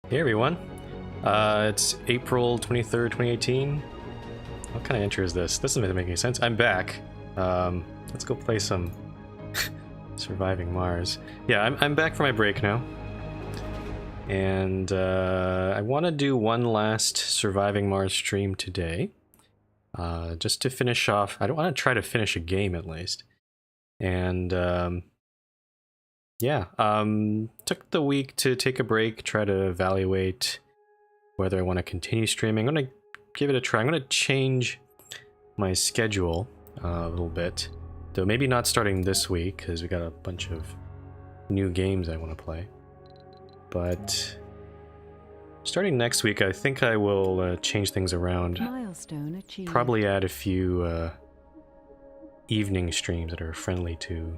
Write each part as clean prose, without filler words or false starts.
Hey everyone, it's April 23rd, 2018. What kind of intro is this? This doesn't make any sense. I'm back. Let's go play some Surviving Mars. Yeah, I'm back from my break now. And I want to do one last Surviving Mars stream today. Just to finish off. I don't want to try to finish a game at least. And yeah, took the week to take a break, try to evaluate whether I want to continue streaming. I'm going to give it a try. I'm going to change my schedule a little bit, though maybe not starting this week because we got a bunch of new games I want to play. But starting next week, I think I will change things around. Milestone achieved. Probably add a few evening streams that are friendly to,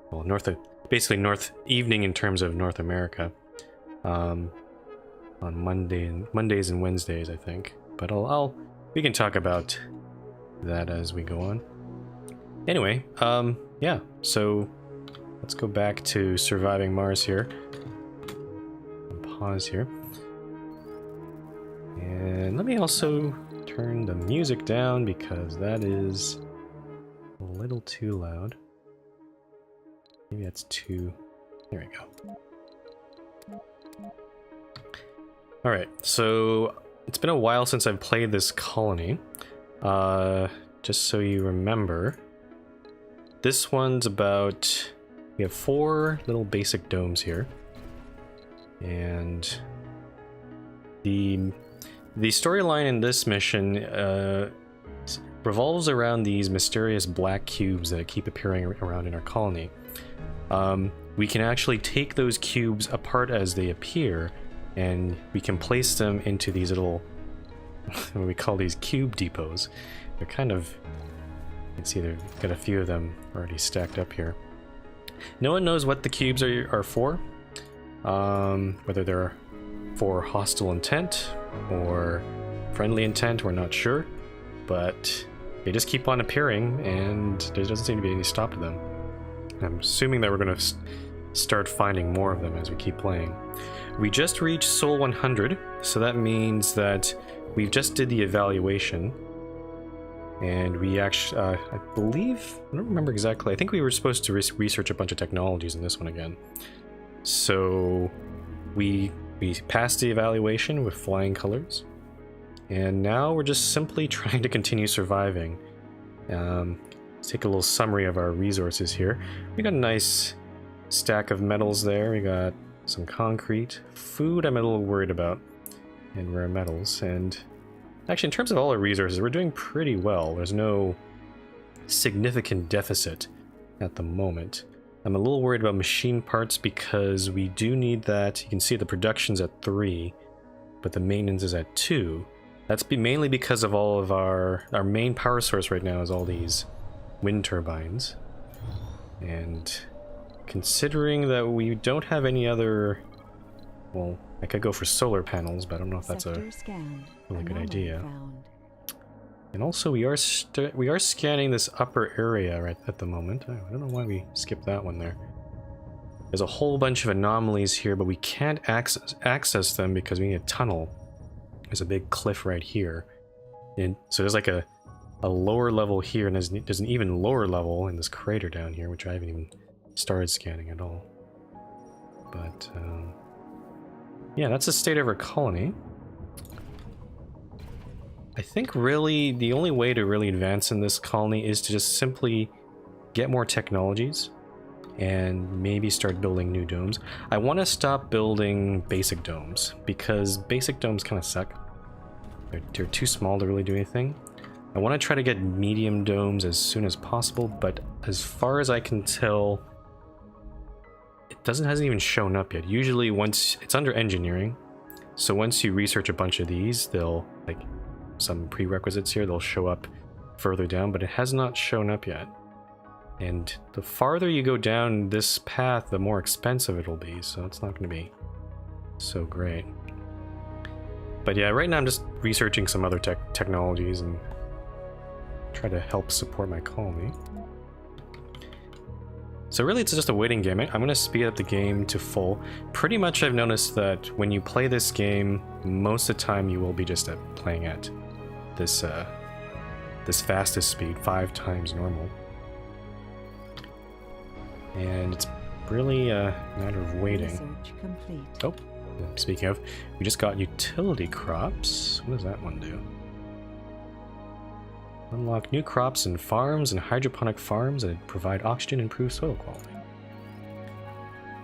well, basically North evening in terms of North America, on Mondays and Wednesdays, I think. But we can talk about that as we go on. Anyway, yeah. So let's go back to Surviving Mars here. Pause here, and let me also turn the music down because that is a little too loud. Maybe that's too... There we go. Alright, so it's been a while since I've played this colony. Just so you remember, this one's about... We have 4 little basic domes here. And the storyline in this mission revolves around these mysterious black cubes that keep appearing around in our colony. We can actually take those cubes apart as they appear, and we can place them into these little, what we call these cube depots. They're kind of, you can see they've got a few of them already stacked up here. No one knows what the cubes are for, whether they're for hostile intent or friendly intent, we're not sure, but they just keep on appearing and there doesn't seem to be any stop to them. I'm assuming that we're going to start finding more of them as we keep playing. We just reached Sol 100, so that means that we've just did the evaluation, and we actually, I believe, I don't remember exactly, I think we were supposed to research a bunch of technologies in this one again. So we passed the evaluation with flying colors, and now we're just simply trying to continue surviving. Let's take a little summary of our resources here. We got a nice stack of metals there. We got some concrete. Food I'm a little worried about, and rare metals. And actually, in terms of all our resources, we're doing pretty well. There's no significant deficit at the moment. I'm a little worried about machine parts because we do need that. You can see the production's at 3, but the maintenance is at 2. That's mainly because of all of our main power source right now is all these wind turbines. And considering that we don't have any other... Well, I could go for solar panels, but I don't know if that's a really good idea. And also, we are scanning this upper area right at the moment. I don't know why we skipped that one there. There's a whole bunch of anomalies here, but we can't access them because we need a tunnel. There's a big cliff right here. And so there's like a lower level here, and there's an even lower level in this crater down here, which I haven't even started scanning at all. But, yeah, that's the state of our colony. I think really the only way to really advance in this colony is to just simply get more technologies and maybe start building new domes. I want to stop building basic domes because basic domes kind of suck. They're too small to really do anything. I want to try to get medium domes as soon as possible, but as far as I can tell, it hasn't even shown up yet. Usually once it's under engineering, so once you research a bunch of these, they'll like some prerequisites here, they'll show up further down, but it has not shown up yet. And the farther you go down this path, the more expensive it'll be, so it's not going to be so great. But yeah, right now I'm just researching some other technologies and try to help support my colony. So really it's just a waiting game. I'm going to speed up the game to full. Pretty much I've noticed that when you play this game, most of the time you will be just playing at this this fastest speed, 5 times normal. And it's really a matter of waiting. Research complete. Oh, speaking of, we just got utility crops. What does that one do? Unlock new crops and farms and hydroponic farms that provide oxygen and improve soil quality.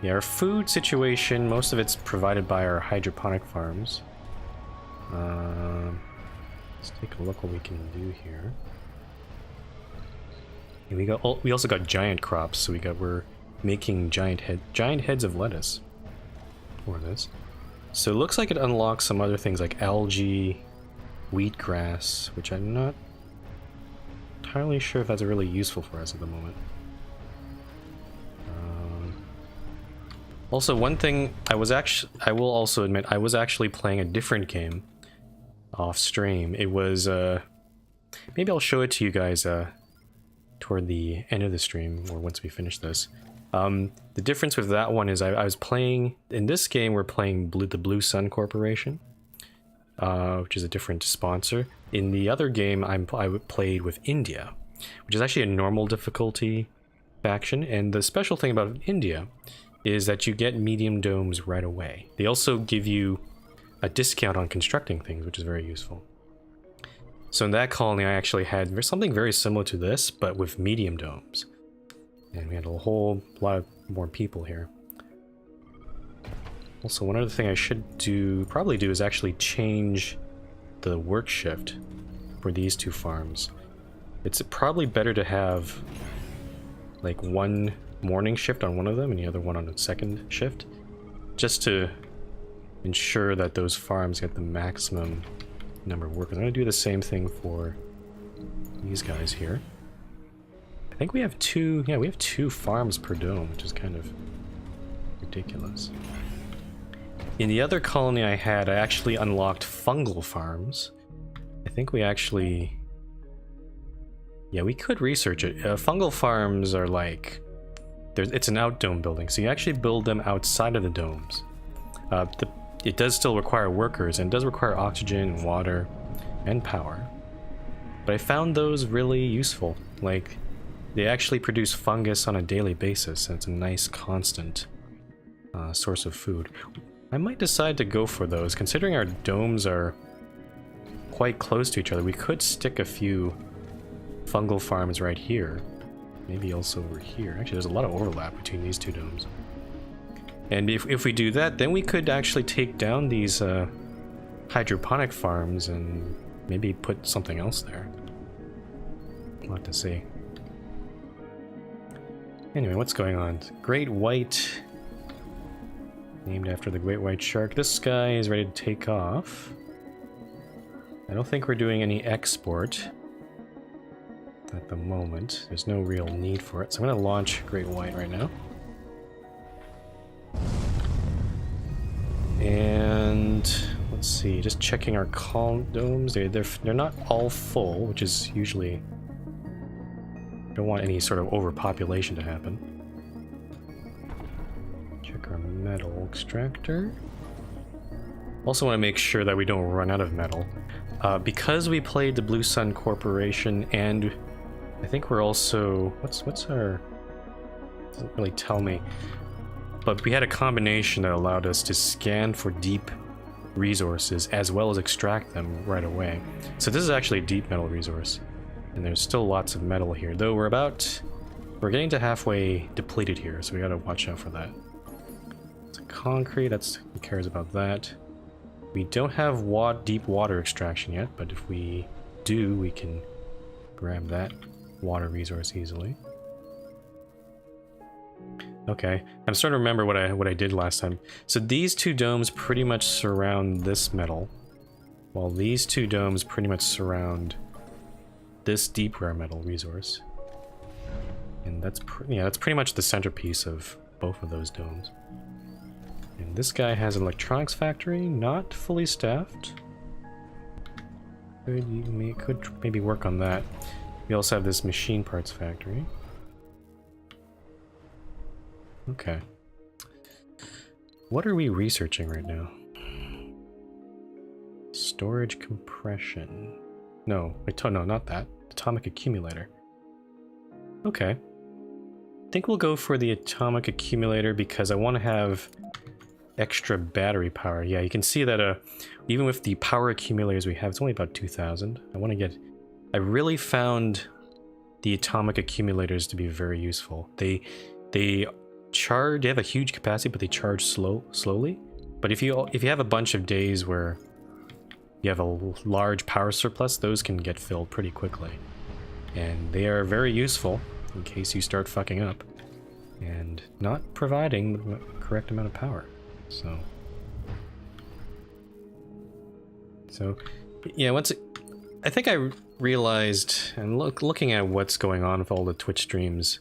Yeah, our food situation, most of it's provided by our hydroponic farms. Let's take a look what we can do here. And we also got giant crops, so we're making giant heads of lettuce for this. So it looks like it unlocks some other things like algae, wheatgrass, which I'm not entirely sure if that's really useful for us at the moment. Also, one thing I will also admit, I was actually playing a different game off stream. It was maybe I'll show it to you guys toward the end of the stream, or once we finish this. The difference with that one is I was playing in this game. We're playing the Blue Sun Corporation, which is a different sponsor. In the other game, I played with India, which is actually a normal difficulty faction. And the special thing about India is that you get medium domes right away. They also give you a discount on constructing things, which is very useful. So in that colony, I actually had something very similar to this, but with medium domes. And we had a whole lot more people here. Also, one other thing I should probably do is actually change the work shift for these two farms. It's probably better to have like one morning shift on one of them and the other one on the second shift, just to ensure that those farms get the maximum number of workers. I'm going to do the same thing for these guys here. I think we have two farms per dome, which is kind of ridiculous. In the other colony I actually unlocked fungal farms. I think we actually... Yeah, we could research it. Fungal farms are like... It's an outdome building, so you actually build them outside of the domes. It does still require workers, and it does require oxygen and water and power. But I found those really useful. Like, they actually produce fungus on a daily basis, and it's a nice constant source of food. I might decide to go for those. Considering our domes are quite close to each other, we could stick a few fungal farms right here. Maybe also over here. Actually, there's a lot of overlap between these two domes. And if we do that, then we could actually take down these hydroponic farms and maybe put something else there. We'll have to see. Anyway, what's going on? Great White, named after the great white shark. This guy is ready to take off. I don't think we're doing any export at the moment. There's no real need for it. So I'm going to launch Great White right now. And let's see, just checking our domes. They're not all full, which is usually... Don't want any sort of overpopulation to happen. Check our metal extractor. Also want to make sure that we don't run out of metal. Because we played the Blue Sun Corporation, and I think we're also... What's our... Doesn't really tell me. But we had a combination that allowed us to scan for deep resources as well as extract them right away. So this is actually a deep metal resource. And there's still lots of metal here, though we're getting to halfway depleted here, so we gotta watch out for that. It's concrete, who cares about that. We don't have deep water extraction yet, but if we do, we can grab that water resource easily. Okay, I'm starting to remember what I did last time. So these two domes pretty much surround this metal, while these two domes pretty much surround this deep rare metal resource. And that's pretty much the centerpiece of both of those domes. And this guy has an electronics factory, not fully staffed. Could maybe work on that. We also have this machine parts factory. Okay. What are we researching right now? Storage compression. No, no, not that. Atomic accumulator. Okay. I think we'll go for the atomic accumulator because I want to have extra battery power. Yeah, you can see that even with the power accumulators we have, it's only about 2,000. I really found the atomic accumulators to be very useful. They have a huge capacity, but they charge slowly. But if you have a bunch of days where you have a large power surplus, those can get filled pretty quickly. And they are very useful in case you start fucking up and not providing the correct amount of power. So yeah, I think I realized, and looking at what's going on with all the Twitch streams,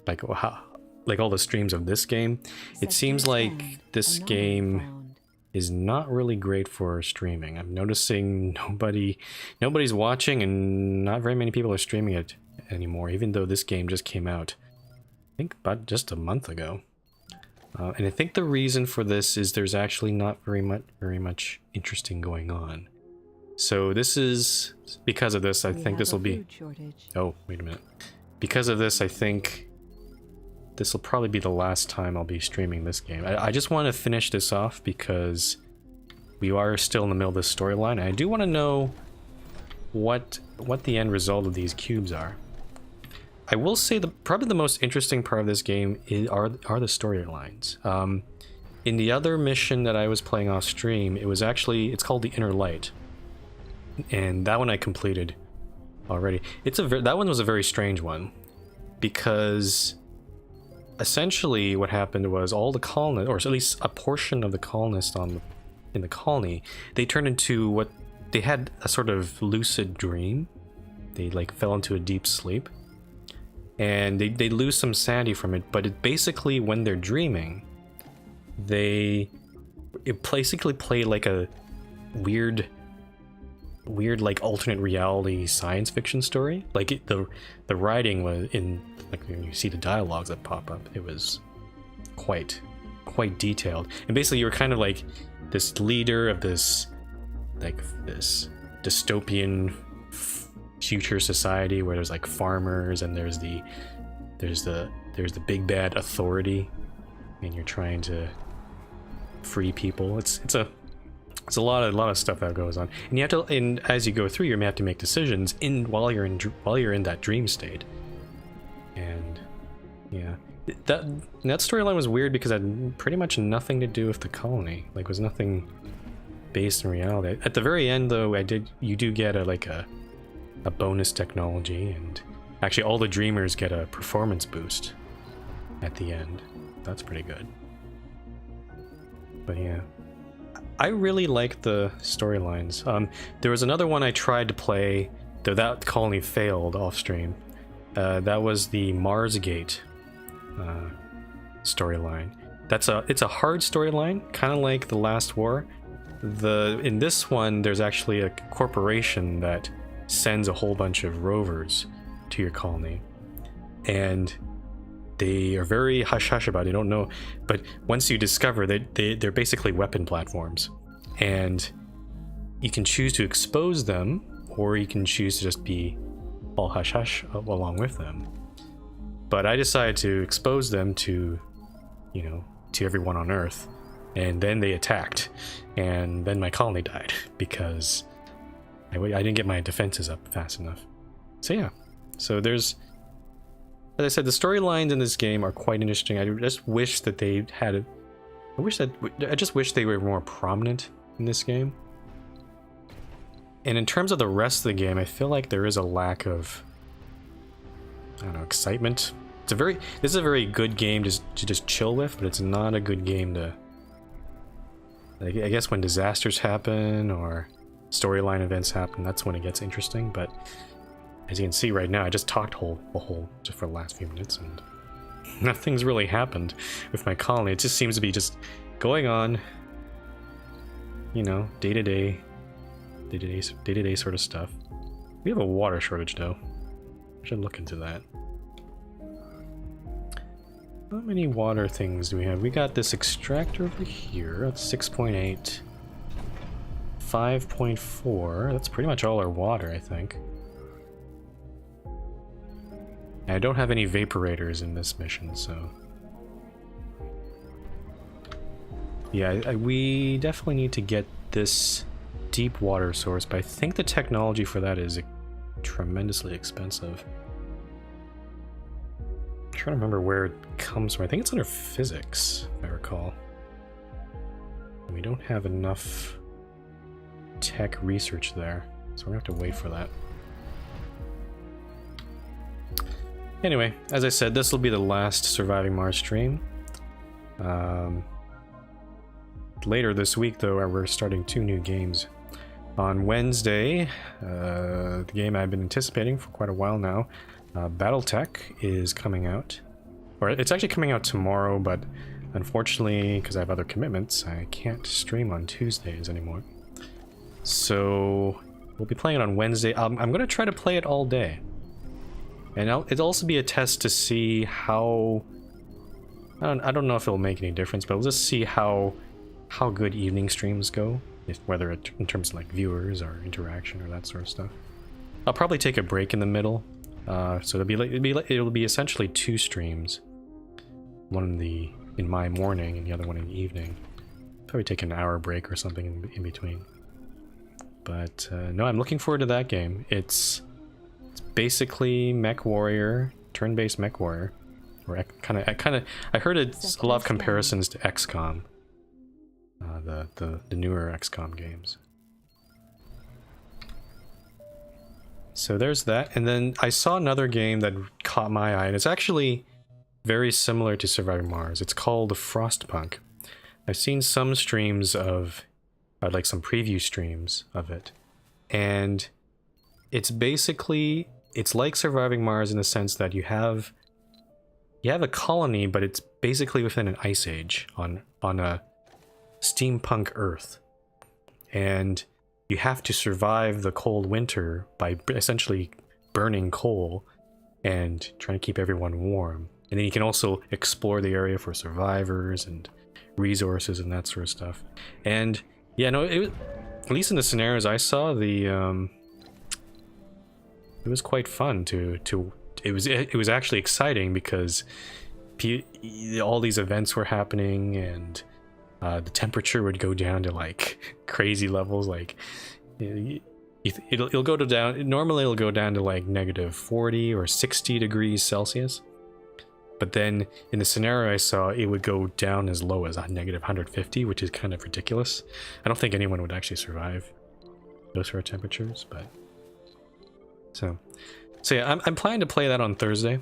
like all the streams of this game, it seems like this game is not really great for streaming. I'm noticing nobody's watching, and not very many people are streaming it anymore, even though this game just came out, I think about just a month ago. And I think the reason for this is there's actually not very much interesting going on. So this is because of this. I think this will be. Oh, wait a minute. Because of this, I think this will probably be the last time I'll be streaming this game. I just want to finish this off because we are still in the middle of this storyline. I do want to know what the end result of these cubes are. I will say probably the most interesting part of this game are the storylines. In the other mission that I was playing off stream, it's called the Inner Light, and that one I completed already. That one was a very strange one because essentially what happened was all the colonists, or at least a portion of the colonists in the colony, they turned into they had a sort of lucid dream. They like fell into a deep sleep. And they lose some sanity from it, but it basically, when they're dreaming, it basically play like a weird like alternate reality science fiction story. Like the writing was in, like when you see the dialogues that pop up, it was quite detailed. And basically, you were kind of like this leader of this dystopian future society where there's like farmers and there's the big bad authority, and you're trying to free people. It's a lot of stuff that goes on, and you have to, and as you go through, you may have to make decisions while you're in that dream state. And yeah, that storyline was weird because it had pretty much nothing to do with the colony. Like, it was nothing based in reality. At the very end, though, you do get a bonus technology, and actually all the dreamers get a performance boost at the end. That's pretty good. But yeah, I really like the storylines. There was another one I tried to play, though that colony failed off stream. That was the Marsgate storyline. It's a hard storyline, kind of like The Last War. In this one, there's actually a corporation that sends a whole bunch of rovers to your colony, and they are very hush-hush about it. They don't know, but once you discover that they're basically weapon platforms, and you can choose to expose them, or you can choose to just be all hush-hush along with them. But I decided to expose them to everyone on Earth, and then they attacked, and then my colony died because I didn't get my defenses up fast enough. So yeah, so there's, as I said, the storylines in this game are quite interesting. I just wish that they had I just wish they were more prominent in this game. And in terms of the rest of the game, I feel like there is a lack of, I don't know, excitement. This is a very good game to just chill with, but it's not a good game to, I guess, when disasters happen or storyline events happen, that's when it gets interesting. But as you can see right now, I just talked just for the last few minutes, and nothing's really happened with my colony. It just seems to be just going on, day-to-day sort of stuff. We have a water shortage, though. I should look into that. How many water things do we have? We got this extractor over here. That's 6.8. 5.4. That's pretty much all our water, I think. And I don't have any vaporators in this mission, so... Yeah, we definitely need to get this deep water source, but I think the technology for that is tremendously expensive. I'm trying to remember where it comes from. I think it's under physics, if I recall. And we don't have enough tech research there, so we're gonna have to wait for that. Anyway, as I said, this will be the last Surviving Mars stream. Later this week, though, we're starting 2 new games. On Wednesday, the game I've been anticipating for quite a while now, Battletech, is coming out. Or it's actually coming out tomorrow, but unfortunately, because I have other commitments, I can't stream on Tuesdays anymore. So we'll be playing it on Wednesday. I'm going to try to play it all day. And it'll also be a test to see how... I don't know if it'll make any difference, but we'll just see how good evening streams go, whether in terms of like viewers or interaction or that sort of stuff. I'll probably take a break in the middle, so it'll be essentially 2 streams, one in my morning and the other one in the evening. Probably take an hour break or something in between. But no, I'm looking forward to that game. It's basically Mech Warrior, turn-based Mech Warrior, or I heard it's a lot of comparisons to XCOM. The newer XCOM games. So there's that, and then I saw another game that caught my eye, and it's actually very similar to Surviving Mars. It's called Frostpunk. I've seen some streams of, like some preview streams of it, and it's basically, it's like Surviving Mars in the sense that you have a colony, but it's basically within an ice age on a steampunk Earth, and you have to survive the cold winter by essentially burning coal and trying to keep everyone warm. And then you can also explore the area for survivors and resources and that sort of stuff. And yeah, no, at least in the scenarios I saw, it was quite fun it was actually exciting because all these events were happening, and the temperature would go down to like crazy levels. Like it'll go down. Normally it'll go down to like -40 or 60 degrees Celsius, but then in the scenario I saw, it would go down as low as -150, which is kind of ridiculous. I don't think anyone would actually survive those sort of temperatures. But so yeah, I'm planning to play that on Thursday,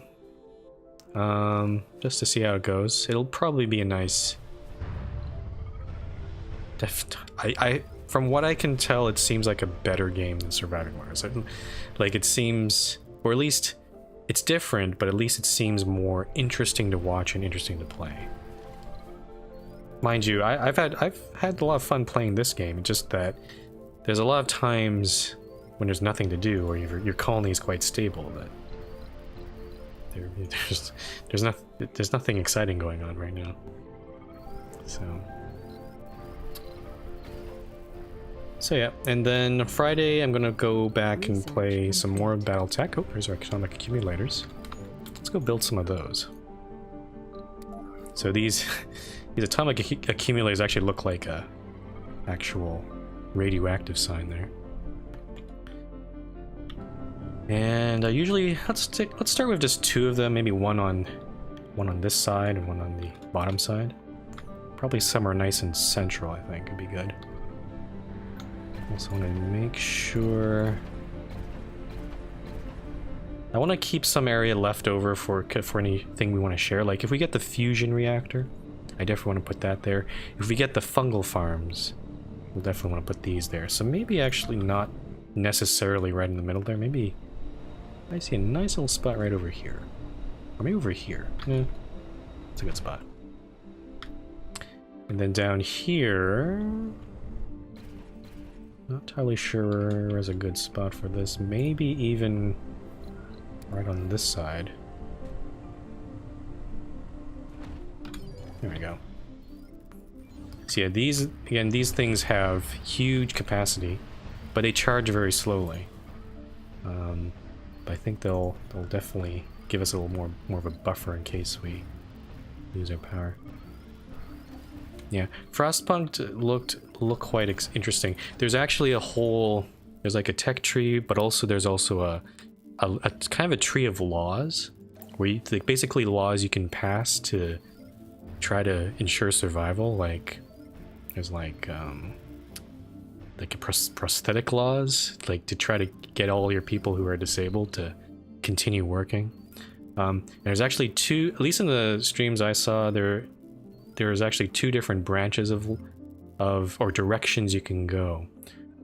just to see how it goes. It'll probably be a nice. From what I can tell, it seems like a better game than Surviving Mars. Like, it seems, or at least it's different, but at least it seems more interesting to watch and interesting to play. Mind you, I've had a lot of fun playing this game. It's just that there's a lot of times when there's nothing to do, or your colony is quite stable, that there's nothing exciting going on right now. So yeah, and then Friday I'm gonna go back and play some more Battletech. Oh, there's our atomic accumulators. Let's go build some of those. So these atomic accumulators actually look like a actual radioactive sign there. And usually let's start with just 2 of them, maybe one on this side and one on the bottom side. Probably somewhere nice and central, I think would be good. Also want to make sure I want to keep some area left over for anything we want to share. Like if we get the fusion reactor, I definitely want to put that there. If we get the fungal farms, we'll definitely want to put these there. So maybe actually not necessarily right in the middle there. Maybe I see a nice little spot right over here, or maybe over here. Yeah, it's a good spot. And then down here, not entirely sure where's a good spot for this. Maybe even right on this side. There we go. So yeah, these things have huge capacity, but they charge very slowly. But I think they'll definitely give us a little more of a buffer in case we lose our power. Yeah, Frostpunk looked quite interesting. There's actually there's like a tech tree, but also there's also a kind of a tree of laws, where you, like, basically laws you can pass to try to ensure survival. Like there's like prosthetic laws, like to try to get all your people who are disabled to continue working. There's actually two, at least in the streams I saw, there's actually two different branches or directions you can go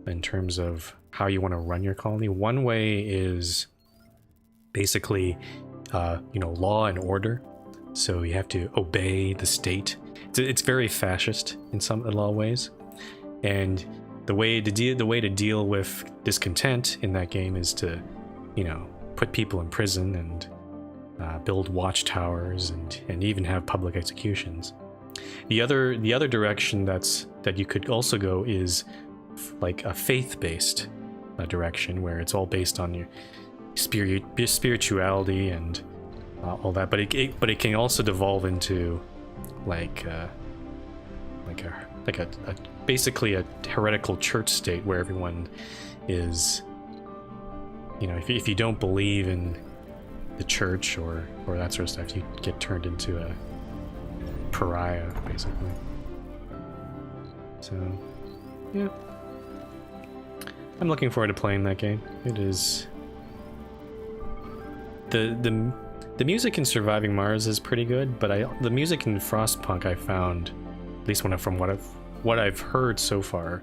in terms of how you want to run your colony. One way is basically law and order, so you have to obey the state. It's very fascist in a lot of ways, and the way to deal with discontent in that game is to, put people in prison and build watchtowers and even have public executions. The other direction that you could also go is like a faith-based direction, where it's all based on your spirituality and all that. But it can also devolve into basically a heretical church state, where everyone is, if you don't believe in the church or that sort of stuff, you get turned into a pariah, basically. So yeah, I'm looking forward to playing that game. It is the music in Surviving Mars is pretty good, but the music in Frostpunk, I found, at least from what I've heard so far,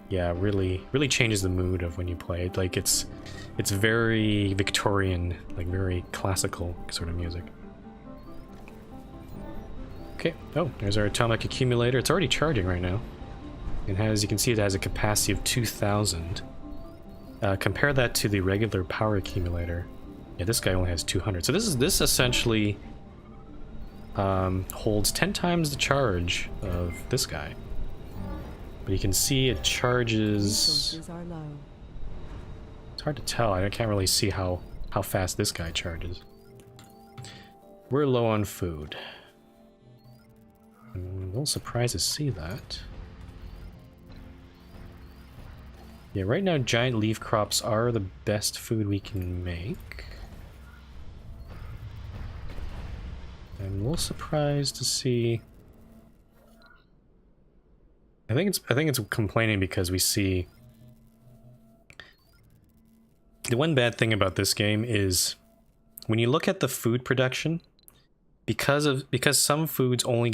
yeah, really changes the mood of when you play it. Like it's very Victorian, like very classical sort of music. Okay, oh, there's our atomic accumulator. It's already charging right now. It has, you can see it has a capacity of 2,000. Compare that to the regular power accumulator. Yeah, this guy only has 200. So this essentially holds 10 times the charge of this guy. But you can see it charges... Resources are low. It's hard to tell. I can't really see how fast this guy charges. We're low on food. I'm a little surprised to see that. Yeah, right now giant leaf crops are the best food we can make. I'm a little surprised to see... I think it's complaining because we see... The one bad thing about this game is when you look at the food production, because some foods only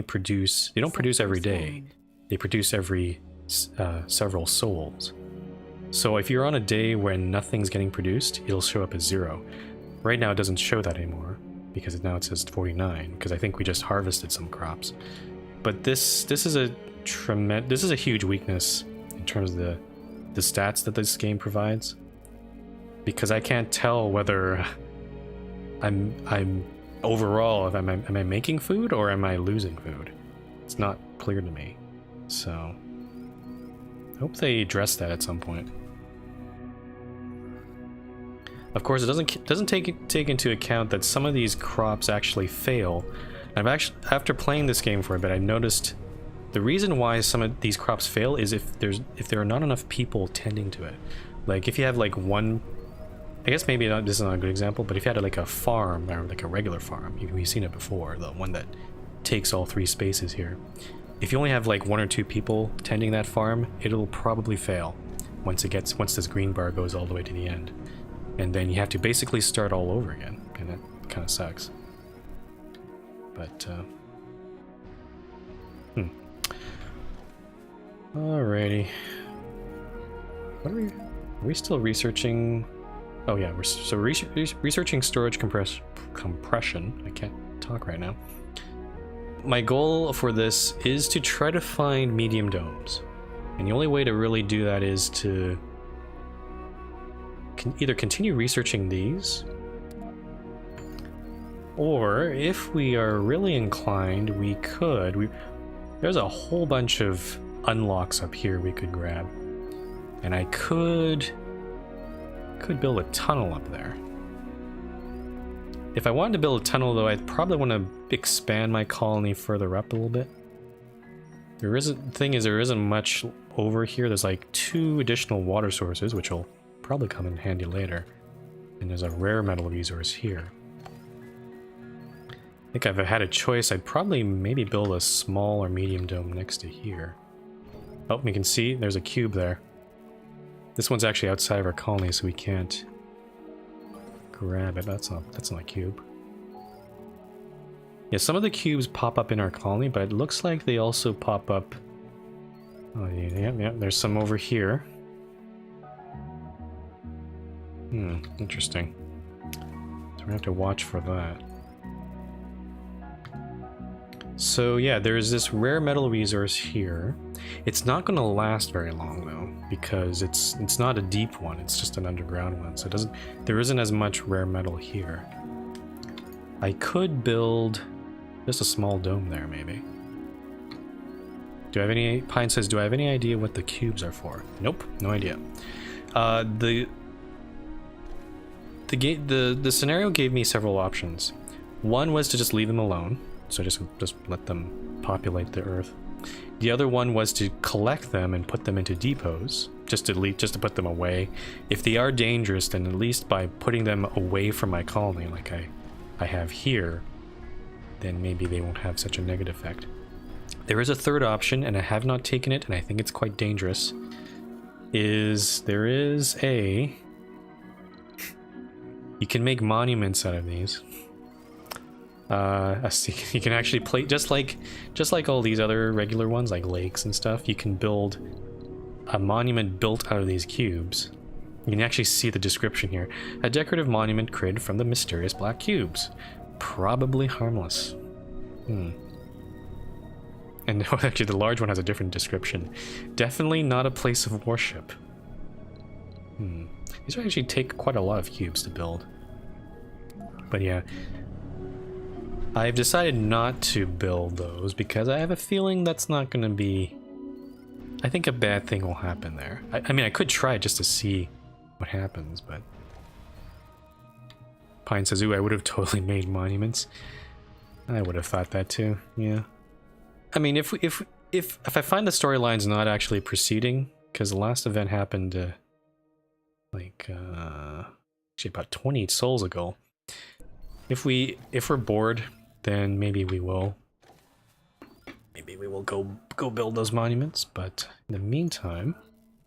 produce, they don't produce every day. They produce every several sols. So if you're on a day when nothing's getting produced, it'll show up as 0. Right now it doesn't show that anymore, because now it says 49, because I think we just harvested some crops. But this is a huge weakness in terms of the stats that this game provides, because I can't tell whether I'm overall, am I making food or am I losing food? It's not clear to me. So I hope they address that at some point. Of course, it doesn't take into account that some of these crops actually fail. After playing this game for a bit, I noticed the reason why some of these crops fail is if there are not enough people tending to it. Like if you have like one, I guess maybe this is not a good example, but if you had like a farm, or like a regular farm, we've seen it before, the one that takes all 3 spaces here. If you only have like 1 or 2 people tending that farm, it'll probably fail once this green bar goes all the way to the end. And then you have to basically start all over again, and that kind of sucks. But, Alrighty. What are we still researching? Oh yeah, we're researching storage compression. I can't talk right now. My goal for this is to try to find medium domes. And the only way to really do that is to either continue researching these, Or if we are really inclined, we could. There's a whole bunch of unlocks up here we could grab, and I could build a tunnel up there. If I wanted to build a tunnel, though, I'd probably want to expand my colony further up a little bit. There isn't much over here. There's like 2 additional water sources, which will probably come in handy later. And there's a rare metal resource here. I think if I had a choice, I'd probably maybe build a small or medium dome next to here. Oh, you can see there's a cube there. This one's actually outside of our colony, so we can't grab it. That's not a cube. Yeah, some of the cubes pop up in our colony, but it looks like they also pop up. Oh, yeah, there's some over here. Interesting. So we're gonna have to watch for that. So yeah, there's this rare metal resource here. It's not going to last very long though, because it's not a deep one. It's just an underground one, so there isn't as much rare metal here. I could build just a small dome there, maybe. Pine says, do I have any idea what the cubes are for? Nope, no idea. The scenario gave me several options. One was to just leave them alone, so just let them populate the Earth. The other one was to collect them and put them into depots, just to put them away. If they are dangerous, then at least by putting them away from my colony, like I have here, then maybe they won't have such a negative effect. There is a third option, and I have not taken it, and I think it's quite dangerous. There is a... You can make monuments out of these. You can actually play just like all these other regular ones, like lakes and stuff. You can build a monument built out of these cubes. You can actually see the description here. A decorative monument created from the mysterious black cubes. Probably harmless. And actually, the large one has a different description. Definitely not a place of worship. These actually take quite a lot of cubes to build. But yeah. I've decided not to build those because I have a feeling that's not going to be... I think a bad thing will happen there. I mean, I could try just to see what happens, but... Pine says, ooh, I would have totally made monuments. I would have thought that too, yeah. I mean, if I find the storyline's not actually proceeding, because the last event happened, actually about 28 souls ago. If we're bored, then maybe we will go build those monuments, but in the meantime,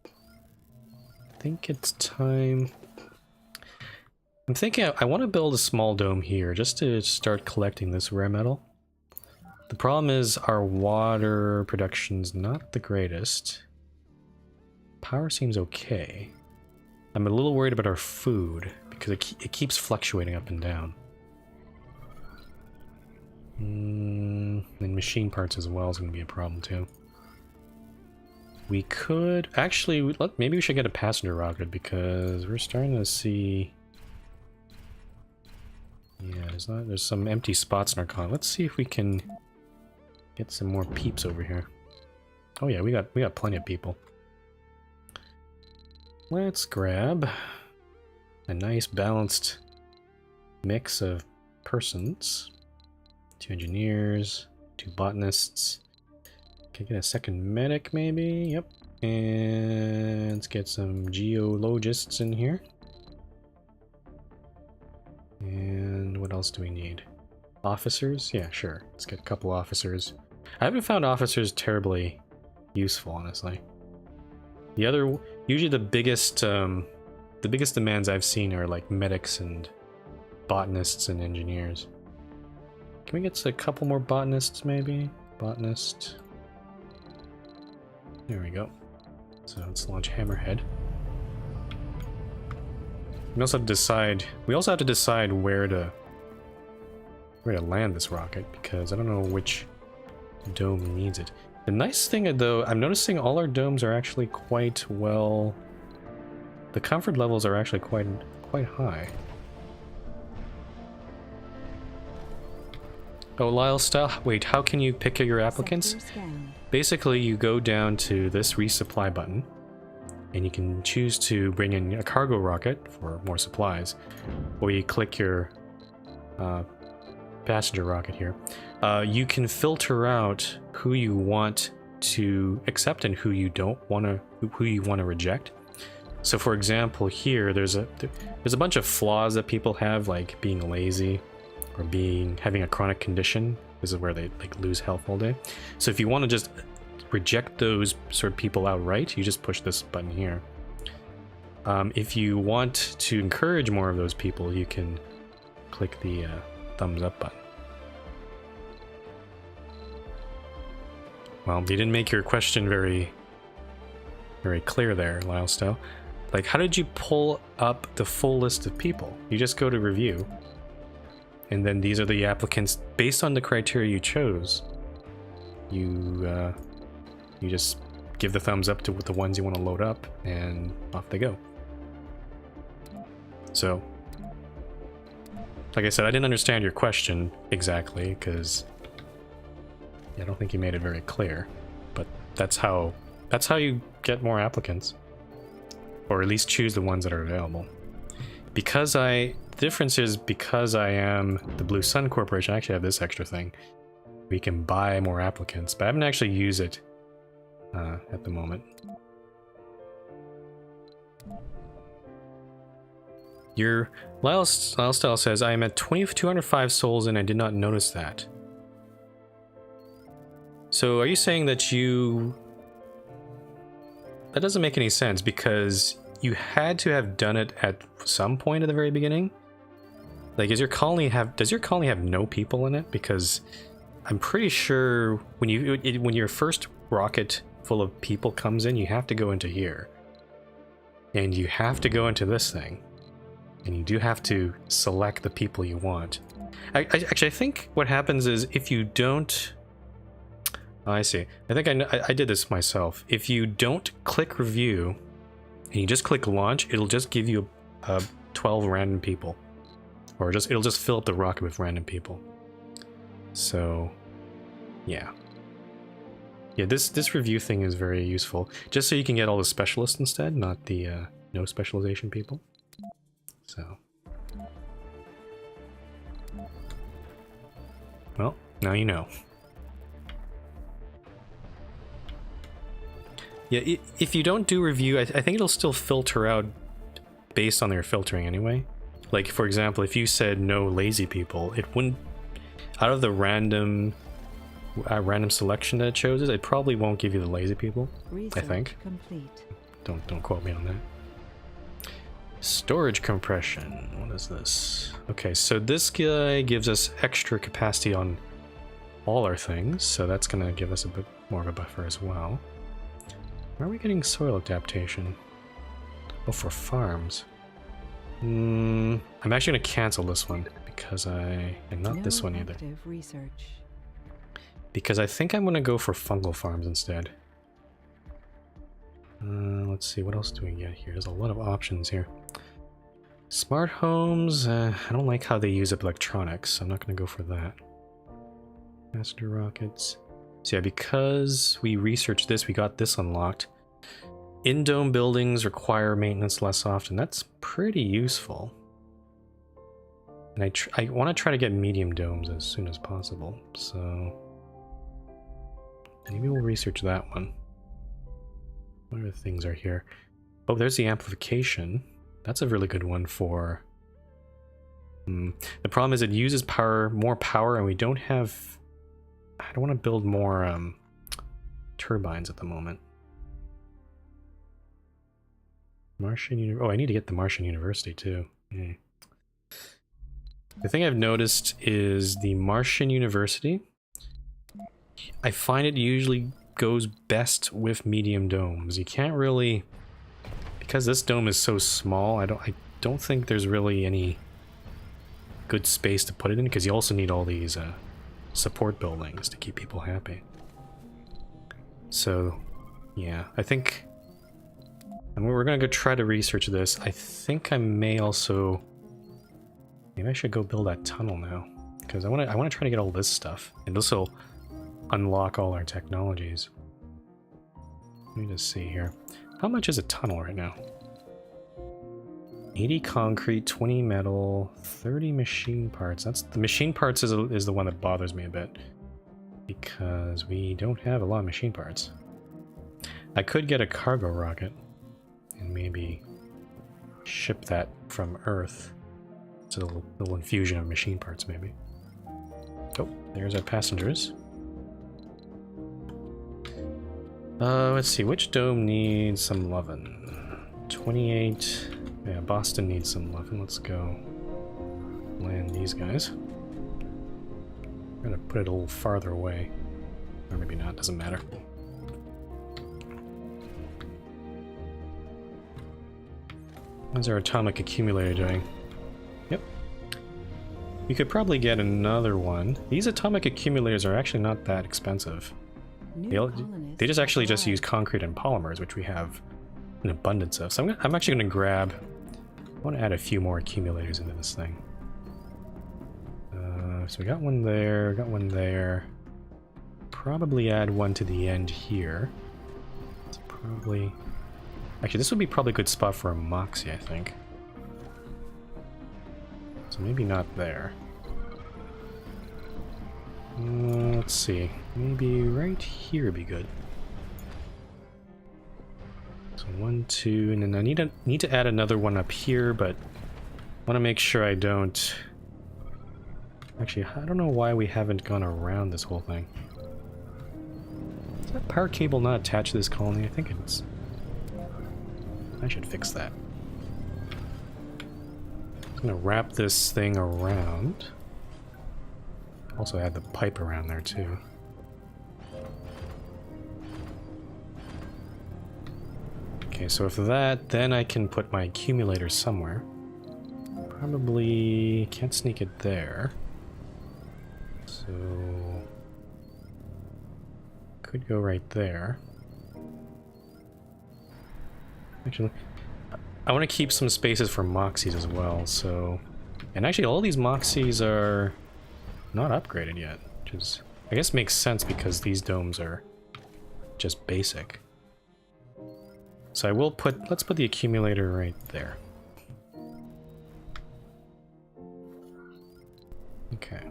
I think it's time. I'm thinking I want to build a small dome here just to start collecting this rare metal. The problem is our water production's not the greatest. Power seems okay. I'm a little worried about our food because it keeps fluctuating up and down. And machine parts as well is going to be a problem too. We could actually maybe we should get a passenger rocket because we're starting to see. Yeah, there's some empty spots in our colony. Let's see if we can get some more peeps over here. Oh yeah, we got plenty of people. Let's grab a nice balanced mix of persons. 2 engineers, 2 botanists. Can I get a second medic maybe? Yep. And let's get some geologists in here. And what else do we need? Officers? Yeah, sure. Let's get a couple officers. I haven't found officers terribly useful, honestly. Usually the biggest demands I've seen are like medics and botanists and engineers. Can we get a couple more botanists, maybe? Botanist. There we go. So let's launch Hammerhead. We also have to decide where to land this rocket, because I don't know which dome needs it. The nice thing, though, I'm noticing all our domes are actually quite well... The comfort levels are actually quite high. Oh, Lyle style. Wait, how can you pick your applicants? Basically, you go down to this resupply button, and you can choose to bring in a cargo rocket for more supplies, or you click your passenger rocket here. You can filter out who you want to accept and who you don't want to reject. So, for example, here there's a bunch of flaws that people have, like being lazy or having a chronic condition. This is where they like lose health all day. So if you want to just reject those sort of people outright, you just push this button here. If you want to encourage more of those people, you can click the thumbs up button. Well, you didn't make your question very clear there, Lyle Style. Like, how did you pull up the full list of people? You just go to review, and then these are the applicants based on the criteria you chose. You just give the thumbs up to the ones you want to load up, and off they go. So, like I said, I didn't understand your question exactly, because I don't think you made it very clear. But that's how you get more applicants. Or at least choose the ones that are available. The difference is, because I am the Blue Sun Corporation, I actually have this extra thing. We can buy more applicants, but I haven't actually used it at the moment. Your Lyle Style says, I am at 205 souls and I did not notice that. So are you saying that that doesn't make any sense, because you had to have done it at some point at the very beginning? Like, does your colony have no people in it? Because I'm pretty sure when your first rocket full of people comes in, you have to go into here. And you have to go into this thing. And you do have to select the people you want. Actually, I think what happens is, if you don't... Oh, I see. I think I did this myself. If you don't click review and you just click launch, it'll just give you 12 random people, or it'll just fill up the rocket with random people. So, yeah. This review thing is very useful, just so you can get all the specialists instead, not the no specialization people. So, well, now you know. Yeah, if you don't do review, I think it'll still filter out based on their filtering anyway. Like, for example, if you said no lazy people, it wouldn't, out of the random selection that it chooses, it probably won't give you the lazy people. Research I think. Complete. Don't quote me on that. Storage compression. What is this? Okay, so this guy gives us extra capacity on all our things, so that's gonna give us a bit more of a buffer as well. Where are we getting soil adaptation? Oh, for farms. I'm actually going to cancel this one, because and not this one either. Research. Because I think I'm going to go for fungal farms instead. Let's see, what else do we get here? There's a lot of options here. Smart homes, I don't like how they use up electronics, so I'm not going to go for that. Master rockets. So yeah, because we researched this, we got this unlocked. In-dome buildings require maintenance less often. That's pretty useful. And I want to try to get medium domes as soon as possible, so maybe we'll research that one. What other things are here? Oh, there's the amplification. That's a really good one for... The problem is it uses more power, and we don't have... I don't want to build more turbines at the moment. Martian Oh, I need to get the Martian University too. Yeah. The thing I've noticed is the Martian University, I find it usually goes best with medium domes. You can't really, because this dome is so small, I don't think there's really any good space to put it in, because you also need all these support buildings to keep people happy. So, yeah, I think we're gonna go try to research this. I think I may also... Maybe I should go build that tunnel now. because I want to try to get all this stuff, and this will unlock all our technologies. Let me just see here. How much is a tunnel right now? 80 concrete, 20 metal, 30 machine parts. That's the machine parts is the one that bothers me a bit, because we don't have a lot of machine parts. I could get a cargo rocket and maybe ship that from Earth. It's a little infusion of machine parts, maybe. Oh, there's our passengers. Let's see, which dome needs some lovin'? 28. Yeah, Boston needs some lovin'. Let's go land these guys. I'm gonna put it a little farther away. Or maybe not, doesn't matter. How's our atomic accumulator doing? Yep. You could probably get another one. These atomic accumulators are actually not that expensive. They just actually just use concrete and polymers, which we have an abundance of. So I'm actually going to grab... I want to add a few more accumulators into this thing. So we got one there, got one there. Probably add one to the end here. It's probably... Actually, this would be probably a good spot for a Moxie, I think. So maybe not there. Let's see. Maybe right here would be good. So 1, 2, and then I need to add another one up here, but I want to make sure I don't... Actually, I don't know why we haven't gone around this whole thing. Is that power cable not attached to this colony? I think it's... I should fix that. I'm gonna wrap this thing around. Also add the pipe around there too. Okay, so for that, then I can put my accumulator somewhere. Probably can't sneak it there. So could go right there. Actually, I want to keep some spaces for Moxies as well, so... And actually, all these Moxies are not upgraded yet, which is... I guess makes sense because these domes are just basic. So I will put... Let's put the accumulator right there. Okay.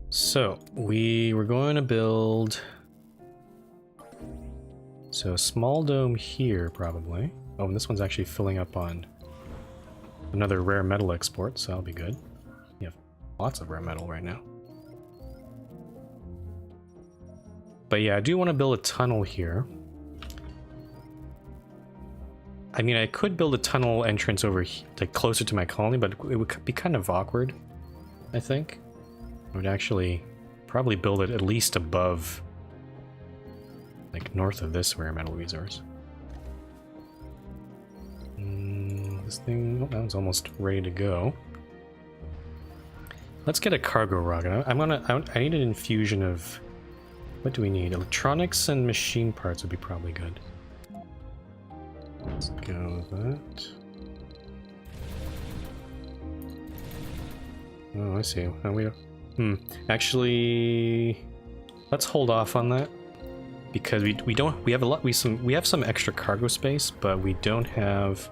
So, we were going to build... So a small dome here, probably. Oh, and this one's actually filling up on another rare metal export, so that'll be good. You have lots of rare metal right now. But yeah, I do want to build a tunnel here. I mean, I could build a tunnel entrance over here, like closer to my colony, but it would be kind of awkward, I think. I would actually probably build it at least above, like north of this rare metal resource. This thing, oh, that was almost ready to go. Let's get a cargo rocket. I need an infusion of, what do we need? Electronics and machine parts would be probably good. Let's go with that. Oh, I see. Oh, actually, let's hold off on that. Because we have some extra cargo space, but we don't have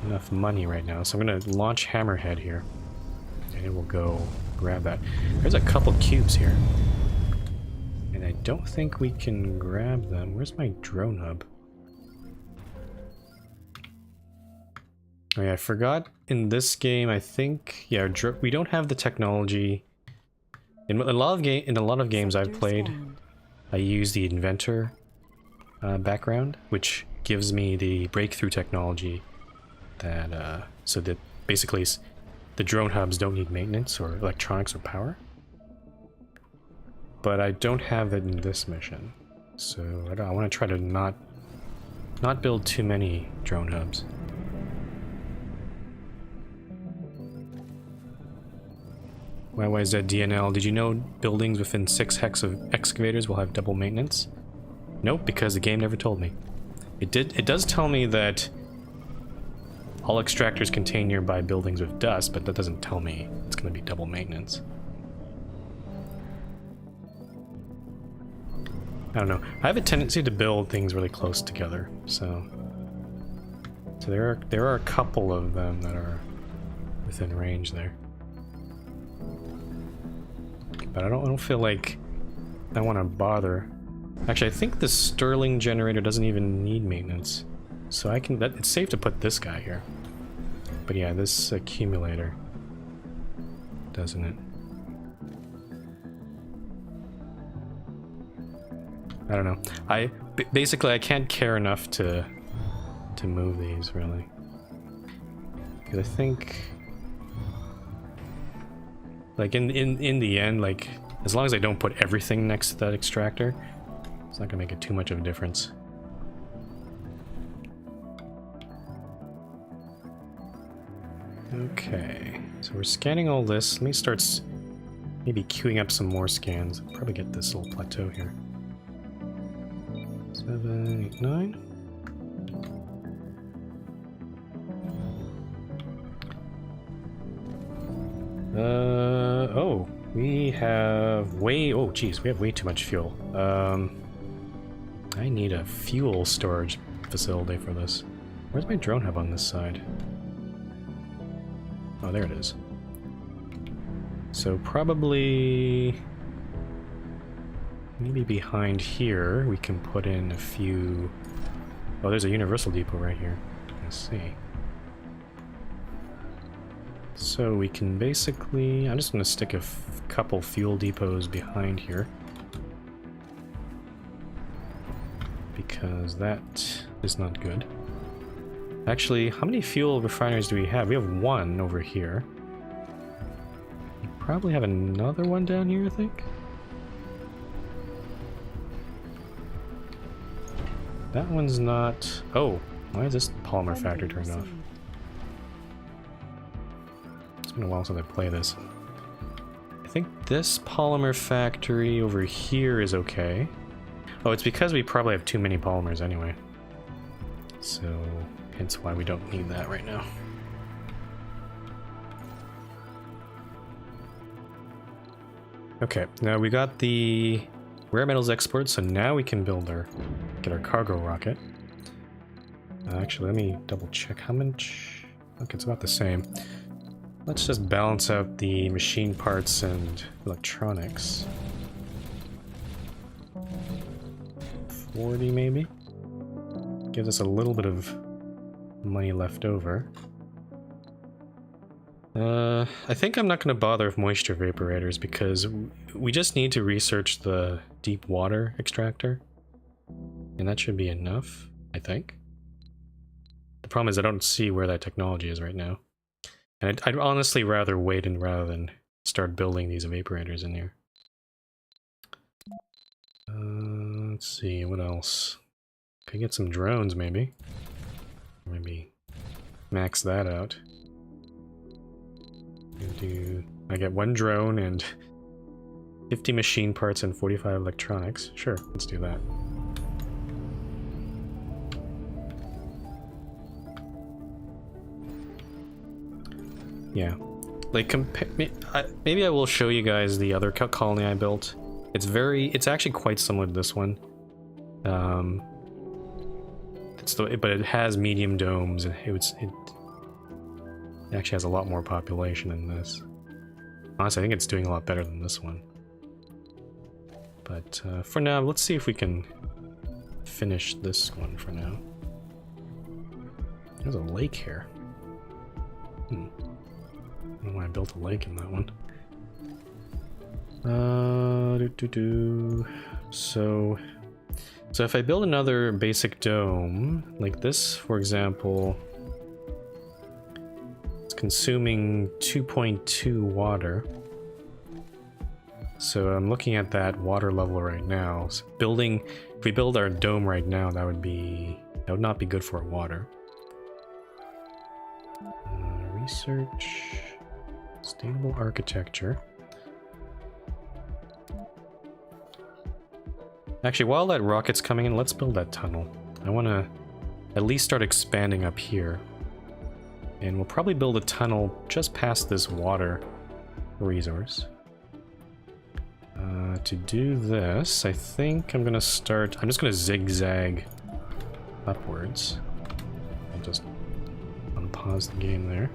enough money right now. So I'm gonna launch Hammerhead here, and we'll go grab that. There's a couple cubes here, and I don't think we can grab them. Where's my drone hub? Oh yeah, I forgot. In this game, I think we don't have the technology. In a lot of games I've played, I use the inventor background, which gives me the breakthrough technology that so that basically the drone hubs don't need maintenance or electronics or power. But I don't have it in this mission, so I want to try to not build too many drone hubs. YYZDNL, did you know buildings within 6 hex of excavators will have double maintenance? Nope, because the game never told me. It does tell me that all extractors contain nearby buildings with dust, but that doesn't tell me it's going to be double maintenance. I don't know. I have a tendency to build things really close together, so there are a couple of them that are within range there. But I don't feel like I want to bother. Actually, I think the Stirling generator doesn't even need maintenance. So I can, it's safe to put this guy here. But yeah, this accumulator, doesn't it? I don't know. Basically I can't care enough to move these really. Because I think, like in the end, like as long as I don't put everything next to that extractor, it's not gonna make it too much of a difference. Okay, so we're scanning all this. Let me start maybe queuing up some more scans. I'll probably get this little plateau here. 7, 8, 9. Oh, we have oh geez, we have way too much fuel. I need a fuel storage facility for this. Where's my drone hub on this side? Oh, there it is. So probably maybe behind here we can put in a few. Oh, there's a universal depot right here. Let's see. So we can basically, I'm just going to stick a couple fuel depots behind here. Because that is not good. Actually, how many fuel refineries do we have? We have one over here. We probably have another one down here, I think. That one's not... Oh, why is this polymer factory turned off? It's been a while since I played this. I think this polymer factory over here is okay. Oh, it's because we probably have too many polymers anyway. So, hence why we don't need that right now. Okay, now we got the rare metals export, so now we can build get our cargo rocket. Actually, let me double check how much. Okay, it's about the same. Let's just balance out the machine parts and electronics. 40 maybe? Gives us a little bit of money left over. I think I'm not going to bother with moisture vaporators because we just need to research the deep water extractor. And that should be enough, I think. The problem is I don't see where that technology is right now. And I'd honestly rather wait rather than start building these evaporators in here. Let's see, what else? Could get some drones maybe. Maybe max that out. I get one drone and 50 machine parts and 45 electronics. Sure, let's do that. Yeah, like maybe I will show you guys the other colony I built. It's actually quite similar to this one. But it has medium domes and it actually has a lot more population than this. Honestly, I think it's doing a lot better than this one. But for now, let's see if we can finish this one for now. There's a lake here. I don't know why I built a lake in that one. So if I build another basic dome, like this, for example, it's consuming 2.2 water. So I'm looking at that water level right now. So if we build our dome right now, that would not be good for our water. Research, sustainable architecture. Actually, while that rocket's coming in, let's build that tunnel. I want to at least start expanding up here. And we'll probably build a tunnel just past this water resource. To do this, I think I'm gonna start... I'm just gonna zigzag upwards. I'll just unpause the game there.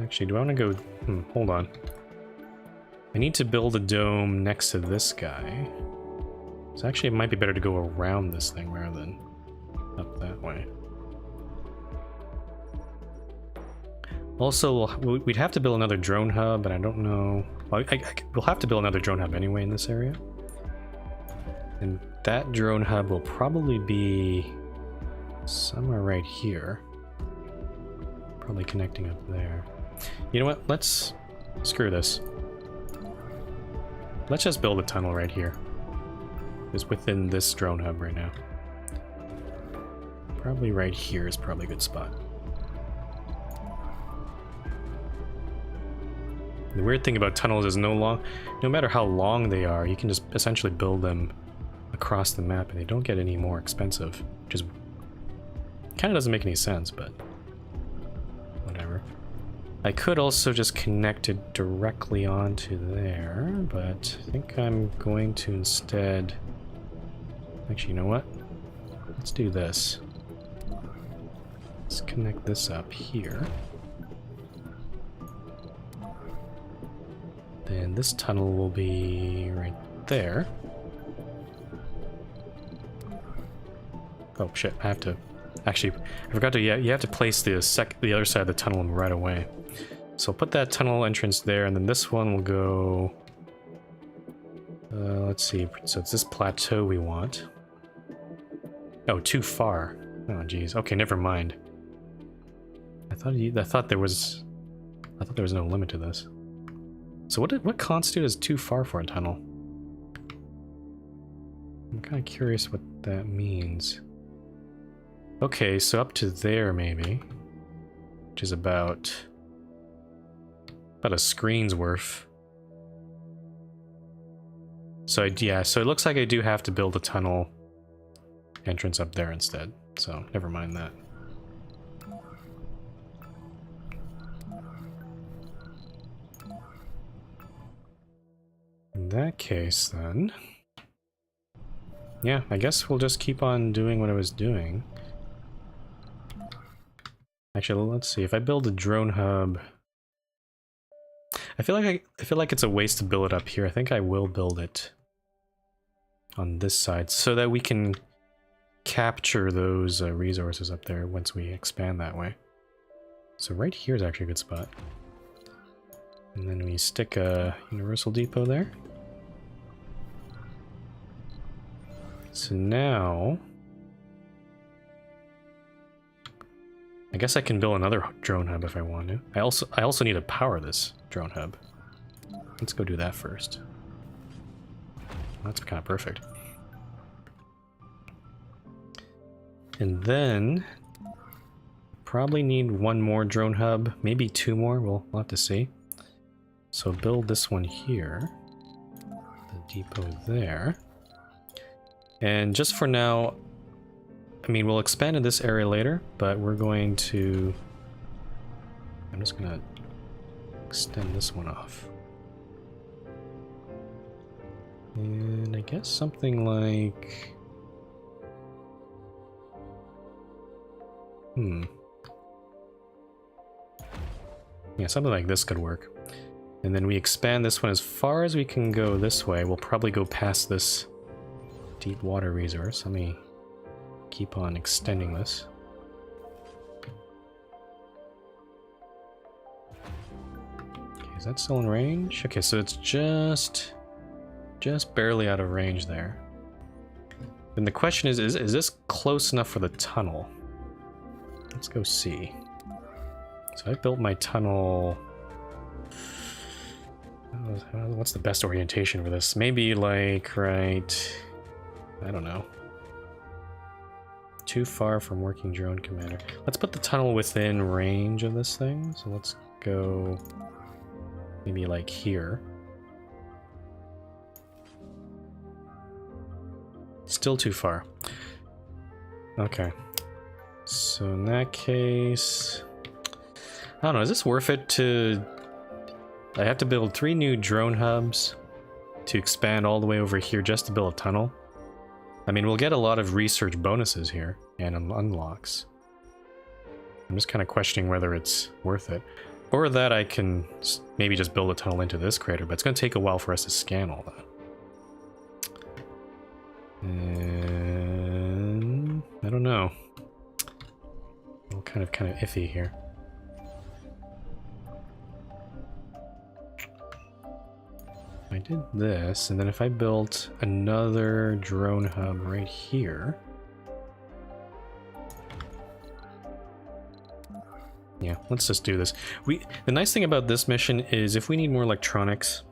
Actually, do I want to go... hold on. I need to build a dome next to this guy. So actually it might be better to go around this thing rather than up that way. Also, we'd have to build another drone hub, and I don't know... Well, we'll have to build another drone hub anyway in this area. And that drone hub will probably be somewhere right here. Probably connecting up there. You know what? Let's... Screw this. Let's just build a tunnel right here. Just within this drone hub right now. Probably right here is probably a good spot. The weird thing about tunnels is no matter how long they are, you can just essentially build them across the map and they don't get any more expensive. Which is... kind of doesn't make any sense, but... whatever. I could also just connect it directly onto there, but I think I'm going to instead... Actually, you know what? Let's do this. Let's connect this up here. Then this tunnel will be right there. Oh shit, I have to... Actually, I forgot to... Yeah, you have to place the other side of the tunnel right away. So I'll put that tunnel entrance there, and then this one will go... let's see, so it's this plateau we want. Oh, too far. Oh, geez. Okay, never mind. I thought there was no limit to this. So what constitute as too far for a tunnel? I'm kind of curious what that means. Okay, so up to there maybe, which is about a screen's worth. So yeah, so it looks like I do have to build a tunnel entrance up there instead. So never mind that. In that case, then... yeah, I guess we'll just keep on doing what I was doing. Actually, let's see. If I build a drone hub... I feel like it's a waste to build it up here. I think I will build it on this side so that we can capture those resources up there once we expand that way. So right here is actually a good spot. And then we stick a universal depot there. So now... I guess I can build another drone hub if I want to. I also need to power this drone hub. Let's go do that first. That's kind of perfect. And then probably need one more drone hub, maybe two more. We'll have to see. So build this one here, the depot there, and just for now, I mean, we'll expand in this area later, but we're going to... I'm just gonna extend this one off. And I guess something like... yeah, something like this could work. And then we expand this one as far as we can go this way. We'll probably go past this deep water resource. Let me keep on extending this. Okay, is that still in range? Okay, so it's just barely out of range there. Then the question is this close enough for the tunnel? Let's go see. So I built my tunnel... what's the best orientation for this? Maybe like right... I don't know. Too far from working drone commander. Let's put the tunnel within range of this thing. So let's go maybe like here. Still too far. Okay. So in that case... I don't know, is this worth it to... I have to build 3 new drone hubs to expand all the way over here just to build a tunnel. I mean, we'll get a lot of research bonuses here and unlocks. I'm just kind of questioning whether it's worth it. Or that I can maybe just build a tunnel into this crater, but it's going to take a while for us to scan all that. And I don't know. All kind of iffy here. I did this, and then if I built another drone hub right here. Yeah, let's just do this. The nice thing about this mission is if we need more electronics,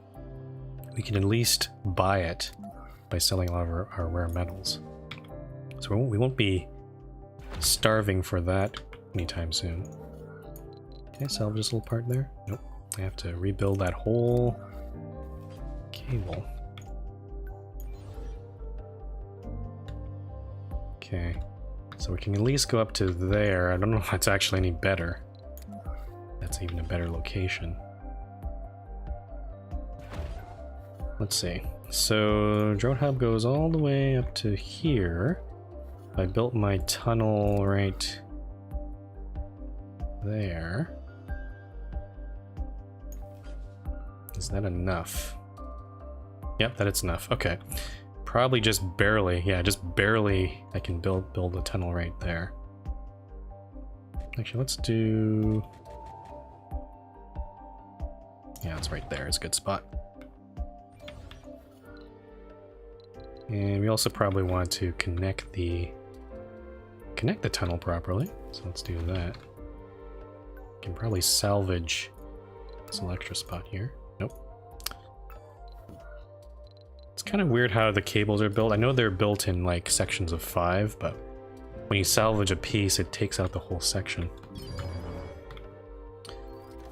we can at least buy it by selling a lot of our rare metals. So we won't be starving for that anytime soon. Can I salvage this little part there? Nope. I have to rebuild that whole cable. Okay. So we can at least go up to there. I don't know if that's actually any better. That's even a better location. Let's see. So drone hub goes all the way up to here. I built my tunnel right there. Is that enough? Yep, that it's enough. Okay. Probably just barely. Yeah, just barely I can build a tunnel right there. Actually, let's do... Yeah, it's right there. It's a good spot. And we also probably want to connect the tunnel properly. So let's do that. Can probably salvage this little extra spot here. Nope. It's kind of weird how the cables are built. I know they're built in like sections of 5, but when you salvage a piece, it takes out the whole section.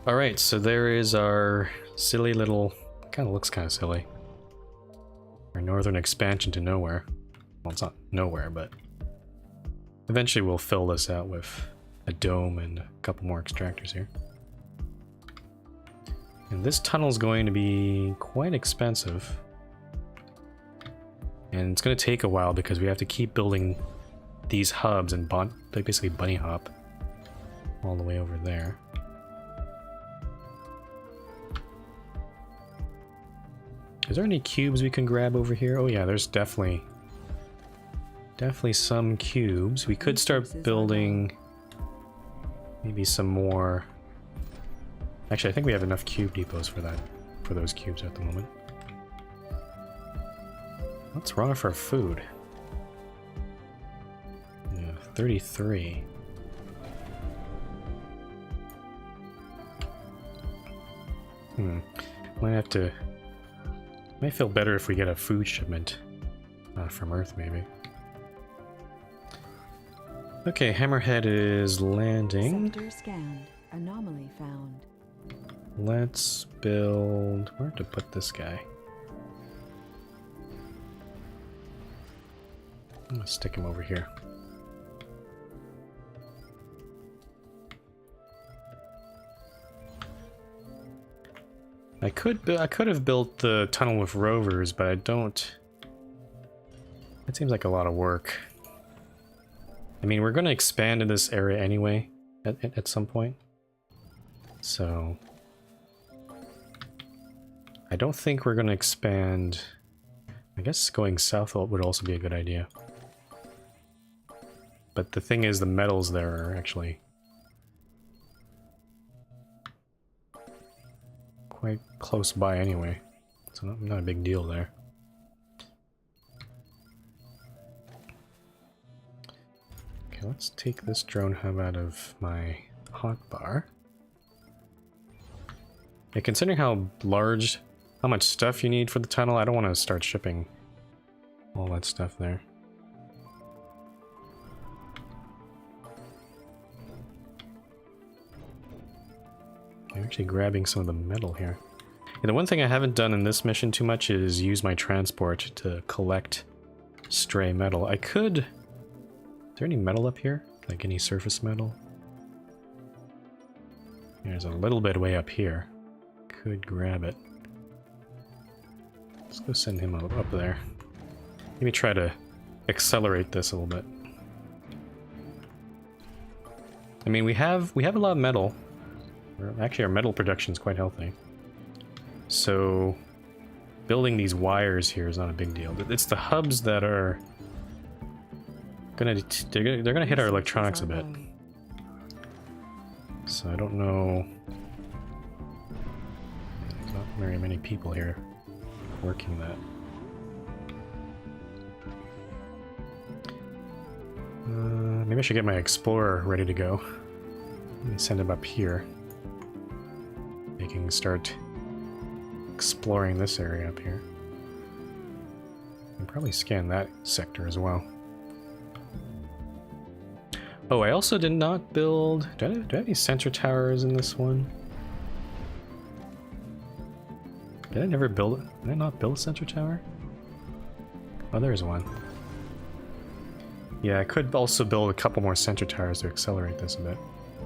Alright, so there is our silly little... kind of looks kind of silly. Our northern expansion to nowhere. Well, it's not nowhere, but... eventually we'll fill this out with a dome and a couple more extractors here. And this tunnel's going to be quite expensive. And it's going to take a while because we have to keep building these hubs and basically bunny hop all the way over there. Is there any cubes we can grab over here? Oh yeah, there's definitely some cubes. We could start building maybe some more. Actually, I think we have enough cube depots for that, for those cubes at the moment. What's wrong with our food? Yeah, 33. Might have to... might feel better if we get a food shipment from Earth, maybe. Okay, Hammerhead is landing. Sector scanned. Anomaly found. Let's build... where to put this guy? I'm gonna stick him over here. I could have built the tunnel with rovers, but I don't... It seems like a lot of work. I mean, we're going to expand in this area anyway, at some point. So... I don't think we're going to expand... I guess going south would also be a good idea. But the thing is, the metals there are actually... quite close by anyway, so not a big deal there. Okay, let's take this drone hub out of my hotbar. Yeah, considering how much stuff you need for the tunnel, I don't want to start shipping all that stuff there. I'm actually grabbing some of the metal here. And the one thing I haven't done in this mission too much is use my transport to collect stray metal. I could... Is there any metal up here? Like any surface metal? There's a little bit way up here. Could grab it. Let's go send him up there. Maybe try to accelerate this a little bit. I mean, we have a lot of metal. Actually, our metal production is quite healthy. So building these wires here is not a big deal. It's the hubs that are they're gonna hit our electronics a bit. So I don't know. There's not very many people here working that. Maybe I should get my explorer ready to go. Let me send him up here. They can start exploring this area up here. And probably scan that sector as well. Oh, I also did not build... Do I have any sensor towers in this one? Did I never build it? Did I not build a sensor tower? Oh, there's one. Yeah, I could also build a couple more sensor towers to accelerate this a bit.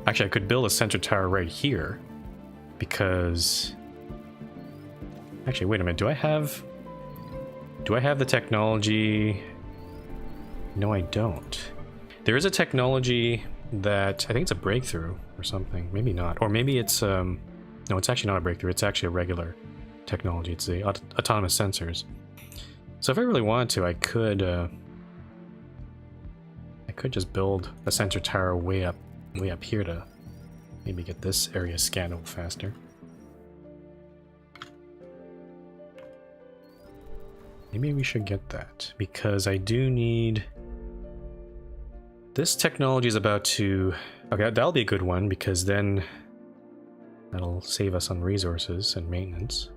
Actually, I could build a sensor tower right here. Because... Actually, wait a minute. Do I have the technology? No, I don't. There is a technology that... I think it's a breakthrough or something. Maybe not. Or maybe it's... No, it's actually not a breakthrough. It's actually a regular technology. It's the autonomous sensors. So if I really wanted to, I could just build a sensor tower way up here to maybe get this area scanned a little faster. Maybe we should get that, because I do need... This technology is about to... Okay, that'll be a good one, because then that'll save us on resources and maintenance.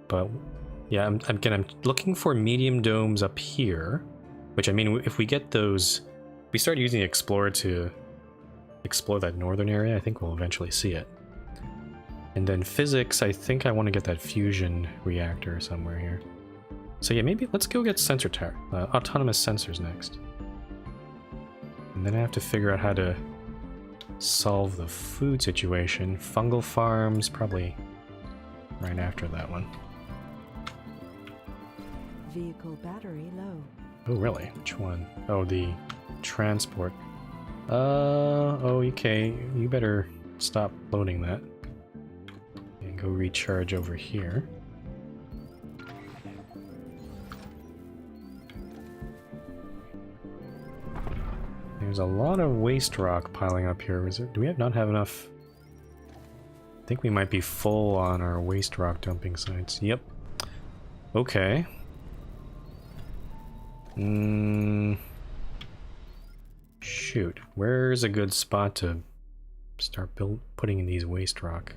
But yeah, I'm looking for medium domes up here, which, I mean, if we get those... If we start using the Explorer to explore that northern area, I think we'll eventually see it. And then physics, I think I want to get that fusion reactor somewhere here. So yeah, maybe let's go get sensor tower, autonomous sensors next. And then I have to figure out how to solve the food situation. Fungal farms, probably right after that one. Vehicle battery low. Oh really? Which one? Oh, the transport. Oh, okay. You better stop loading that. And go recharge over here. There's a lot of waste rock piling up here. Do we not have enough? I think we might be full on our waste rock dumping sites. Yep. Okay. Shoot. Where's a good spot to start putting in these waste rock?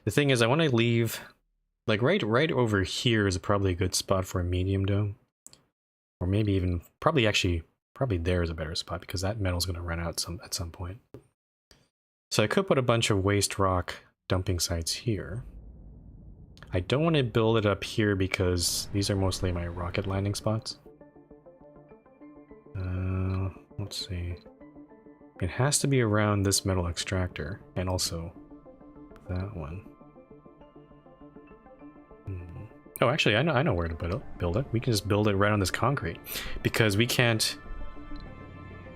The thing is, I want to leave... Like, right over here is probably a good spot for a medium dome. Or maybe even, probably there is a better spot, because that metal's going to run out at some point. So I could put a bunch of waste rock dumping sites here. I don't want to build it up here because these are mostly my rocket landing spots. Let's see. It has to be around this metal extractor, and also that one. Oh, actually, I know where to build it. We can just build it right on this concrete, because we're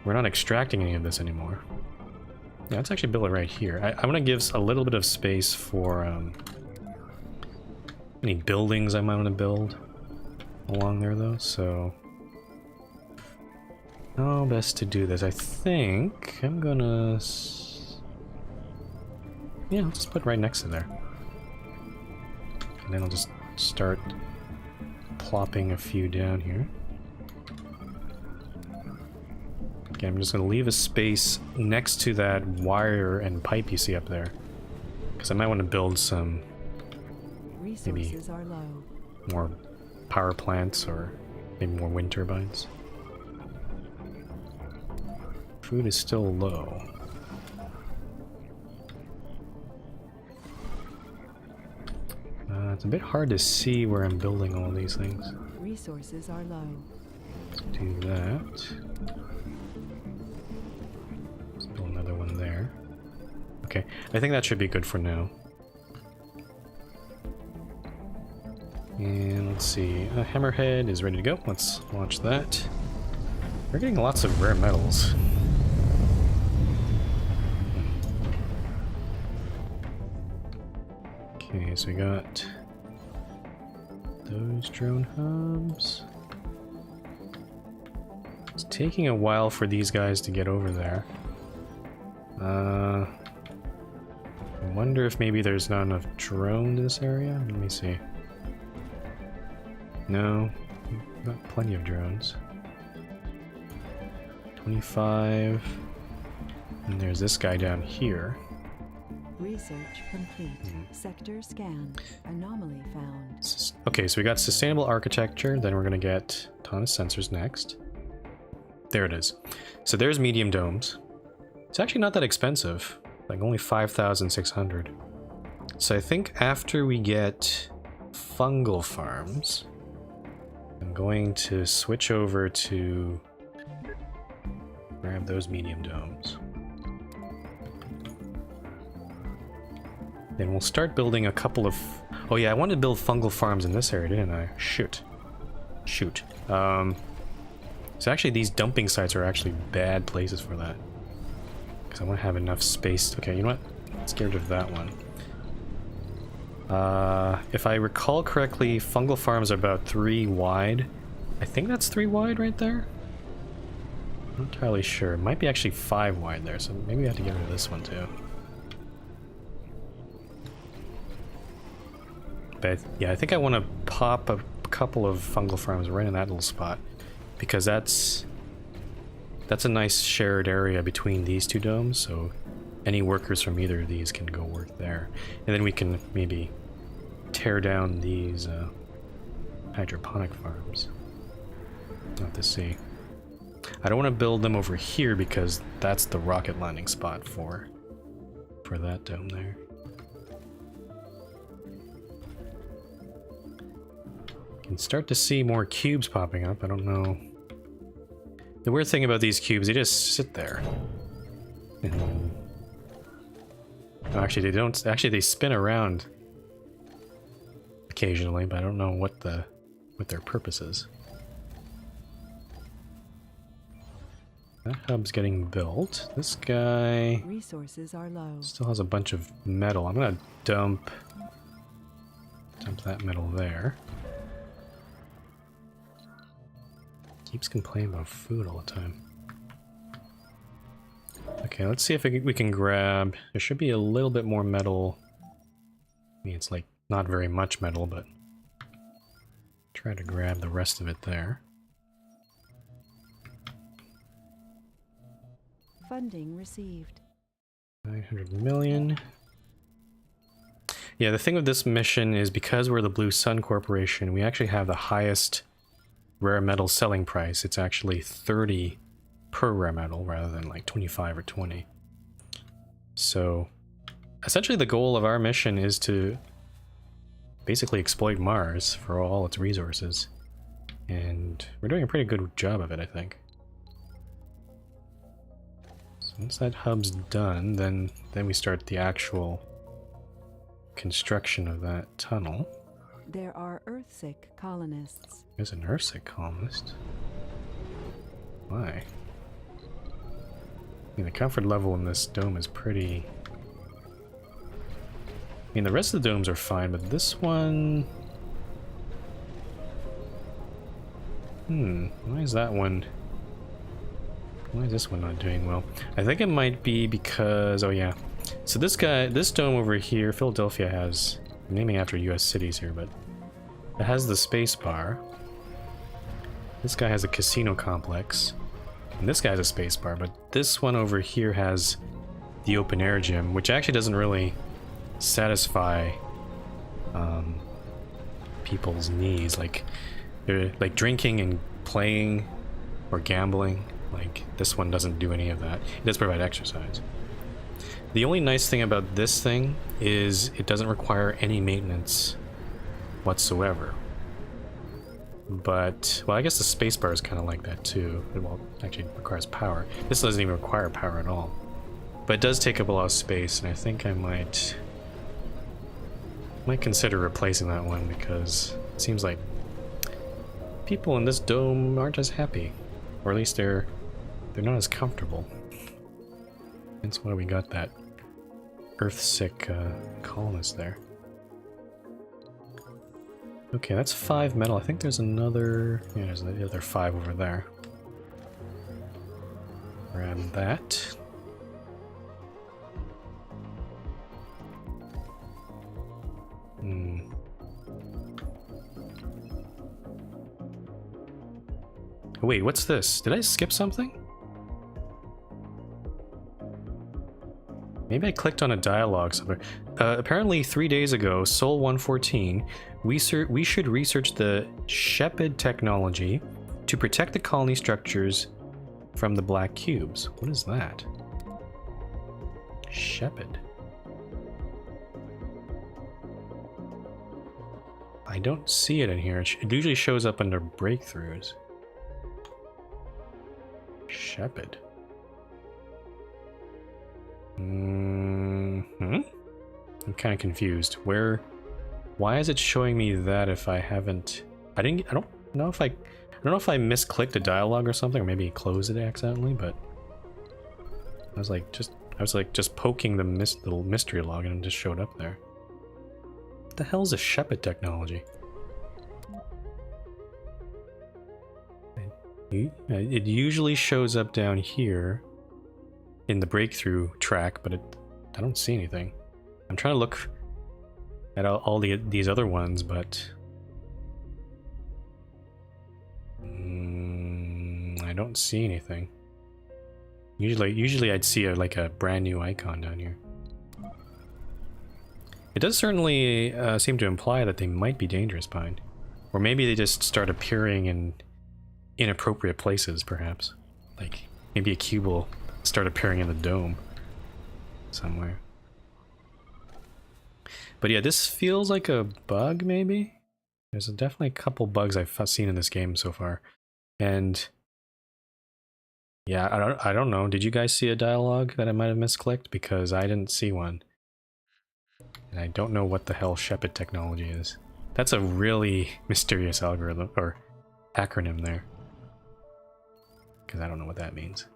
not extracting any of this anymore. Yeah, let's actually build it right here. I want to give a little bit of space for any buildings I might want to build along there, though. So how best to do this? I think I'm gonna... Yeah, I'll just put it right next to there, and then I'll just start plopping a few down here. Okay, I'm just going to leave a space next to that wire and pipe you see up there, because I might want to build some maybe more power plants or maybe more wind turbines. Food is still low. It's a bit hard to see where I'm building all these things. Resources are low. Let's do that. Let's build another one there. Okay, I think that should be good for now. And let's see, Hammerhead is ready to go. Let's launch that. We're getting lots of rare metals. Okay, so we got those drone hubs. It's taking a while for these guys to get over there. I wonder if maybe there's not enough drones in this area? Let me see. No, we've got plenty of drones. 25. And there's this guy down here. Research complete. Sector scan. Anomaly found. Okay, so we got sustainable architecture, then we're gonna get autonomous sensors next. There it is. So there's medium domes. It's actually not that expensive, like only 5,600. So I think after we get fungal farms, I'm going to switch over to grab those medium domes. Then we'll start building a couple of... Oh yeah, I wanted to build fungal farms in this area, didn't I? Shoot. Shoot. So actually these dumping sites are actually bad places for that. Because I want to have enough space. Okay, you know what? Let's get rid of that one. If I recall correctly, fungal farms are about 3 wide. I think that's 3 wide right there? I'm not entirely sure. It might be actually 5 wide there, so maybe I have to get rid of this one too. But yeah, I think I want to pop a couple of fungal farms right in that little spot, because that's a nice shared area between these two domes, so any workers from either of these can go work there. And then we can maybe tear down these hydroponic farms. We'll have to see. I don't want to build them over here because that's the rocket landing spot for that dome there. Can start to see more cubes popping up. I don't know. The weird thing about these cubes, they just sit there. And oh, actually, they don't. Actually, they spin around occasionally, but I don't know what their purpose is. That hub's getting built. This guy Resources are low. still has a bunch of metal. I'm gonna dump that metal there. Keeps complaining about food all the time. Okay, let's see if we can grab... There should be a little bit more metal. I mean, it's like not very much metal, but... Try to grab the rest of it there. Funding received. 900 million. Yeah, the thing with this mission is because we're the Blue Sun Corporation, we actually have the highest rare metal selling price. It's actually 30 per rare metal rather than like 25 or 20. So essentially the goal of our mission is to basically exploit Mars for all its resources. And we're doing a pretty good job of it, I think. So once that hub's done, then we start the actual construction of that tunnel. There are Earthsick colonists. There's an Earthsick colonist. Why? I mean, the comfort level in this dome is pretty... I mean, the rest of the domes are fine, but this one... why is that one... Why is this one not doing well? I think it might be because... Oh, yeah. So this guy, this dome over here, Philadelphia has... I'm naming after US cities here, but... It has the space bar. This guy has a casino complex. And this guy has a space bar, but this one over here has the open air gym, which actually doesn't really satisfy people's needs. Like drinking and playing or gambling. Like, this one doesn't do any of that. It does provide exercise. The only nice thing about this thing is it doesn't require any maintenance whatsoever. But, well, I guess the spacebar is kind of like that too. Well, actually requires power. This doesn't even require power at all. But it does take up a lot of space, and I think I might consider replacing that one, because it seems like people in this dome aren't as happy. Or at least they're not as comfortable. That's why we got that Earth-sick colonist there. Okay, that's 5 metal. I think there's another... yeah, there's the other 5 over there. Grab that. Wait, what's this? Did I skip something? Maybe I clicked on a dialogue somewhere. Apparently 3 days ago, Sol 114, we should research the Shepard technology to protect the colony structures from the black cubes. What is that? Shepard. I don't see it in here. It usually shows up under breakthroughs. Shepard. I'm kind of confused. Why is it showing me that if I haven't... I don't know if I misclicked a dialogue or something, or maybe closed it accidentally, but I was like just poking the little mystery log and it just showed up there. What the hell is a Shepard technology? It usually shows up down here in the breakthrough track, but I don't see anything. I'm trying to look at all these other ones, but I don't see anything. Usually I'd see like a brand new icon down here. It does certainly seem to imply that they might be dangerous behind, or maybe they just start appearing in inappropriate places, perhaps. Like maybe a cube will start appearing in the dome somewhere. But yeah, this feels like a bug, maybe? There's definitely a couple bugs I've seen in this game so far. And yeah, I don't know. Did you guys see a dialogue that I might have misclicked? Because I didn't see one. And I don't know what the hell Shepard technology is. That's a really mysterious algorithm, or acronym there. Because I don't know what that means.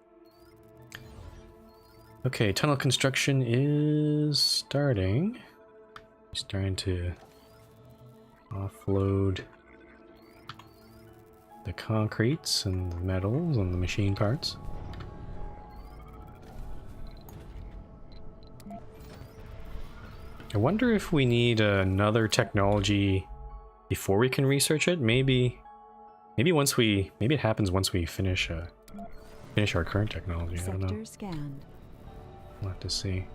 Okay, tunnel construction is starting. Starting to offload the concretes and the metals and the machine parts. I wonder if we need another technology before we can research it. Maybe it happens once we finish our current technology. I don't know. Sector scanned. We'll have to see.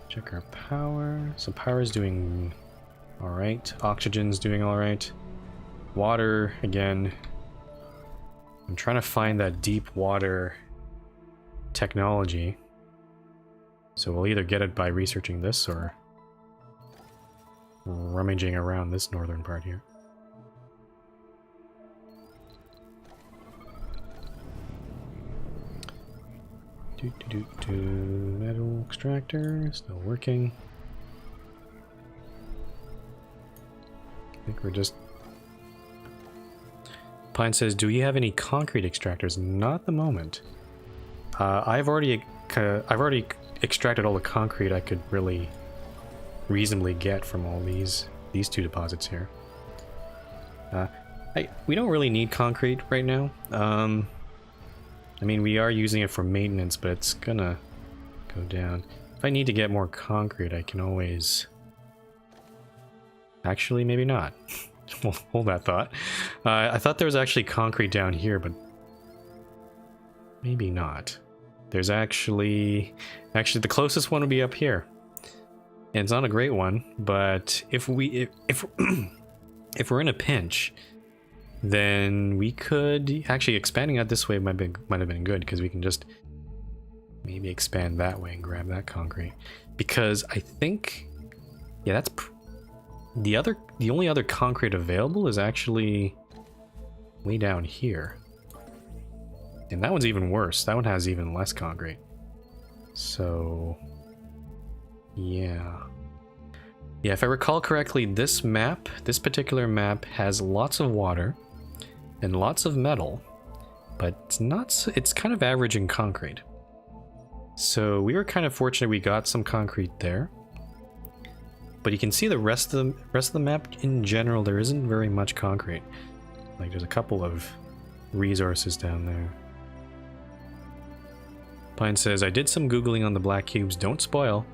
Check our power. So power's doing alright. Oxygen's doing alright. Water, again. I'm trying to find that deep water technology. So we'll either get it by researching this or rummaging around this northern part here. Metal extractor, still working. I think we're just... Pine says, do you have any concrete extractors? Not at the moment. I've already extracted all the concrete I could really reasonably get from all these two deposits here. We don't really need concrete right now. I mean, we are using it for maintenance, but it's gonna go down. If I need to get more concrete, I can always... Actually, maybe not. Well, hold that thought. I thought there was actually concrete down here, but maybe not. There's actually the closest one would be up here. And it's not a great one, but if we're in a pinch, then we could actually expanding out this way might have been good, because we can just maybe expand that way and grab that concrete. Because I think, yeah, that's the only other concrete available is actually way down here. And that one's even worse. That one has even less concrete. So, yeah. Yeah, if I recall correctly, this particular map has lots of water and lots of metal, but it's kind of average in concrete. So we were kind of fortunate we got some concrete there. But you can see the rest of the map in general, there isn't very much concrete. Like there's a couple of resources down there. Pine says, I did some Googling on the black cubes, don't spoil.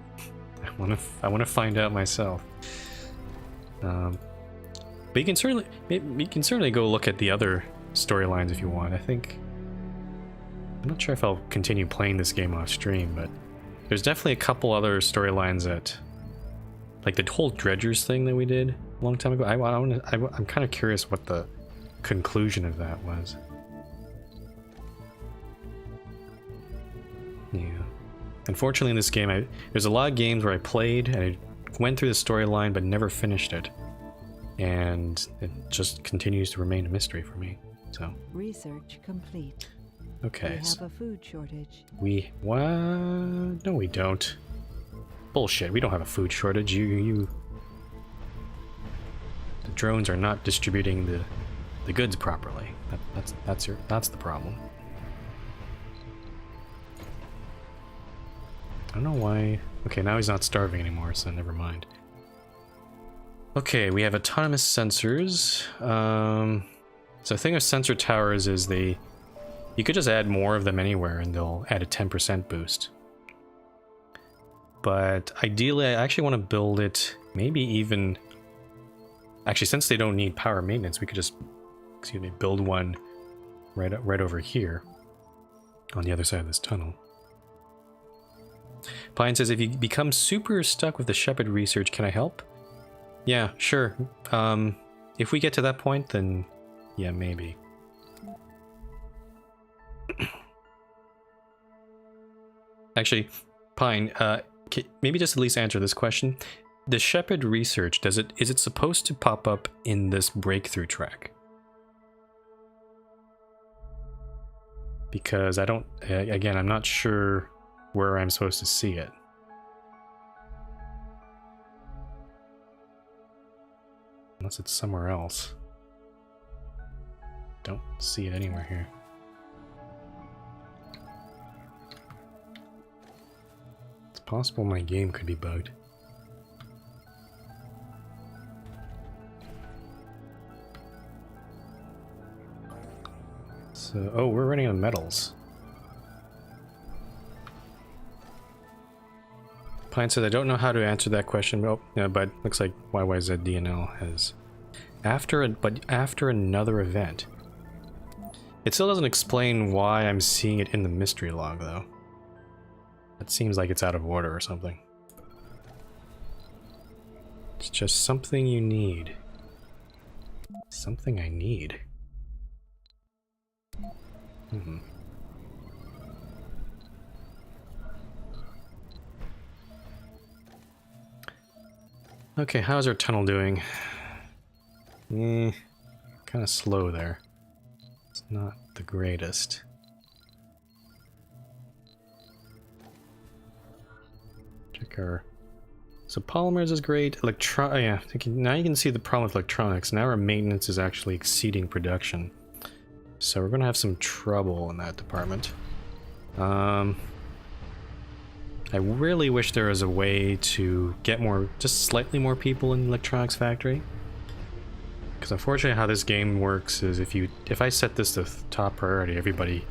I want to find out myself. But you can certainly go look at the other storylines if you want. I'm not sure if I'll continue playing this game off stream, but there's definitely a couple other storylines that, like the whole Dredgers thing that we did a long time ago. I'm kind of curious what the conclusion of that was. Yeah. Unfortunately, in this game, there's a lot of games where I played and I went through the storyline but never finished it, and it just continues to remain a mystery for me. So. Research complete. Okay. We have a food shortage. What? No, we don't. Bullshit. We don't have a food shortage. The drones are not distributing the goods properly. That's the problem. I don't know why. Okay, now he's not starving anymore, so never mind. Okay, we have autonomous sensors. So the thing with sensor towers is you could just add more of them anywhere and they'll add a 10% boost. But ideally, I actually want to build it, maybe even... Actually, since they don't need power maintenance, we could just, build one right over here on the other side of this tunnel. Pine says, if you become super stuck with the Shepard research, can I help? Yeah, sure. If we get to that point, then yeah, maybe. Actually, Pine, maybe just at least answer this question. The Shepard research, is it supposed to pop up in this breakthrough track? Because again, I'm not sure where I'm supposed to see it. Unless it's somewhere else. Don't see it anywhere here. It's possible my game could be bugged. So, oh, we're running out of metals. Pine said, I don't know how to answer that question. Oh, yeah, but looks like YYZDNL has... After another event. It still doesn't explain why I'm seeing it in the mystery log, though. It seems like it's out of order or something. It's just something you need. Something I need. Okay, how's our tunnel doing? Kind of slow there. It's not the greatest. Check our... So polymers is great. Yeah, now you can see the problem with electronics. Now our maintenance is actually exceeding production. So we're gonna have some trouble in that department. I really wish there was a way to get just slightly more people in the electronics factory. Because unfortunately how this game works is if I set this to top priority,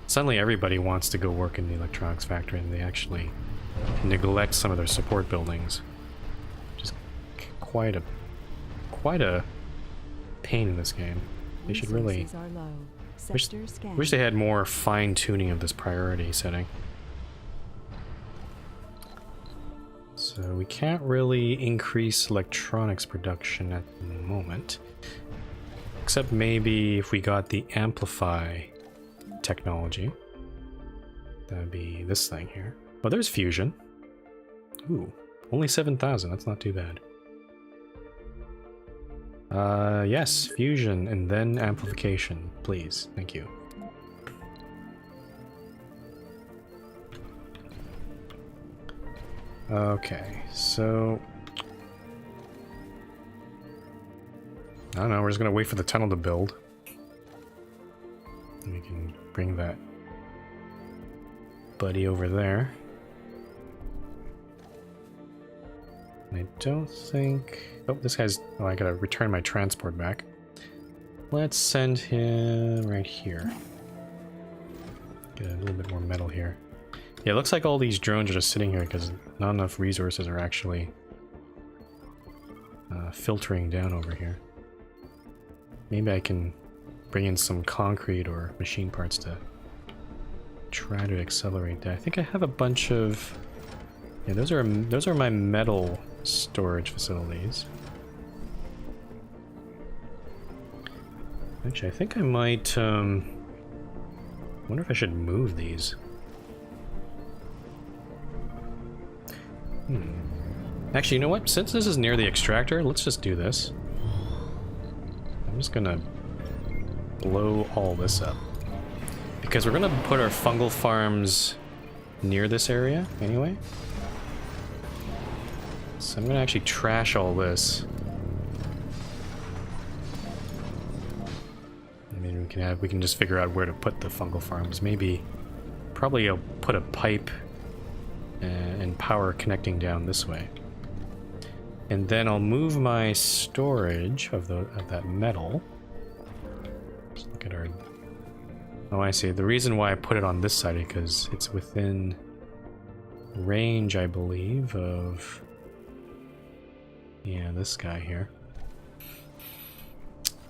suddenly everybody wants to go work in the electronics factory and they actually neglect some of their support buildings. Just quite a pain in this game. They should really... Wish they had more fine-tuning of this priority setting. So we can't really increase electronics production at the moment. Except maybe if we got the Amplify technology. That would be this thing here. Oh, there's fusion. Ooh, only 7,000. That's not too bad. Yes, fusion and then amplification, please. Thank you. Okay, so I don't know, we're just gonna wait for the tunnel to build. And we can bring that buddy over there. I don't think... Oh, this guy's... Oh, I gotta return my transport back. Let's send him right here. Get a little bit more metal here. Yeah, it looks like all these drones are just sitting here because not enough resources are actually filtering down over here. Maybe I can bring in some concrete or machine parts to try to accelerate that. I think I have a bunch of... Yeah, those are my metal storage facilities. Actually, I think I might, wonder if I should move these. Actually, you know what? Since this is near the extractor, let's just do this. I'm just gonna blow all this up. Because we're gonna put our fungal farms near this area, anyway. So I'm gonna actually trash all this. I mean, we can just figure out where to put the fungal farms. Maybe, probably I'll put a pipe and power connecting down this way. And then I'll move my storage of that metal. Let's look at our... Oh, I see. The reason why I put it on this side is because it's within range, I believe, of... Yeah, this guy here.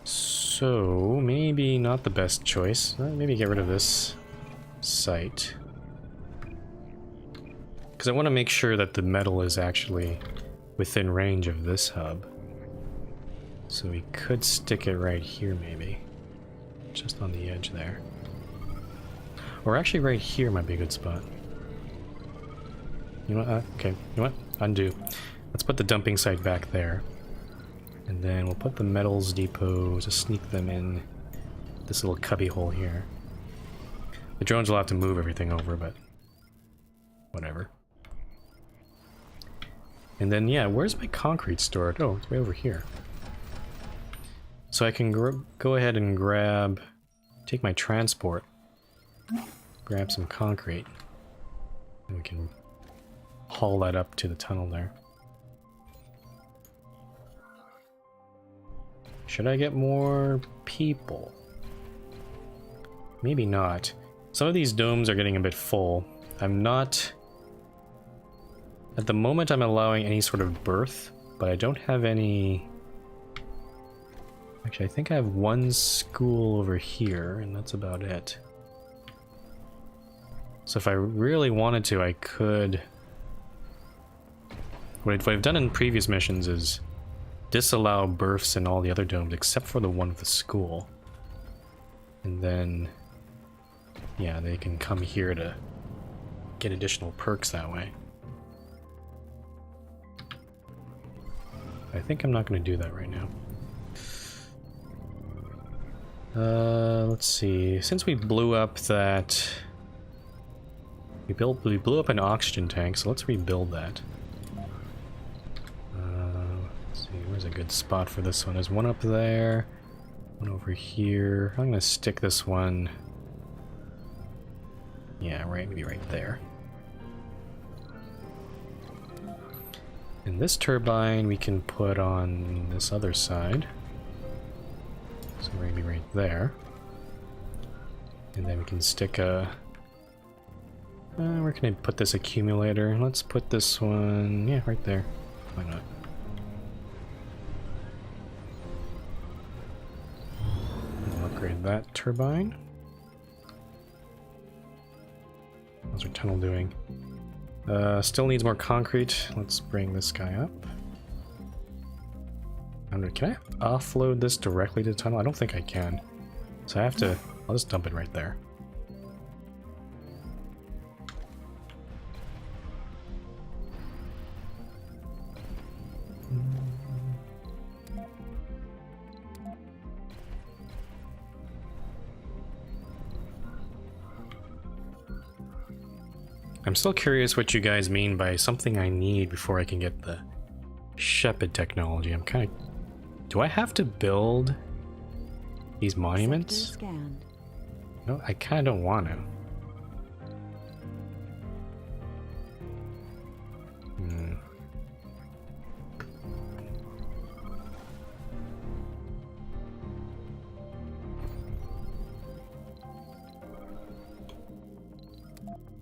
So, maybe not the best choice. Maybe get rid of this site. Because I want to make sure that the metal is actually within range of this hub. So we could stick it right here, maybe. Just on the edge there. Or actually right here might be a good spot. You know what? Okay, you know what? Undo. Let's put the dumping site back there. And then we'll put the metals depot to sneak them in this little cubby hole here. The drones will have to move everything over, but whatever. And then, yeah, where's my concrete stored? Oh, it's way over here. So I can go ahead and take my transport, grab some concrete, and we can haul that up to the tunnel there. Should I get more people? Maybe not. Some of these domes are getting a bit full. I'm not... At the moment I'm allowing any sort of berth, but I don't have any... Actually, I think I have one school over here, and that's about it. So if I really wanted to, I could... What I've done in previous missions is disallow berths in all the other domes except for the one with the school. And then... Yeah, they can come here to get additional perks that way. I think I'm not going to do that right now. Let's see. Since we blew up that... We blew up an oxygen tank, so let's rebuild that. Let's see, where's a good spot for this one? There's one up there, one over here. I'm going to stick this one... Yeah, right, maybe right there. And this turbine we can put on this other side. So maybe right there. And then we can stick a... where can I put this accumulator? Let's put this one... Yeah, right there. Why not? We'll upgrade that turbine. How's our tunnel doing? Still needs more concrete. Let's bring this guy up. I don't know, can I offload this directly to the tunnel? I don't think I can. So I have to... I'll just dump it right there. I'm still curious what you guys mean by something I need before I can get the Shepard technology. I'm kind of... Do I have to build these monuments? Sector scanned. No, I kind of don't want to.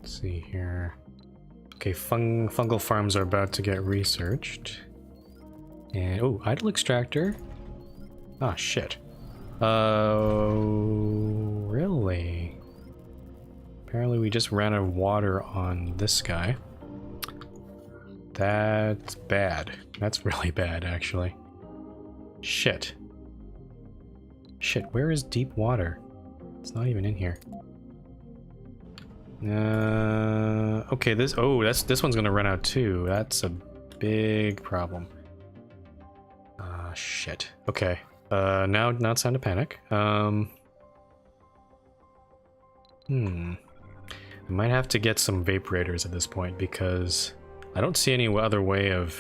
Let's see here. Okay, fungal farms are about to get researched. And oh, idle extractor. Ah, shit. Really? Apparently we just ran out of water on this guy. That's bad. That's really bad, actually. Shit. Shit, where is deep water? It's not even in here. Okay, this one's gonna run out too. That's a big problem. Shit. Okay. Now it's time to panic. I might have to get some vaporators at this point because I don't see any other way of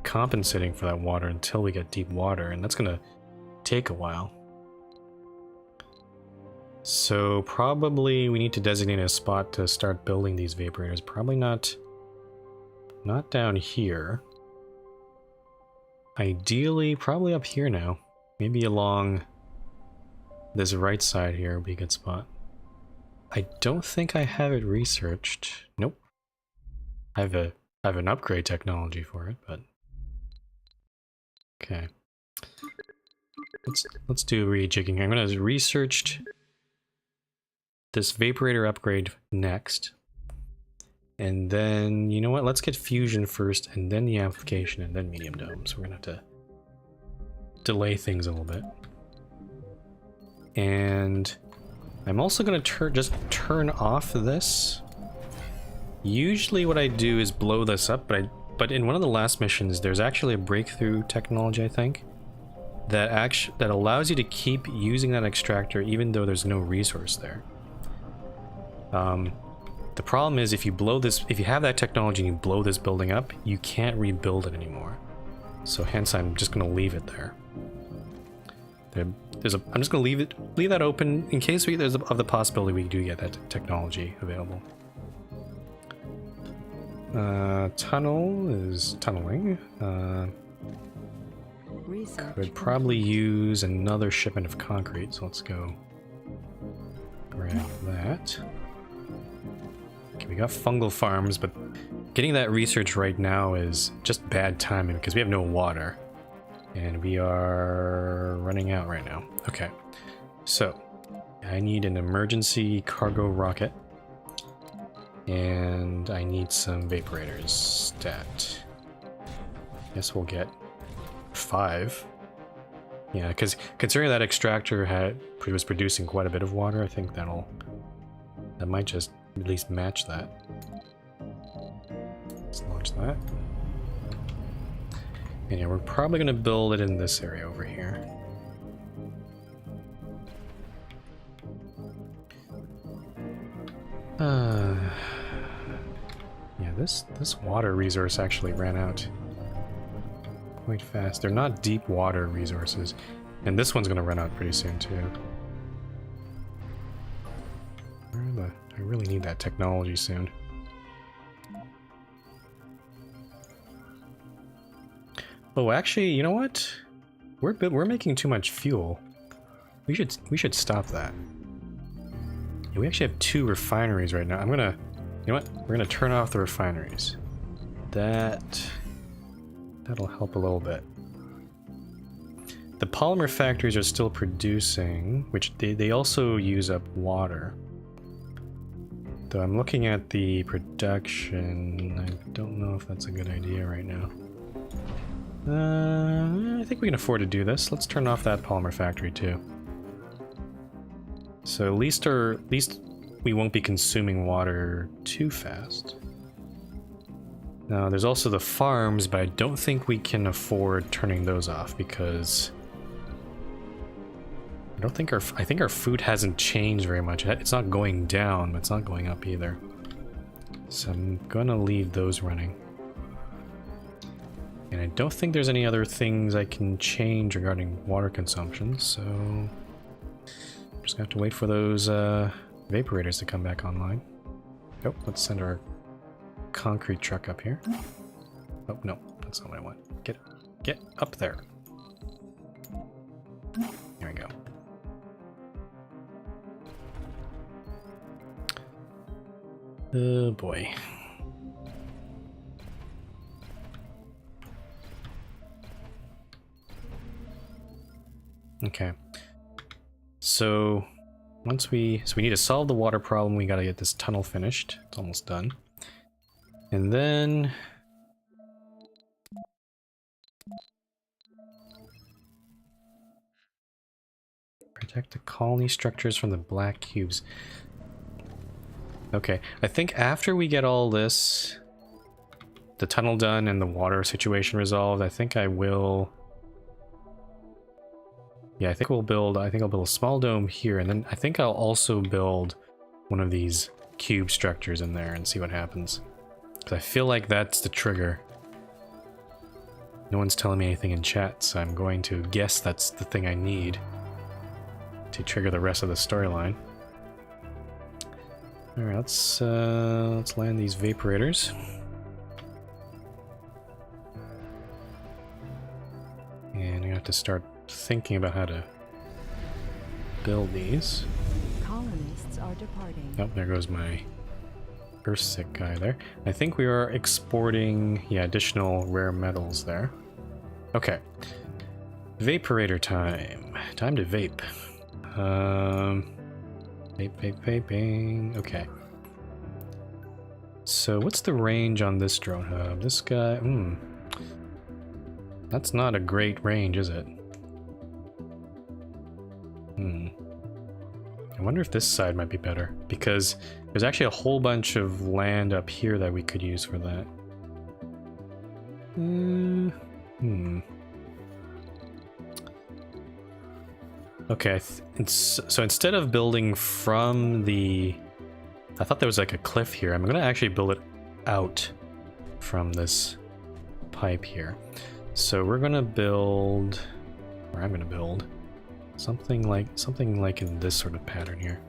compensating for that water until we get deep water, and that's gonna take a while. So probably we need to designate a spot to start building these vaporators. Probably not down here. Ideally, probably up here now. Maybe along this right side here would be a good spot. I don't think I have it researched. Nope. I have an upgrade technology for it, but okay. Let's do rejigging here. I'm gonna research this vaporator upgrade next. And then, you know what? Let's get fusion first, and then the amplification, and then medium dome. So we're gonna have to delay things a little bit. And I'm also gonna just turn off this. Usually what I do is blow this up, but in one of the last missions, there's actually a breakthrough technology, I think, that allows you to keep using that extractor even though there's no resource there. The problem is if you have that technology and you blow this building up, you can't rebuild it anymore. So hence I'm just gonna leave it there. I'm just gonna leave that open in case there's of the possibility we do get that technology available. Tunnel is tunneling. Could probably use another shipment of concrete, so let's go grab that. Okay, we got fungal farms, but getting that research right now is just bad timing because we have no water. And we are running out right now. Okay, so I need an emergency cargo rocket. And I need some vaporators. Stat. Guess we'll get 5. Yeah, because considering that extractor was producing quite a bit of water, I think that might just at least match that. Let's launch that. And yeah, we're probably going to build it in this area over here. Yeah, this water resource actually ran out quite fast. They're not deep water resources. And this one's going to run out pretty soon too. I really need that technology soon. Oh, actually, you know what? We're making too much fuel. We should stop that. Yeah, we actually have 2 refineries right now. You know what? We're gonna turn off the refineries. That'll help a little bit. The polymer factories are still producing, which they also use up water. Though I'm looking at the production, I don't know if that's a good idea right now. I think we can afford to do this. Let's turn off that polymer factory too. So at least we won't be consuming water too fast. Now there's also the farms, but I don't think we can afford turning those off because I think our food hasn't changed very much. It's not going down, but it's not going up either. So I'm gonna leave those running. And I don't think there's any other things I can change regarding water consumption, so I'm just gonna have to wait for those evaporators to come back online. Oh, let's send our concrete truck up here. Oh no, that's not what I want. Get up there. There we go. Oh boy. Okay. So we need to solve the water problem. We gotta get this tunnel finished. It's almost done. And then protect the colony structures from the black cubes. Okay, I think after we get all this, the tunnel done and the water situation resolved, I think I will... Yeah, I think I'll build a small dome here, and then I think I'll also build one of these cube structures in there and see what happens. Because I feel like that's the trigger. No one's telling me anything in chat, so I'm going to guess that's the thing I need to trigger the rest of the storyline. Alright, let's land these vaporators. And I have to start thinking about how to build these. Colonists are departing. Oh, there goes my Earthsick guy there. I think we are exporting, yeah, additional rare metals there. Okay. Vaporator time. Time to vape. Vaping. Okay. So what's the range on this drone hub? This guy, that's not a great range, is it? I wonder if this side might be better, because there's actually a whole bunch of land up here that we could use for that. Okay, so instead of building from the... I thought there was like a cliff here. I'm gonna actually build it out from this pipe here. So we're gonna build, or I'm gonna build something like in this sort of pattern here.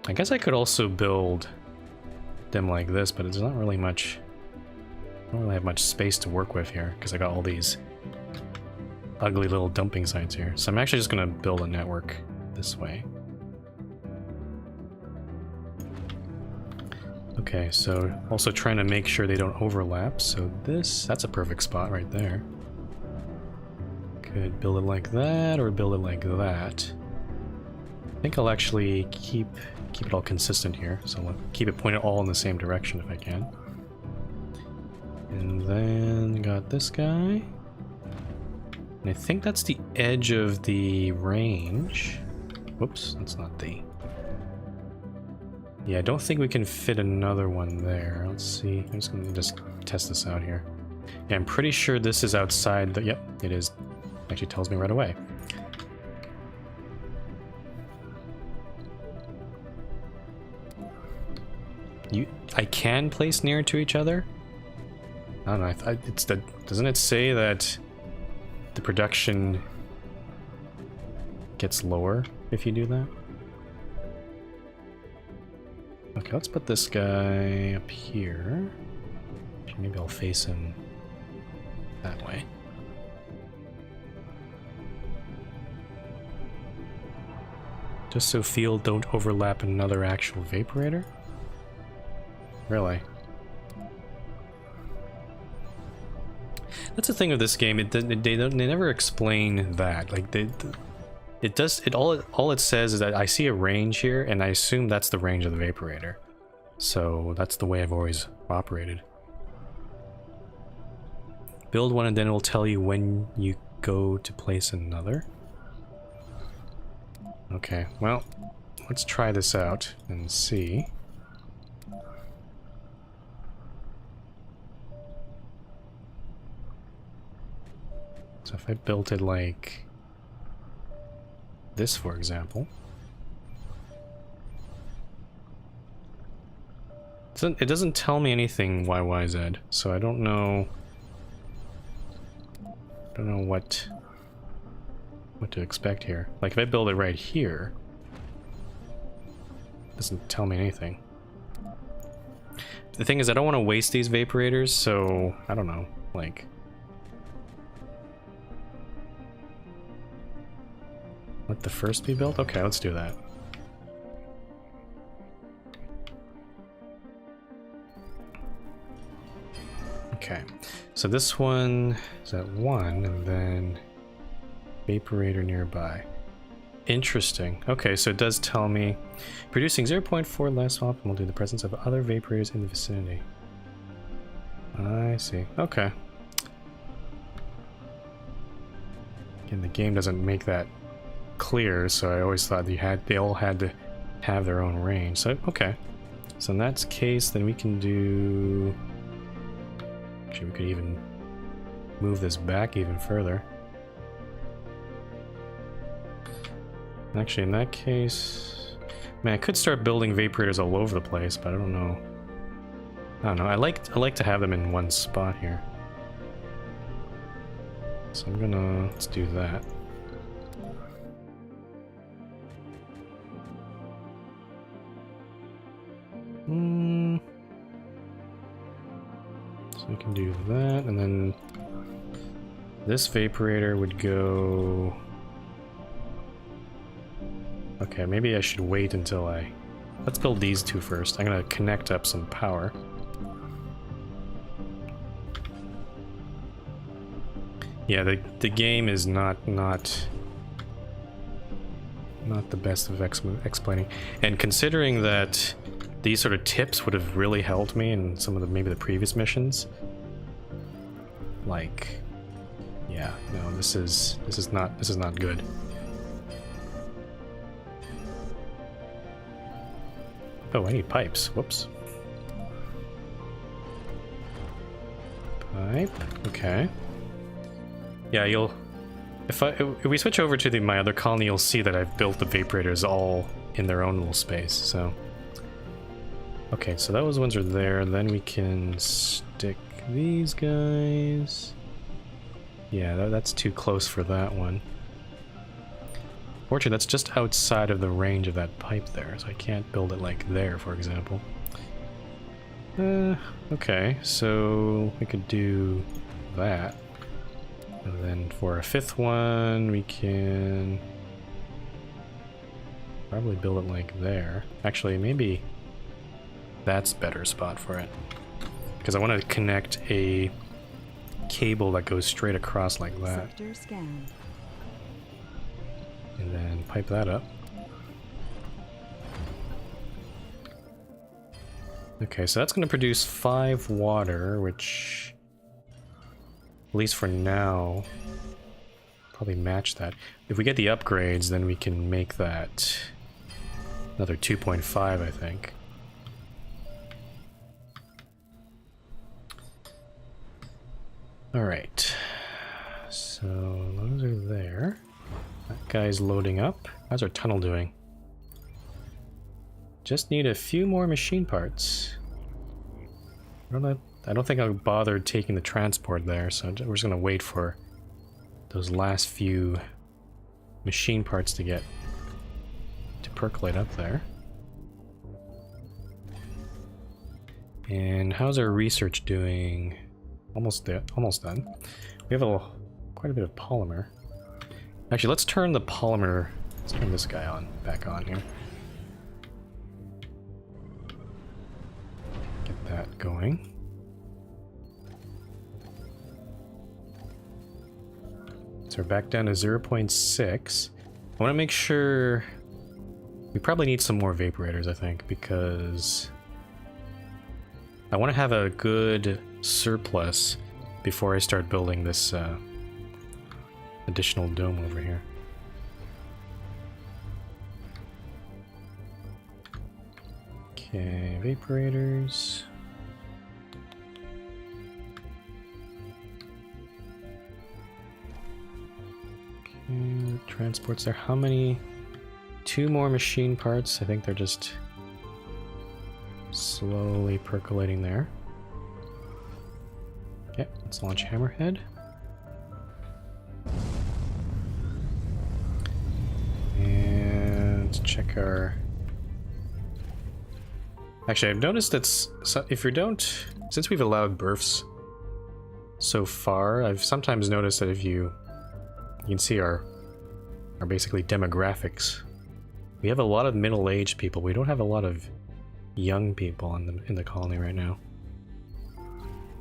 I guess I could also build them like this, but there's not really much. I don't really have much space to work with here because I got all these ugly little dumping sites here. So I'm actually just gonna build a network this way. Okay, so also trying to make sure they don't overlap. So that's a perfect spot right there. Could build it like that or build it like that. I think I'll actually keep it all consistent here. So I'll keep it pointed all in the same direction if I can. And then got this guy. And I think that's the edge of the range. Whoops, that's not the... Yeah, I don't think we can fit another one there. Let's see. I'm just gonna test this out here. Yeah, I'm pretty sure this is outside the... Yep, it is. Actually tells me right away. I can place near to each other? I don't know. Doesn't it say that the production gets lower if you do that? Okay, let's put this guy up here. Maybe I'll face him that way. Just so field don't overlap another actual vaporator? Really? That's the thing with this game. They never explain that. Like all it says is that I see a range here, and I assume that's the range of the vaporator. So that's the way I've always operated. Build one, and then it'll tell you when you go to place another. Okay, well, let's try this out and see. So if I built it like this, for example. It doesn't tell me anything YYZ, so I don't know. I don't know what to expect here. Like if I build it right here, it doesn't tell me anything. The thing is, I don't want to waste these vaporators, so I don't know. Like, let the first be built? Okay, let's do that. Okay, so this one is at 1, and then vaporator nearby. Interesting. Okay, so it does tell me producing 0.4 less optimal due to the presence of other vaporators in the vicinity. I see. Okay. Again, the game doesn't make that clear, so I always thought they all had to have their own range. So okay. So in that case, then we can do. Actually, we could even move this back even further. Actually, in that case, man, I could start building vaporators all over the place, but I don't know. I don't know. I like to have them in one spot here. So I'm gonna let's do that. So we can do that, and then this vaporator would go. Okay, maybe I should wait until let's build these two first. I'm gonna connect up some power. Yeah, the game is not the best of explaining. And considering that these sort of tips would have really helped me in some of the maybe the previous missions. Like, yeah, no, this is not good. Oh, I need pipes. Whoops. Pipe. Okay. Yeah, if we switch over to my other colony, you'll see that I've built the vaporators all in their own little space. So. Okay, so those ones are there. Then we can stick these guys. Yeah, that's too close for that one. Fortunately, that's just outside of the range of that pipe there, so I can't build it like there, for example. Okay, so we could do that. And then for a fifth one, we can probably build it like there. Actually, maybe that's a better spot for it. Because I want to connect a cable that goes straight across like that. Sector scan. And then pipe that up. Okay, so that's going to produce 5 water, which, at least for now, probably match that. If we get the upgrades, then we can make that another 2.5, I think. Alright, so those are there. That guy's loading up. How's our tunnel doing? Just need a few more machine parts. I don't think I'll bother taking the transport there, so we're just gonna wait for those last few machine parts to percolate up there. And how's our research doing? Almost done. We have quite a bit of polymer. Actually, let's turn the polymer. Let's turn this guy back on here. Get that going. So we're back down to 0.6. I want to make sure. We probably need some more vaporators, I think, because I want to have a good surplus before I start building this additional dome over here. Okay, vaporators. Okay, transports there. How many? 2 more machine parts. I think they're just Slowly percolating there. Okay, let's launch Hammerhead. And check our... Actually, I've noticed that if you don't... Since we've allowed births so far, I've sometimes noticed that if you can see our basically demographics. We have a lot of middle-aged people. We don't have a lot of young people in the colony right now.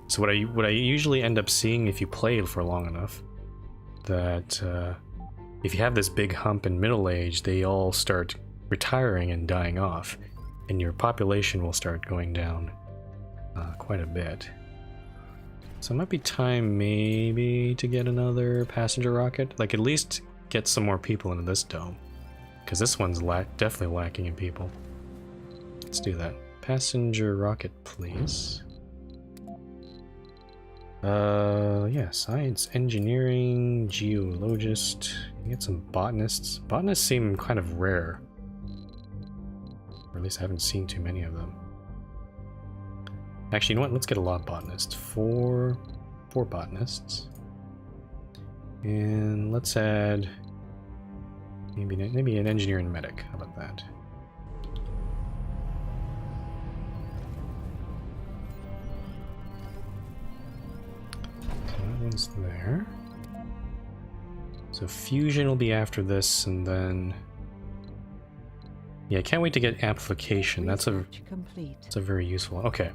So what I usually end up seeing if you play for long enough, that if you have this big hump in middle age, they all start retiring and dying off, and your population will start going down quite a bit. So it might be time maybe to get another passenger rocket, like at least get some more people into this dome, because this one's definitely lacking in people. Let's do that. Passenger rocket, please. Yeah, science, engineering, geologist. Get some botanists. Botanists seem kind of rare. Or at least I haven't seen too many of them. Actually, you know what? Let's get a lot of botanists. Four botanists. And let's add maybe an engineer and medic. How about that? That one's there. So fusion will be after this, and then yeah, I can't wait to get amplification. That's a very useful one. Okay,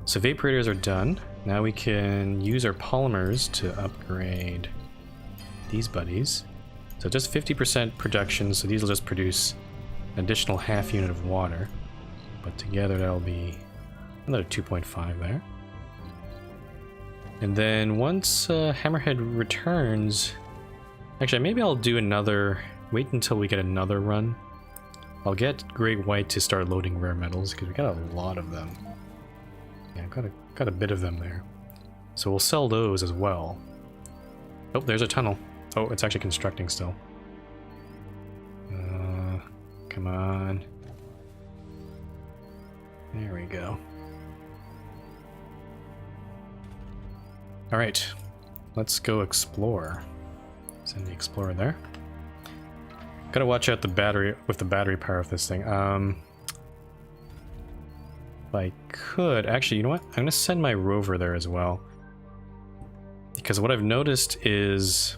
so vaporators are done. Now we can use our polymers to upgrade these buddies. So just 50% production, so these will just produce an additional half unit of water. But together that'll be another 2.5 there. And then once Hammerhead returns... Actually, maybe I'll do another... Wait until we get another run. I'll get Great White to start loading rare metals, because we got a lot of them. Yeah, got a bit of them there. So we'll sell those as well. Oh, there's a tunnel. Oh, it's actually constructing still. Come on. There we go. Alright, let's go explore. Send the explorer there. Gotta watch out the battery power of this thing. If I could, actually, you know what? I'm gonna send my rover there as well. Because what I've noticed is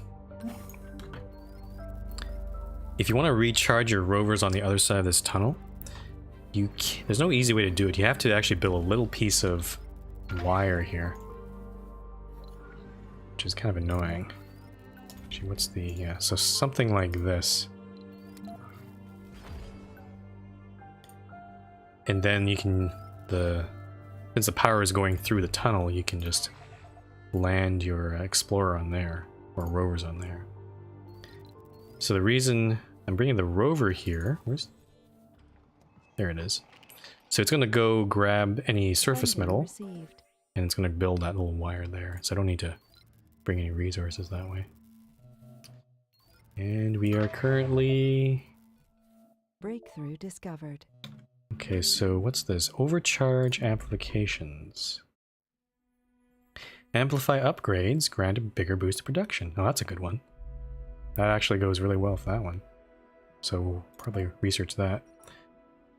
if you want to recharge your rovers on the other side of this tunnel, there's no easy way to do it. You have to actually build a little piece of wire here, which is kind of annoying. Actually, what's the... yeah, so something like this. And then you can... since the power is going through the tunnel, you can just land your explorer on there, or rovers on there. So the reason I'm bringing the rover here... there it is. So it's going to go grab any surface metal, and it's going to build that little wire there. So I don't need to bring any resources that way. And we are currently... breakthrough discovered. Okay, so what's this? Overcharge amplifications. Amplify upgrades grant a bigger boost to production. Oh, that's a good one. That actually goes really well for that one. So we'll probably research that.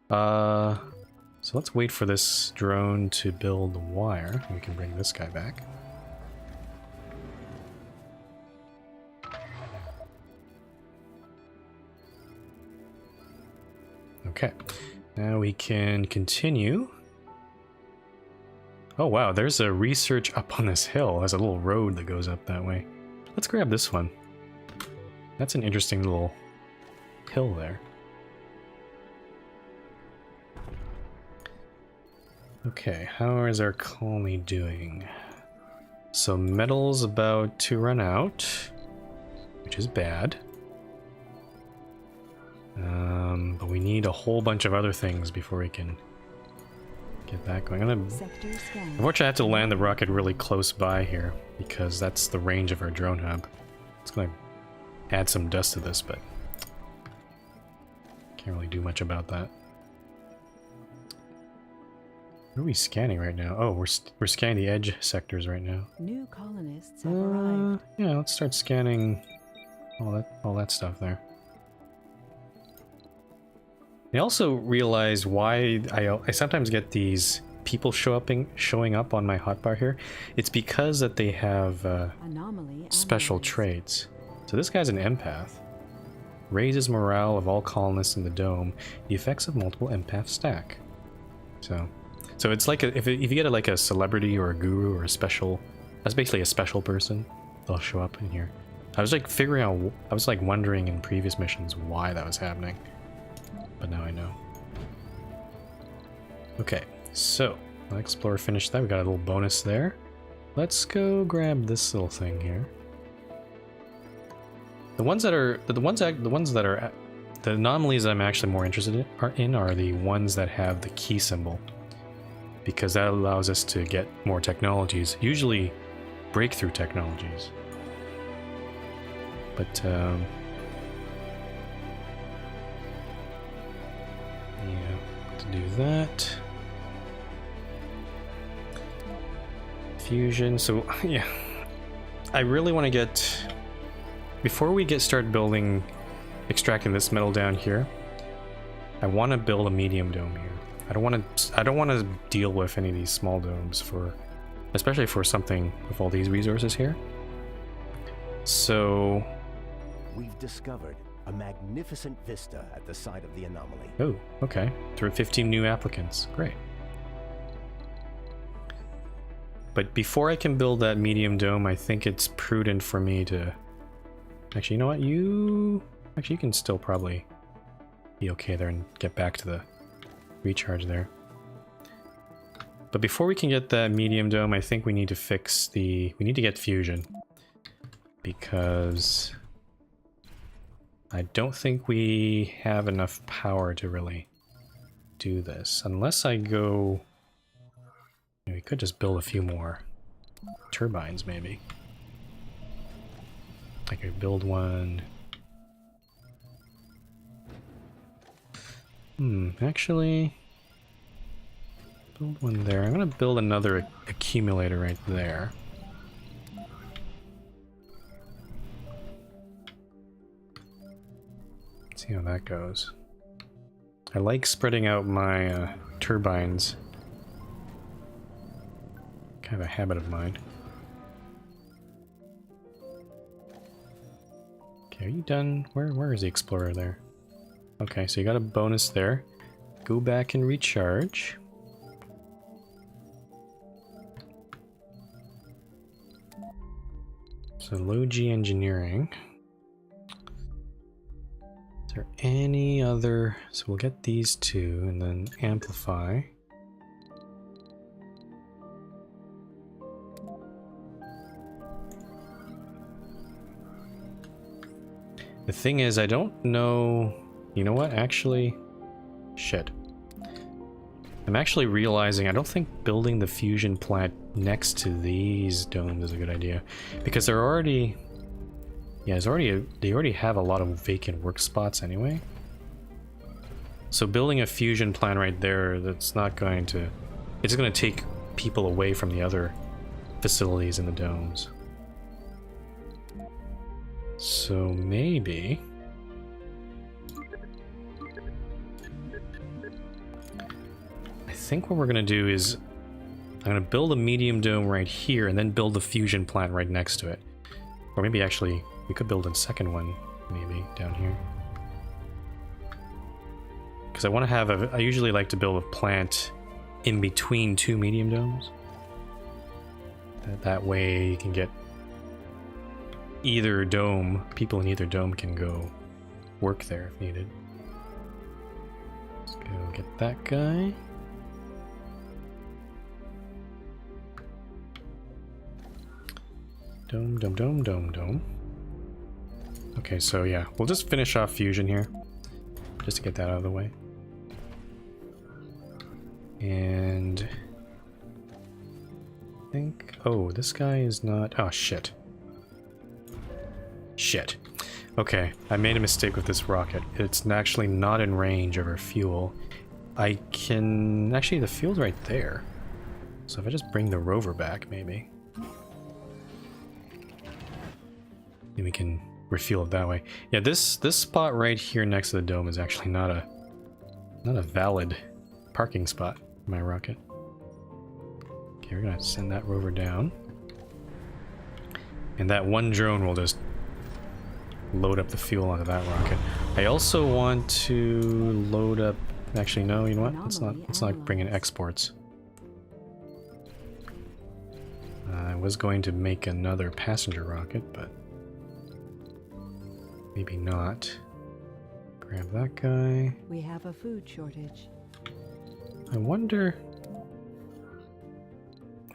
So let's wait for this drone to build the wire. We can bring this guy back. Okay, now we can continue. Oh wow, there's a research up on this hill. There's a little road that goes up that way. Let's grab this one. That's an interesting little hill there. Okay, how is our colony doing? So metal's about to run out, which is bad. But we need a whole bunch of other things before we can get that going. Unfortunately, I have to land the rocket really close by here, because that's the range of our drone hub. It's going to add some dust to this, but can't really do much about that. What are we scanning right now? Oh, we're scanning the edge sectors right now. New colonists have arrived. Yeah, let's start scanning all that stuff there. I also realize why I sometimes get these people showing up on my hotbar here. It's because that they have special analyzed. traits. So this guy's an empath. Raises morale of all colonists in the dome. The effects of multiple empaths stack. So it's like if you get like a celebrity or a guru or a special, that's basically a special person, they'll show up in here. I was like figuring out, I was like wondering in previous missions why that was happening, but now I know. Okay, so Explorer finished that. We got a little bonus there. Let's go grab this little thing here. The anomalies I'm actually more interested in are the ones that have the key symbol, because that allows us to get more technologies, usually breakthrough technologies. But yeah, to do that. Fusion, so yeah. I really want to get, before we start building, extracting this metal down here, I want to build a medium dome here. I don't want to deal with any of these small domes especially for something with all these resources here. So we've discovered a magnificent vista at the site of the anomaly. Oh, okay. Through 15 new applicants. Great. But before I can build that medium dome, I think it's prudent for me to... Actually, you know what? You can still probably be okay there and get back to the recharge there. But before we can get that medium dome, I think we need to fix we need to get fusion. Because I don't think we have enough power to really do this. Unless I go... We could just build a few more turbines, maybe. I could build one. Actually... Build one there. I'm gonna build another accumulator right there. See how that goes. I like spreading out my turbines. Kind of a habit of mine. Okay, are you done? Where is the Explorer there? Okay, so you got a bonus there. Go back and recharge. So low G engineering. Is there any other? So we'll get these two and then amplify. The thing is, I don't know... You know what? Actually... Shit. I'm actually realizing I don't think building the fusion plant next to these domes is a good idea. Because they're already... Yeah, they already have a lot of vacant work spots anyway. So building a fusion plant right there, that's not going to... It's going to take people away from the other facilities in the domes. So maybe... I think what we're going to do is I'm going to build a medium dome right here and then build the fusion plant right next to it. Or maybe actually we could build a second one maybe down here. Because I want to have I usually like to build a plant in between two medium domes. That way you can get either dome, people in either dome can go work there if needed. Let's go get that guy. Dome, dome, dome, dome, dome. Okay, so yeah, we'll just finish off fusion here, just to get that out of the way. And I think, oh, this guy is not, oh shit. Shit. Okay, I made a mistake with this rocket. It's actually not in range of our fuel. I can... Actually, the fuel's right there. So if I just bring the rover back, maybe. Then we can refuel it that way. Yeah, this spot right here next to the dome is actually not a valid parking spot for my rocket. Okay, we're gonna send that rover down. And that one drone will just load up the fuel onto that rocket. I also want to load up... Actually, no, you know what? Let's not bring in exports. I was going to make another passenger rocket, but maybe not. Grab that guy. We have a food shortage. I wonder...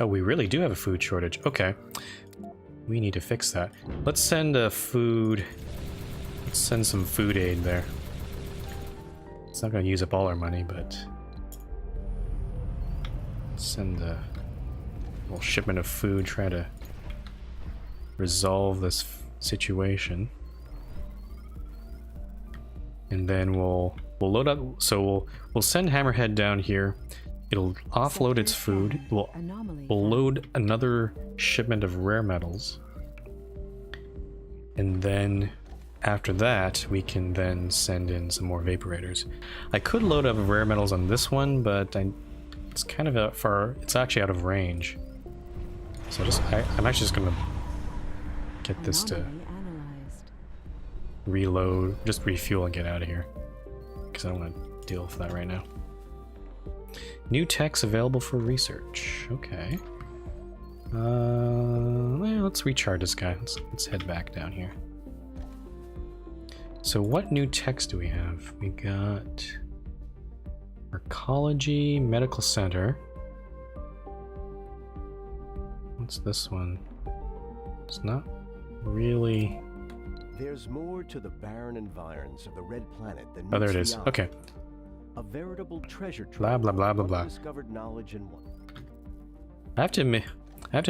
Oh, we really do have a food shortage. Okay. We need to fix that. Let's send a food... Let's send some food aid there. It's not going to use up all our money, but... Send a little shipment of food, try to resolve this situation. And then we'll load up, so we'll send Hammerhead down here. It'll offload its food. We'll load another shipment of rare metals. And then after that, we can then send in some more vaporators. I could load up rare metals on this one, but it's kind of out far. It's actually out of range. So I'm actually just gonna get this to reload, just refuel and get out of here, because I don't want to deal with that right now. New techs available for research. Okay. Well, let's recharge this guy. Let's head back down here. So what new techs do we have? We got Arcology, Medical Center. What's this one? It's not really... There's more to the barren environs of the Red Planet than Oh, there it is. meets the eye. Okay. A veritable treasure trove. Blah, blah, blah, blah, blah. Discovered knowledge in one. I have to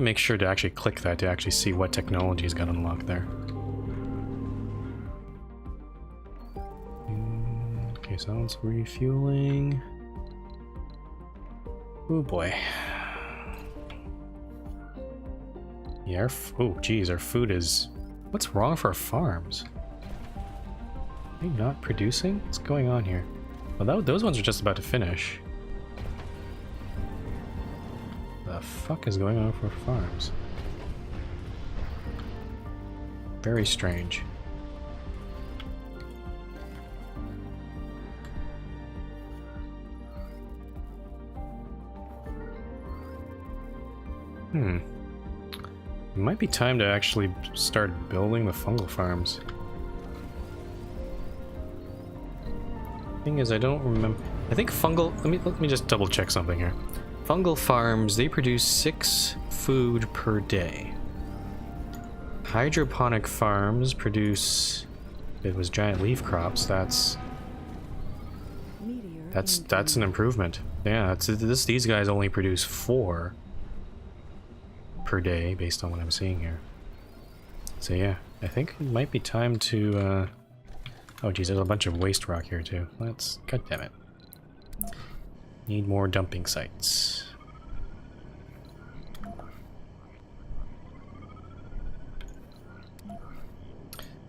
make sure to actually click that to actually see what technology's got unlocked there. Okay, so that one's refueling. Oh boy. Yeah, oh geez, our food is... What's wrong with our farms? Are they not producing? What's going on here? Well, those ones are just about to finish. The fuck is going on with our farms? Very strange. It might be time to actually start building the fungal farms. Thing is, I don't remember. I think fungal. Let me just double check something here. Fungal farms, they produce 6 food per day. Hydroponic farms produce. It was giant leaf crops. That's an improvement. Yeah, these guys only produce 4 per day based on what I'm seeing here. So yeah, I think it might be time to oh geez, there's a bunch of waste rock here too. Let's... God damn it. Need more dumping sites.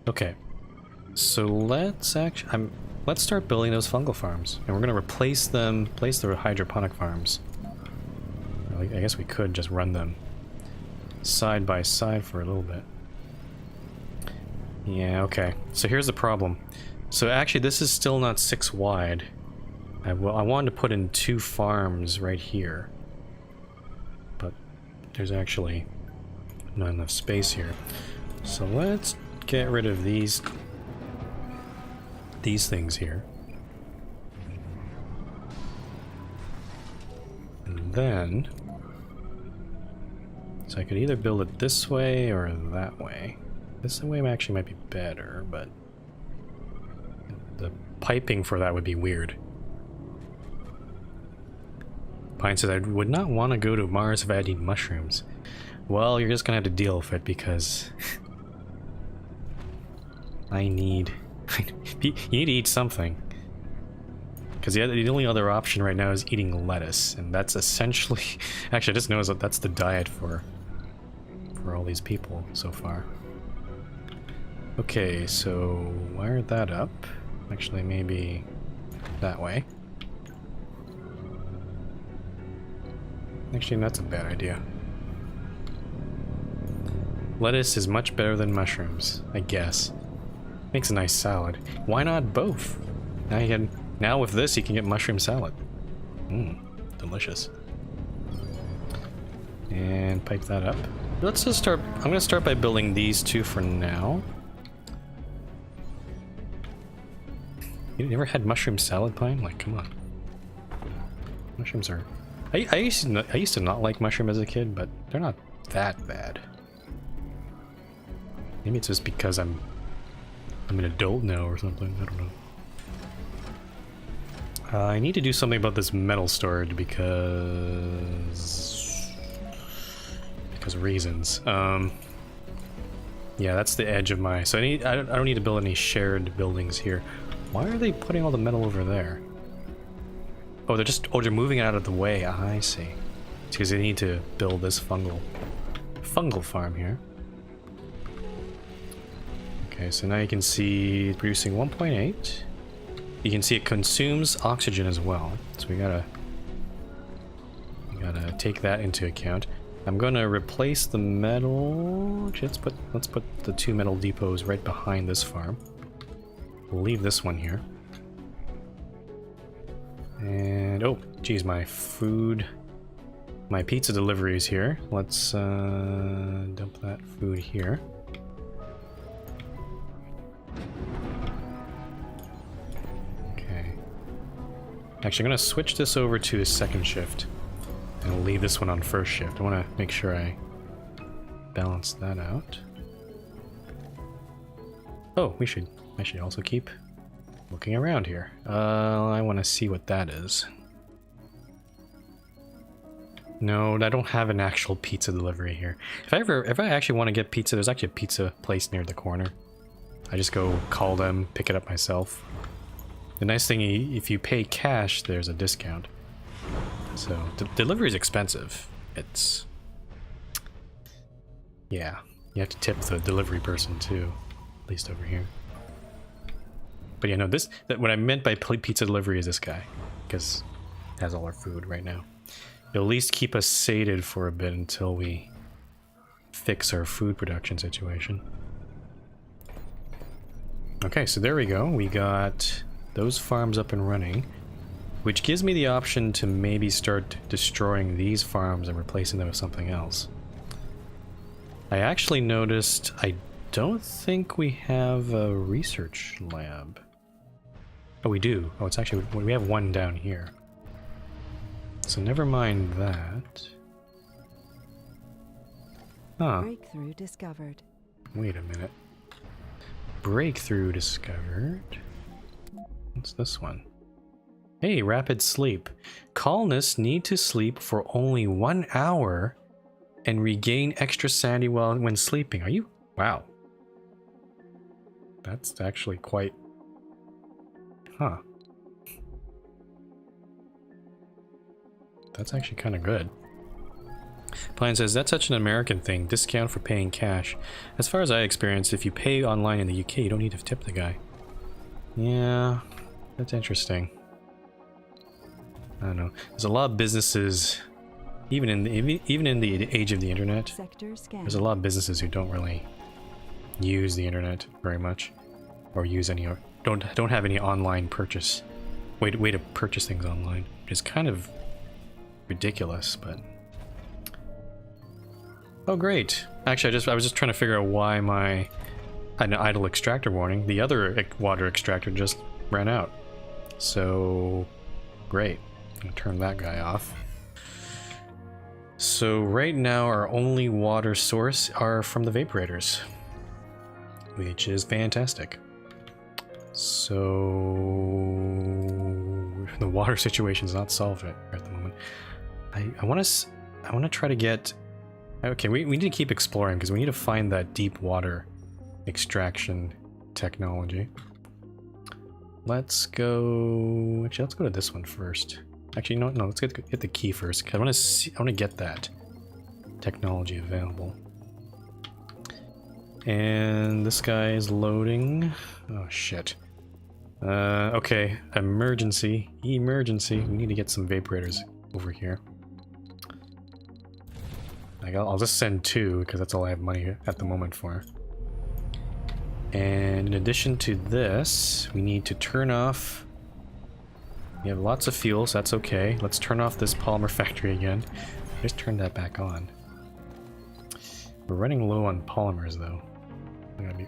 Okay. So let's actually... let's start building those fungal farms. And we're gonna replace the hydroponic farms. I guess we could just run them side by side for a little bit. Yeah, okay. So here's the problem. So actually this is still not 6 wide. I wanted to put in 2 farms right here. But there's actually not enough space here. So let's get rid of these things here. And then... So I could either build it this way or that way. This way actually might be better, but the piping for that would be weird. Pine says, I would not want to go to Mars if I had to eat mushrooms. Well, you're just gonna have to deal with it because you need to eat something. Because the only other option right now is eating lettuce, and that's essentially... Actually, I just noticed that that's the diet for all these people so far. Okay, so wire that up. Actually, maybe that way. Actually, that's a bad idea. Lettuce is much better than mushrooms, I guess. Makes a nice salad. Why not both? Now with this, you can get mushroom salad. Mmm, delicious. And pipe that up. Let's just start. I'm gonna start by building these two for now. You never had mushroom salad, Pine? Like, come on. Mushrooms are... I used to not like mushroom as a kid, but they're not that bad. Maybe it's just because I'm an adult now or something. I don't know. I need to do something about this metal storage because reasons. Yeah, that's the edge of my... So I don't need to build any shared buildings here. Why are they putting all the metal over there? Oh, they're moving it out of the way. Ah, I see. It's because they need to build this fungal farm here. Okay, so now you can see it's producing 1.8. You can see it consumes oxygen as well. So we gotta take that into account. I'm gonna replace the metal. Actually, let's put the 2 metal depots right behind this farm. We'll leave this one here. And oh, geez, my pizza delivery is here. Let's dump that food here. Okay. Actually, I'm gonna switch this over to a second shift, and we'll leave this one on first shift. I want to make sure I balance that out. Oh, I should also keep looking around here. I want to see what that is. No, I don't have an actual pizza delivery here. If I actually want to get pizza, there's actually a pizza place near the corner. I just go call them, pick it up myself. The nice thing, if you pay cash, there's a discount. So, delivery is expensive. It's... yeah, you have to tip the delivery person too, at least over here. But yeah, no, what I meant by pizza delivery is this guy, because it has all our food right now. It'll at least keep us sated for a bit until we fix our food production situation. Okay, so there we go. We got those farms up and running, which gives me the option to maybe start destroying these farms and replacing them with something else. I actually noticed I don't think we have a research lab. Oh, we do. Oh, it's actually... we have one down here. So never mind that. Huh. Breakthrough discovered. Wait a minute. Breakthrough discovered. What's this one? Hey, rapid sleep. Colonists need to sleep for only 1 hour and regain extra sanity when sleeping. Are you? Wow. That's actually quite... huh. That's actually kind of good. Pine says, that's such an American thing. Discount for paying cash. As far as I experienced, if you pay online in the UK, you don't need to tip the guy. Yeah, that's interesting. I don't know. There's a lot of businesses, even in the age of the internet, there's a lot of businesses who don't really use the internet very much, or use any, or don't have any online purchase way to purchase things online. It's kind of ridiculous, but oh great! Actually, I was just trying to figure out why I had an idle extractor warning. The other water extractor just ran out. So great. I'm gonna turn that guy off. So right now our only water source are from the vaporators, which is fantastic. So the water situation is not solved right at the moment. I want to try to get... okay, we need to keep exploring because we need to find that deep water extraction technology. let's go... Actually, let's go to this one first. Actually, no, let's get the key first. 'Cause I want to get that technology available. And this guy is loading. Oh shit. Okay, emergency. Emergency. We need to get some vaporators over here. I'll just send 2 because that's all I have money at the moment for. And in addition to this, we need to turn off... We have lots of fuel, so that's okay. Let's turn off this polymer factory again. Just turn that back on. We're running low on polymers though.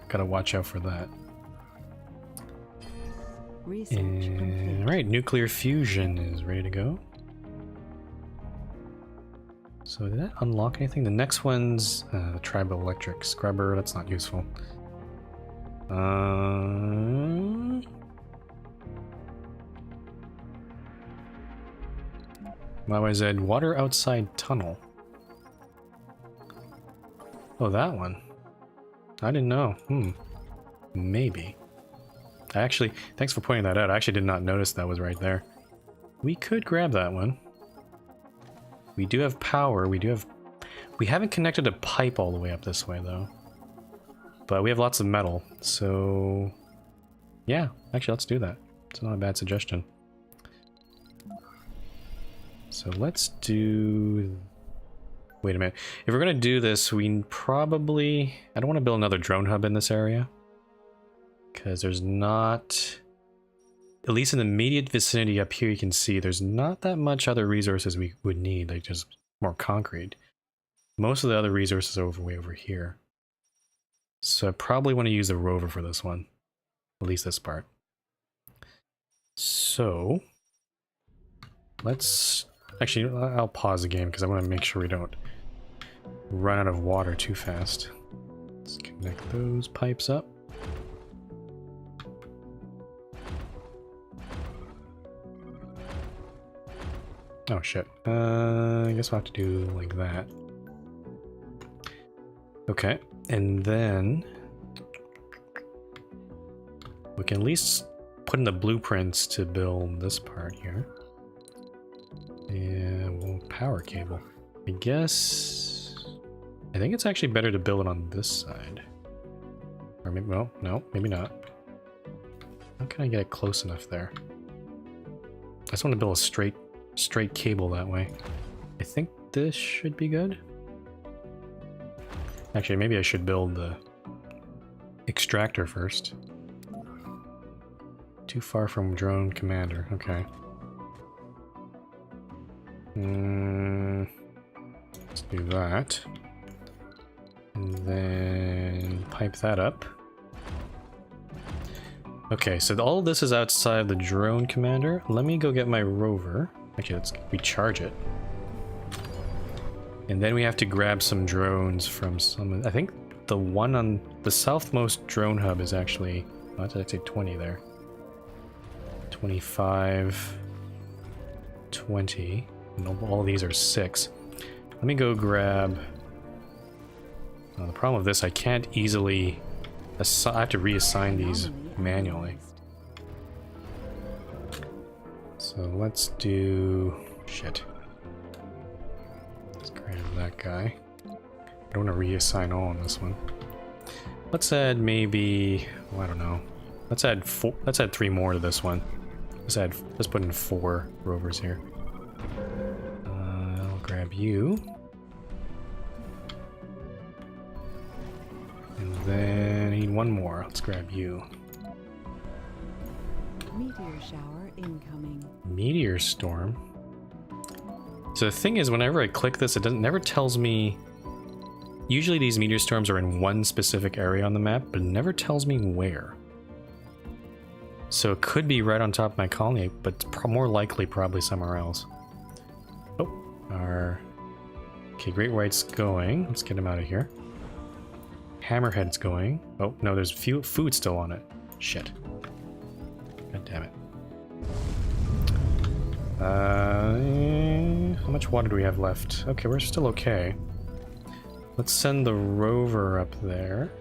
Gotta watch out for that. Alright, nuclear fusion is ready to go. So did that unlock anything? The next one's the tribal electric scrubber. That's not useful. YYZ, water outside tunnel. Oh, that one. I didn't know. Maybe. Actually, thanks for pointing that out. I actually did not notice that was right there. We could grab that one. We do have power. We haven't connected a pipe all the way up this way, though. But we have lots of metal, so... Yeah, actually, let's do that. It's not a bad suggestion. So let's do... Wait a minute. If we're gonna do this, we probably... I don't want to build another drone hub in this area. Because there's not... At least in the immediate vicinity up here, you can see there's not that much other resources we would need, like just more concrete. Most of the other resources are way over here. So I probably want to use the rover for this one. At least this part. So... Let's... Actually, I'll pause the game because I want to make sure we don't run out of water too fast. Let's connect those pipes up. Oh shit. I guess we'll have to do like that. Okay, and then we can at least put in the blueprints to build this part here. And we'll power cable. I think it's actually better to build it on this side. Or maybe, well, no, maybe not. How can I get it close enough there? I just want to build a straight cable that way. I think this should be good. Actually, maybe I should build the extractor first. Too far from drone commander. Okay. Let's do that. And then pipe that up. Okay, so all of this is outside the drone commander. Let me go get my rover. Actually, let's recharge it. And then we have to grab some drones from some... I think the one on the southmost drone hub is actually... Oh, that's actually 20 there. 25... 20... And all of these are 6. Let me go grab... the problem with this, I can't easily... I have to reassign these manually. So let's do... Shit. Let's grab that guy. I don't want to reassign all on this one. Let's add maybe... Well, I don't know. Let's add 4. Let's add 3 more to this one. Let's put in 4 rovers here. I'll grab you. And then I need 1 more. Let's grab you. Meteor shower incoming. Meteor storm. So the thing is, whenever I click this, it never tells me... Usually these meteor storms are in one specific area on the map, but it never tells me where. So it could be right on top of my colony, but it's more likely probably somewhere else. Oh, okay, Great White's going. Let's get him out of here. Hammerhead's going. Oh, no, there's food still on it. Shit. God damn it. How much water do we have left? Okay, we're still okay. Let's send the rover up there.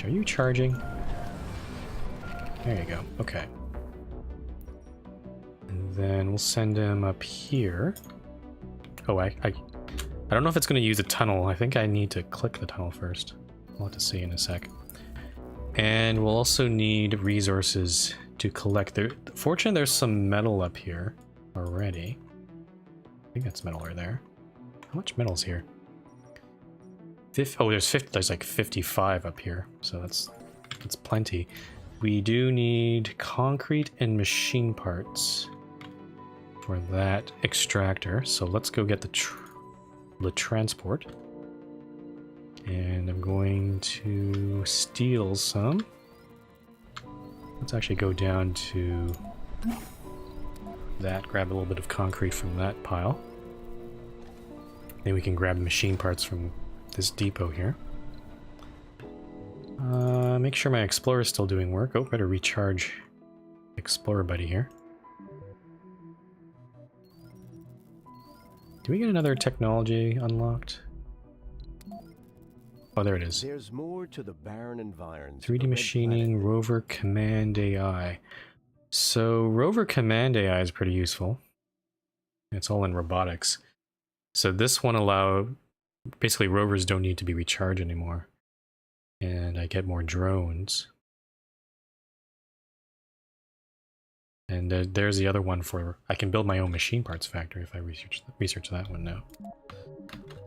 Are you charging? There you go. Okay. And then we'll send him up here. Oh, I don't know if it's going to use a tunnel. I think I need to click the tunnel first. We'll have to see in a sec. And we'll also need resources to collect. Fortunately, there's some metal up here already. I think that's metal right there. How much metal's here? Oh, there's like 55 up here, so that's plenty. We do need concrete and machine parts for that extractor. So let's go get the transport. And I'm going to steal some. Let's actually go down to that, grab a little bit of concrete from that pile. Then we can grab machine parts from this depot here. Make sure my Explorer is still doing work. Oh, better recharge Explorer buddy here. Do we get another technology unlocked? Oh, there it is. There's more to the barren environs. 3D machining, rover command AI. So rover command AI is pretty useful. It's all in robotics. So this one basically rovers don't need to be recharged anymore. And I get more drones. And there's the other one for, I can build my own machine parts factory if I research that one now.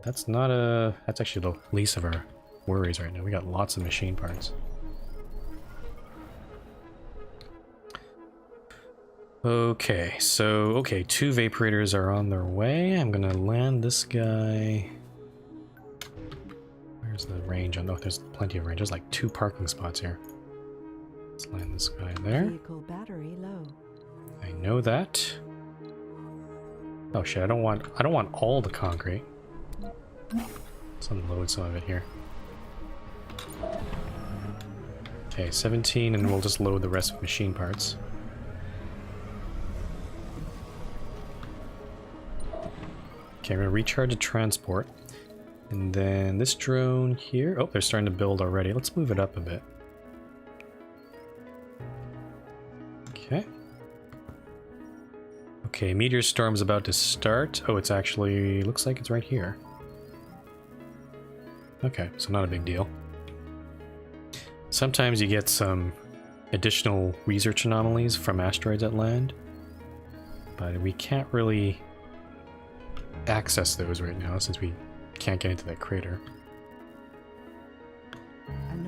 That's actually the least of our worries right now. We got lots of machine parts. Okay, so, 2 vaporators are on their way. I'm gonna land this guy. Where's the range? Oh, no, there's plenty of range. There's like 2 parking spots here. Let's land this guy there. Vehicle battery low. I know that. Oh shit, I don't want all the concrete. Let's unload some of it here. Okay, 17, and we'll just load the rest with machine parts. Okay, I'm gonna recharge the transport. And then this drone here. Oh, they're starting to build already. Let's move it up a bit. Okay. Okay, meteor storm's about to start. Oh, it's actually looks like it's right here. Okay, so not a big deal. Sometimes you get some additional research anomalies from asteroids at land, but we can't really access those right now since we can't get into that crater.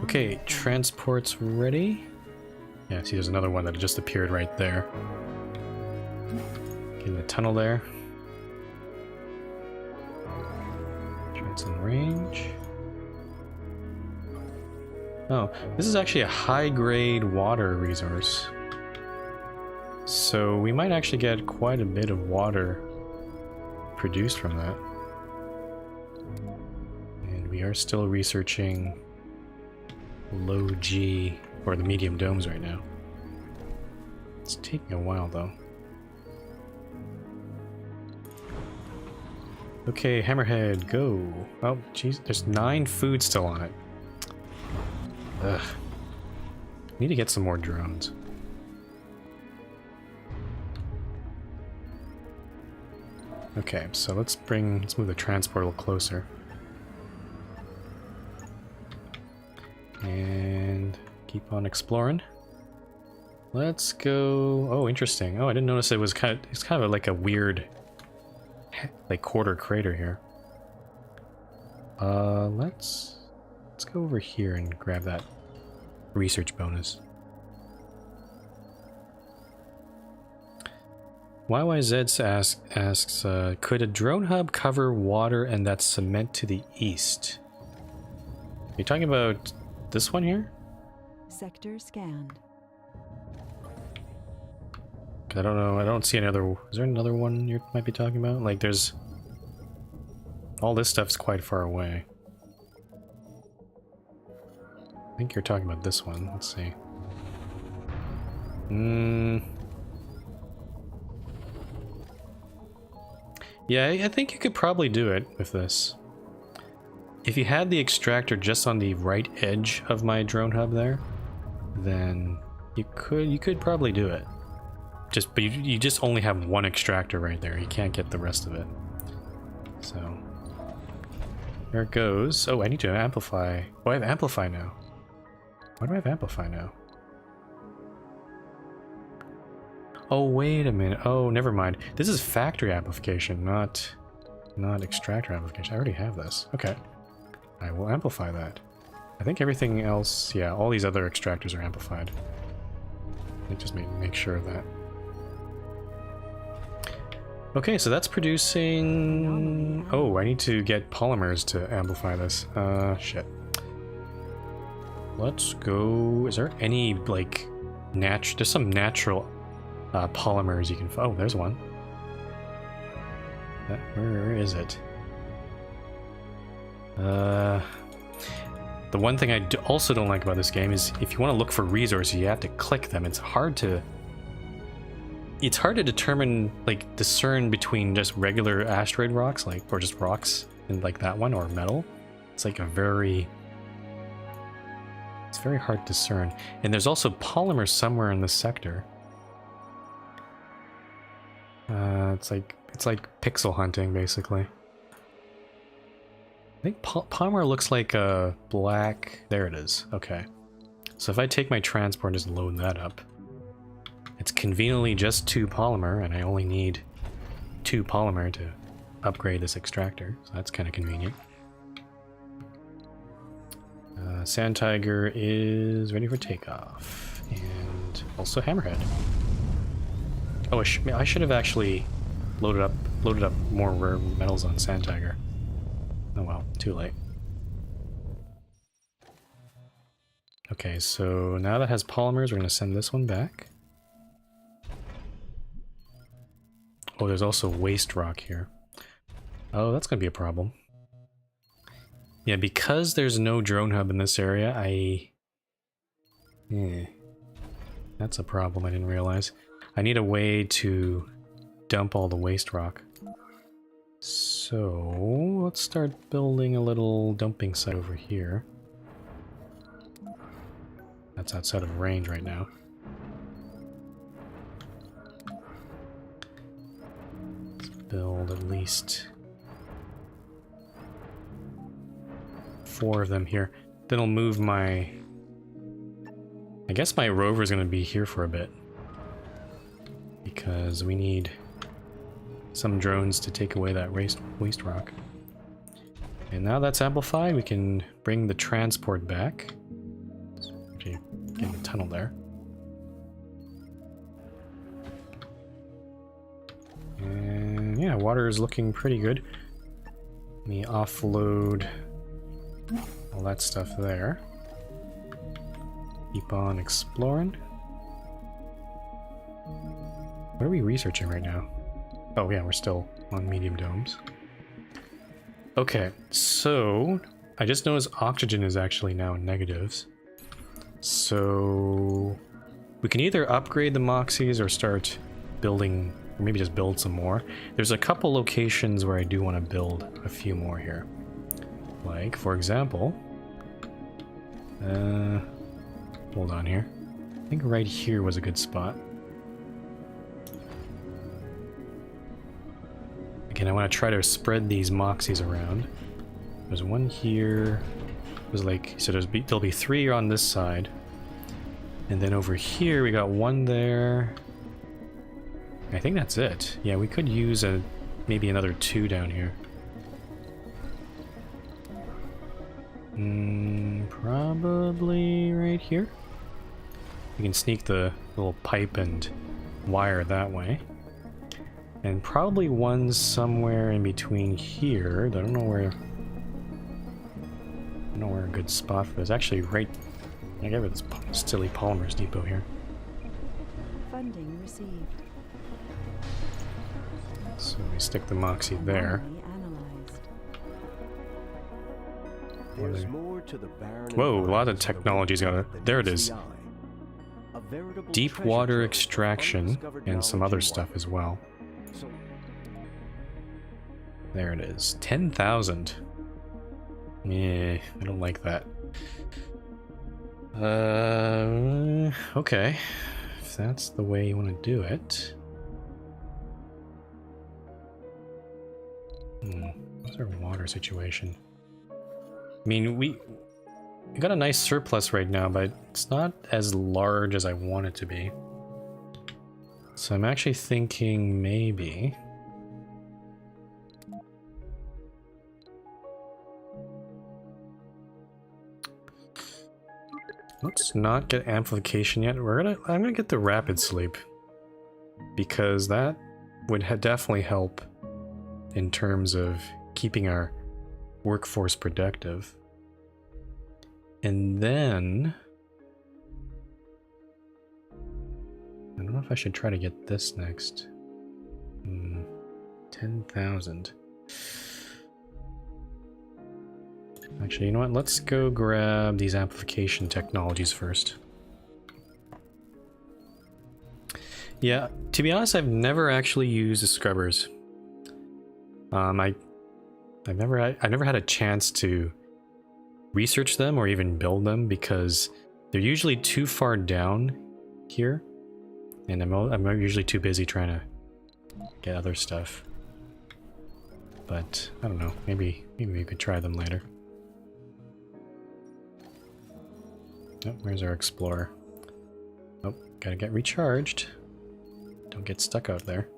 Okay, transport's ready. Yeah, see there's another one that just appeared right there. In the tunnel there. Try it's in range. Oh, this is actually a high-grade water resource. So we might actually get quite a bit of water produced from that. And we are still researching low G, or the medium domes right now. It's taking a while though. Okay, Hammerhead, go. Oh, jeez, there's 9 food still on it. Ugh. Need to get some more drones. Okay, so let's move the transport a little closer. And keep on exploring. Let's go. Oh, interesting. Oh, I didn't notice it's kind of like a weird, like quarter crater here. Let's go over here and grab that research bonus. YYZ asks, could a drone hub cover water and that's cement to the east? Are you talking about this one here? Sector scanned. I don't know. I don't see any other. Is there another one you might be talking about? Like, there's all this stuff's quite far away. I think you're talking about this one. Let's see. Yeah, I think you could probably do it with this. If you had the extractor just on the right edge of my drone hub there, then You could probably do it. But you just only have one extractor right there. You can't get the rest of it. So there it goes. Oh, I need to amplify. Oh, I have amplify now. Why do I have amplify now? Oh, wait a minute. Oh, never mind. This is factory amplification, not extractor amplification. I already have this. Okay. I will amplify that. I think everything else, yeah, all these other extractors are amplified. Let me just make sure of that. Okay, so that's producing... Oh, I need to get polymers to amplify this. Shit. Let's go... Is there any, like, there's some natural polymers you can... Oh, there's one. Where is it? The one thing I also don't like about this game is if you want to look for resources, you have to click them. It's hard to determine, like, discern between just regular asteroid rocks, like, or just rocks in like that one, or metal. It's like it's very hard to discern. And there's also polymers somewhere in this sector. It's like pixel hunting, basically. I think polymer looks like a black... There it is. Okay. So if I take my transport and just load that up, it's conveniently just 2 polymer, and I only need 2 polymer to upgrade this extractor. So that's kind of convenient. Sand Tiger is ready for takeoff. And also Hammerhead. Oh, I should have actually loaded up more rare metals on Sand Tiger. Oh well, too late. Okay, so now that has polymers, we're going to send this one back. Oh, there's also waste rock here. Oh, that's going to be a problem. Yeah, because there's no drone hub in this area, that's a problem I didn't realize. I need a way to dump all the waste rock. So, let's start building a little dumping site over here. That's outside of range right now. Let's build at least 4 of them here. Then I'll move my... I guess my rover is going to be here for a bit. Because we need some drones to take away that waste rock. And now that's amplified, we can bring the transport back. Okay, get the tunnel there. And yeah, water is looking pretty good. Let me offload all that stuff there. Keep on exploring. What are we researching right now? Oh yeah, we're still on medium domes. Okay, so I just noticed oxygen is actually now in negatives. So we can either upgrade the Moxies or start building, or maybe just build some more. There's a couple locations where I do want to build a few more here. Like, for example, hold on here. I think right here was a good spot. Again, I want to try to spread these Moxies around. There's one here. There's like, so there'll be 3 on this side. And then over here, we got 1 there. I think that's it. Yeah, we could use maybe another 2 down here. Probably right here. We can sneak the little pipe and wire that way. And probably 1 somewhere in between here. I don't know where a good spot for this. Actually, right. I got this silly polymers depot here. Funding received. So we stick the Moxie there. There's more to the barren. Whoa, a lot of technology's got it. There it is. Deep water extraction and some other stuff as well. There it is. 10,000. Yeah, I don't like that. Okay. If that's the way you want to do it. What's our water situation? I mean, we got a nice surplus right now, but it's not as large as I want it to be. So I'm actually thinking maybe... Let's not get amplification yet. I'm gonna get the rapid sleep. Because that would definitely help in terms of keeping our workforce productive. And then... I don't know if I should try to get this next. 10,000. Actually, you know what? Let's go grab these amplification technologies first. Yeah, to be honest, I've never actually used the scrubbers. I never had a chance to research them or even build them because they're usually too far down here, and I'm usually too busy trying to get other stuff. But I don't know. Maybe we could try them later. Oh, where's our explorer? Oh, gotta get recharged. Don't get stuck out there.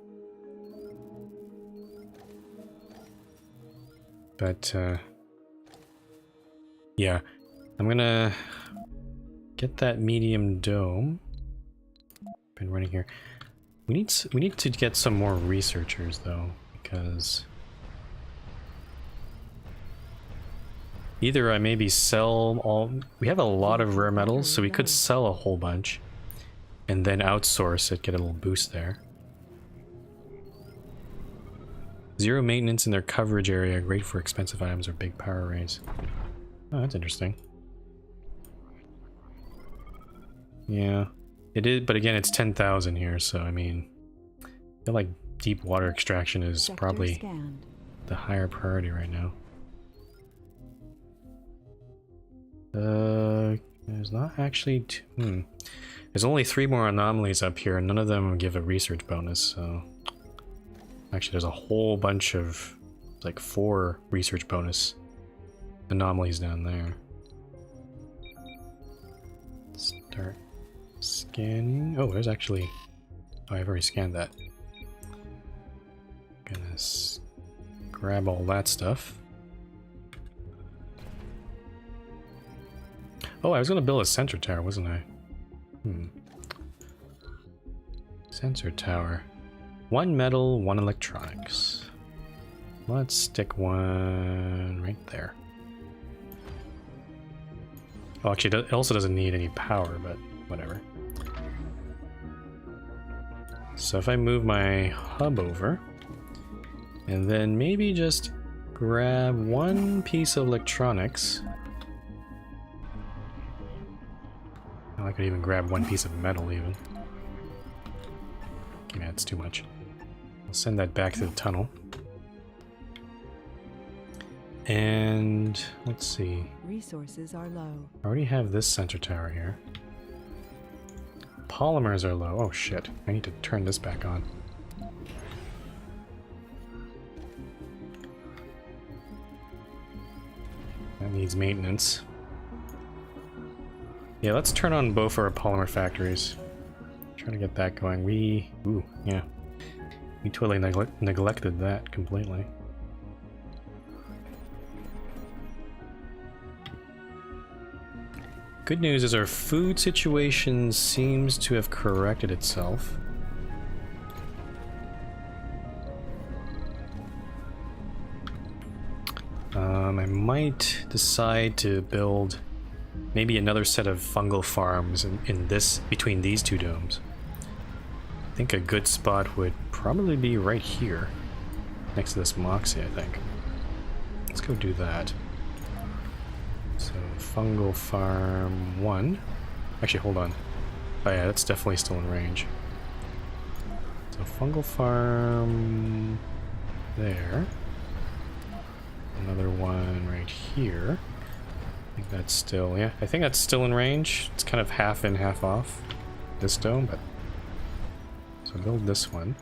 But, yeah. I'm gonna get that medium dome. Been running here. We need to get some more researchers, though, because... Either I maybe sell all... We have a lot of rare metals, so we could sell a whole bunch. And then outsource it, get a little boost there. 0 maintenance in their coverage area, great for expensive items or big power raise. Oh, that's interesting. Yeah, it is, but again, it's 10,000 here, so I mean... I feel like deep water extraction is probably the higher priority right now. There's not actually There's only 3 more anomalies up here, and none of them give a research bonus, so... Actually, there's a whole bunch of, like, 4 research bonus anomalies down there. Start scanning. Oh, there's actually... Oh, I've already scanned that. Gonna grab all that stuff. Oh, I was gonna build a sensor tower, wasn't I? Sensor tower. 1 metal, 1 electronics. Let's stick one right there. Oh, actually, it also doesn't need any power, but whatever. So if I move my hub over, and then maybe just grab 1 piece of electronics. I could even grab 1 piece of metal, even. Okay, that's too much. I'll send that back to the tunnel. And let's see. Resources are low. I already have this center tower here. Polymers are low. Oh shit. I need to turn this back on. That needs maintenance. Yeah, let's turn on both our polymer factories. Trying to get that going. Ooh, yeah. We totally neglected that completely. Good news is our food situation seems to have corrected itself. I might decide to build maybe another set of fungal farms in this, between these 2 domes. I think a good spot would probably be right here, next to this Moxie, I think. Let's go do that. So, fungal farm 1. Actually, hold on. Oh yeah, that's definitely still in range. So, fungal farm there. Another one right here. I think That's still, yeah, I think that's still in range. It's kind of half in, half off, this dome, but... So build this one.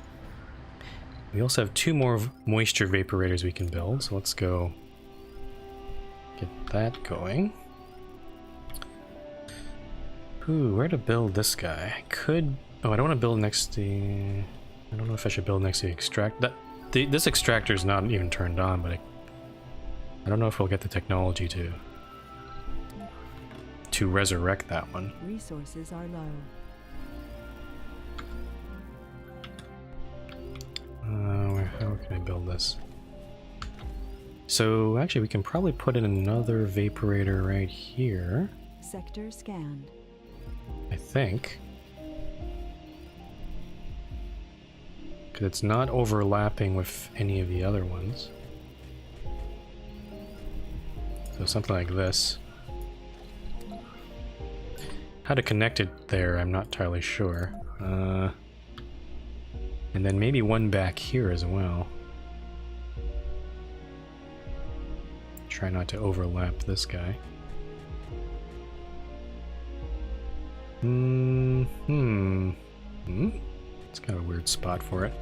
We also have 2 more moisture vaporators we can build, so let's go get that going. Ooh, where to build this guy? I could... Oh, I don't want to build next to... I don't know if I should build next to the extract... This extractor is not even turned on, but I don't know if we'll get the technology to resurrect that one. Resources are low. How can I build this? So actually we can probably put in another vaporator right here. Sector scanned. I think. Because it's not overlapping with any of the other ones. So something like this. How to connect it there, I'm not entirely sure. And then maybe one back here as well. Try not to overlap this guy. It's kind of a weird spot for it.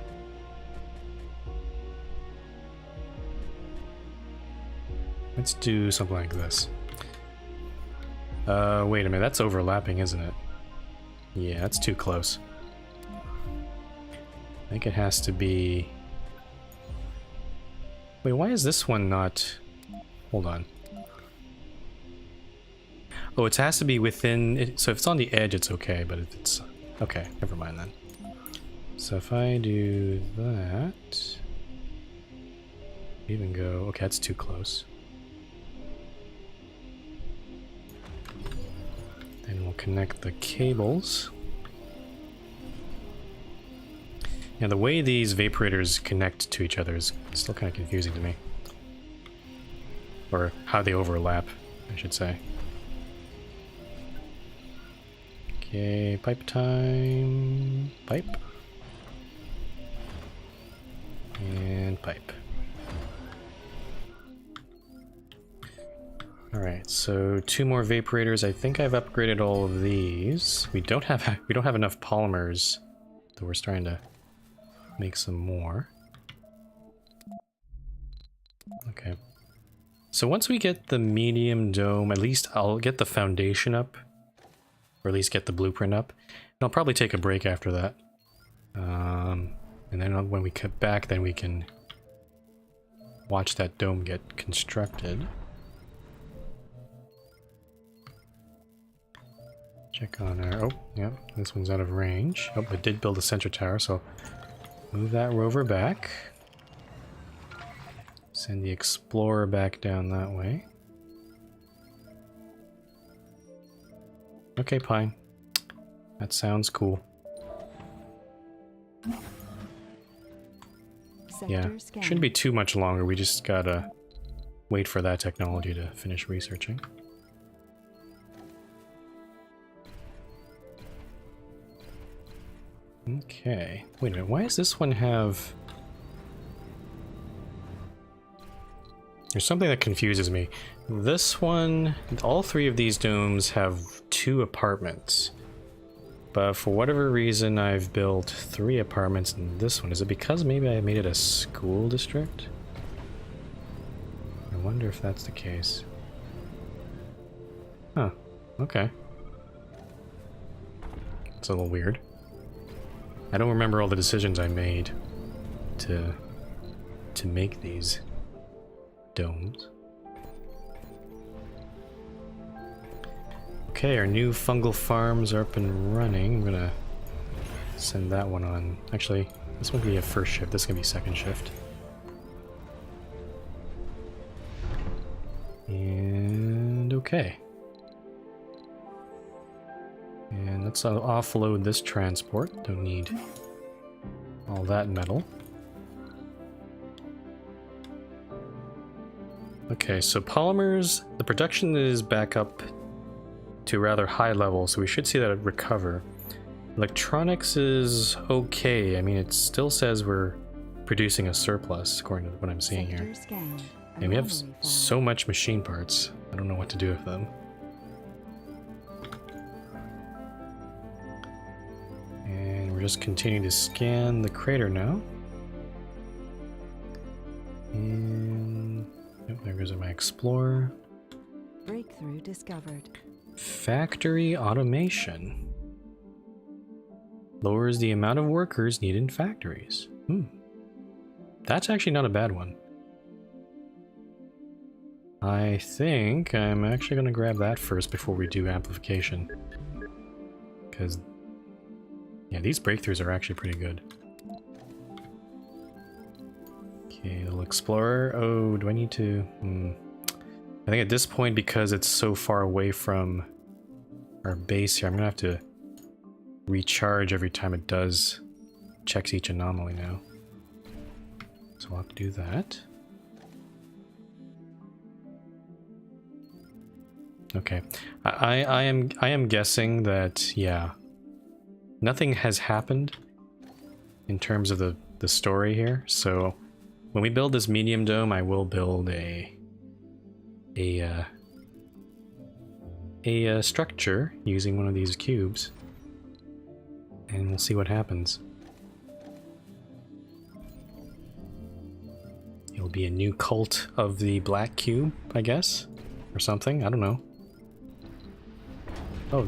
Let's do something like this. Wait a minute, that's overlapping, isn't it? Yeah, that's too close. I think it has to be... Wait, why is this one not... Hold on. Oh, it has to be within... It, so if it's on the edge, it's okay, but if it's... Okay, never mind then. So if I do that... Even go... Okay, that's too close. Then we'll connect the cables. Yeah, the way these vaporators connect to each other is still kind of confusing to me. Or how they overlap, I should say. Okay, pipe time. Pipe. And pipe. Alright, so 2 more vaporators. I think I've upgraded all of these. We don't have enough polymers, though we're starting to make some more. Okay. So once we get the medium dome, at least I'll get the foundation up. Or at least get the blueprint up. And I'll probably take a break after that. And then when we cut back, then we can watch that dome get constructed. Check on our... Oh, yeah, this one's out of range. Oh, it did build a center tower, so move that rover back. Send the explorer back down that way. Okay, Pine. That sounds cool. Yeah, shouldn't be too much longer. We just gotta wait for that technology to finish researching. Okay. Wait a minute, why does this one have... There's something that confuses me. This one, all 3 of these domes have 2 apartments. But for whatever reason, I've built 3 apartments in this one. Is it because maybe I made it a school district? I wonder if that's the case. Huh, okay. It's a little weird. I don't remember all the decisions I made to make these domes. Okay, our new fungal farms are up and running. I'm gonna send that one on. Actually, this won't be a first shift, this is gonna be second shift. And okay. And let's offload this transport. Don't need all that metal. Okay, so polymers, the production is back up to a rather high level, so we should see that recover. Electronics is okay. I mean, it still says we're producing a surplus, according to what I'm seeing here. And we have Anomaly found. so much machine parts. I don't know what to do with them. And we're just continuing to scan the crater now. And oh, there goes my explorer. Breakthrough discovered. Factory automation. Lowers the amount of workers needed in factories. That's actually not a bad one. I think I'm actually going to grab that first before we do amplification. Because, yeah, these breakthroughs are actually pretty good. Okay, little explorer. Oh, do I need to... I think at this point, because it's so far away from our base here, I'm going to have to recharge every time it does checks each anomaly now. So I'll have to do that. Okay, I am guessing that, yeah, nothing has happened in terms of the story here. So when we build this medium dome, I will build a structure using one of these cubes, and we'll see what happens. It'll be a new cult of the black cube, I guess, or something. I don't know. Oh,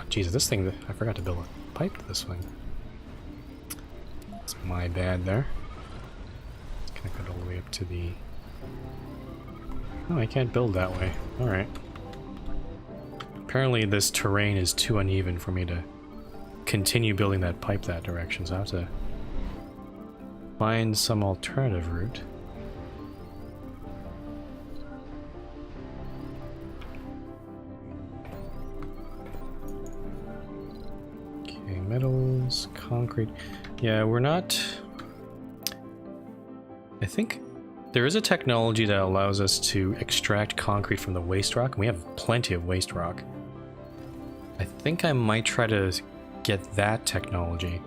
Jesus, this thing, I forgot to build a pipe to this thing. It's my bad there. Connect it all the way up to the... Oh, I can't build that way. Alright. Apparently this terrain is too uneven for me to continue building that pipe that direction, so I have to find some alternative route. Okay, metals, concrete. Yeah, we're not... I think there is a technology that allows us to extract concrete from the waste rock, and we have plenty of waste rock. I think I might try to get that technology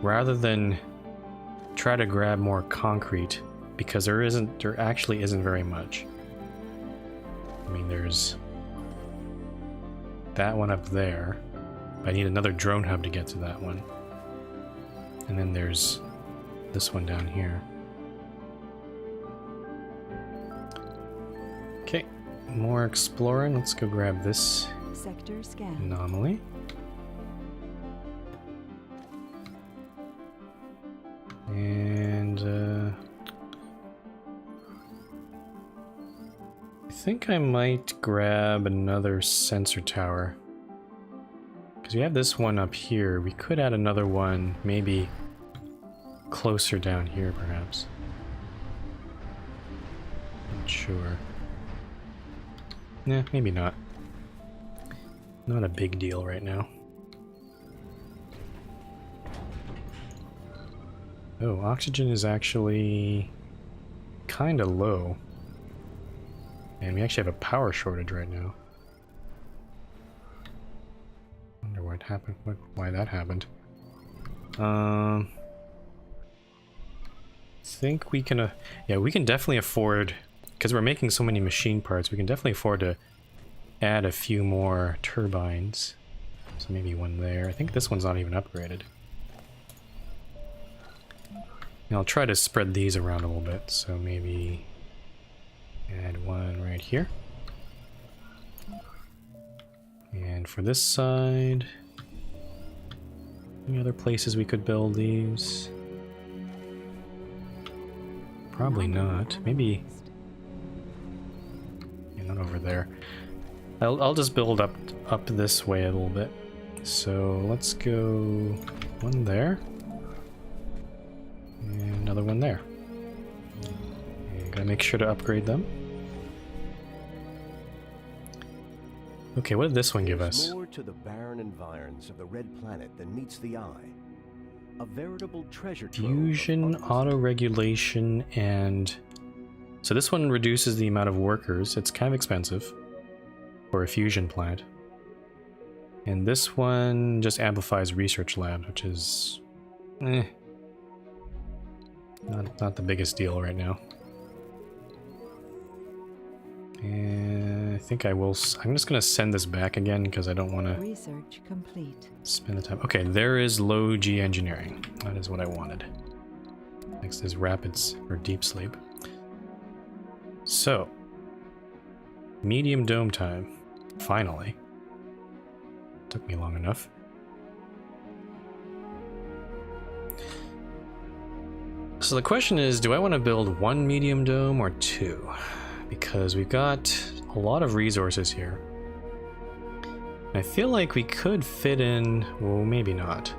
rather than try to grab more concrete, because there actually isn't very much. I mean, there's that one up there. I need another drone hub to get to that one. And then there's this one down here. Okay, more exploring. Let's go grab this Sector scan. anomaly. And I think I might grab another sensor tower. Because we have this one up here. We could add another one, maybe closer down here, perhaps. Not sure. Nah, maybe not. Not a big deal right now. Oh, oxygen is actually kind of low. And we actually have a power shortage right now. Wonder what happened, why that happened. Think we can, yeah, we can definitely afford, because we're making so many machine parts, we can definitely afford to add a few more turbines. So maybe one there. I think this one's not even upgraded. And I'll try to spread these around a little bit, so maybe add one right here. And for this side, any other places we could build these? Probably not. Maybe, yeah, not over there. I'll just build up this way a little bit. So let's go one there. And another one there. And gotta make sure to upgrade them. Okay, what did this one give us? There's more to the barren environs of the red planet than meets the eye. A veritable treasure trove of Fusion, artisan- auto-regulation, and... So this one reduces the amount of workers. It's kind of expensive for a fusion plant. And this one just amplifies research labs, which is... not the biggest deal right now. think I will. I'm just gonna send this back again because I don't want to Research complete. spend the time. Okay, there is low G engineering. That is what I wanted. Next is rapids or deep sleep. So, medium dome time. Finally. Took me long enough. So the question is, do I want to build one medium dome or two? Because we've got a lot of resources here. I feel like we could fit in, well, maybe not.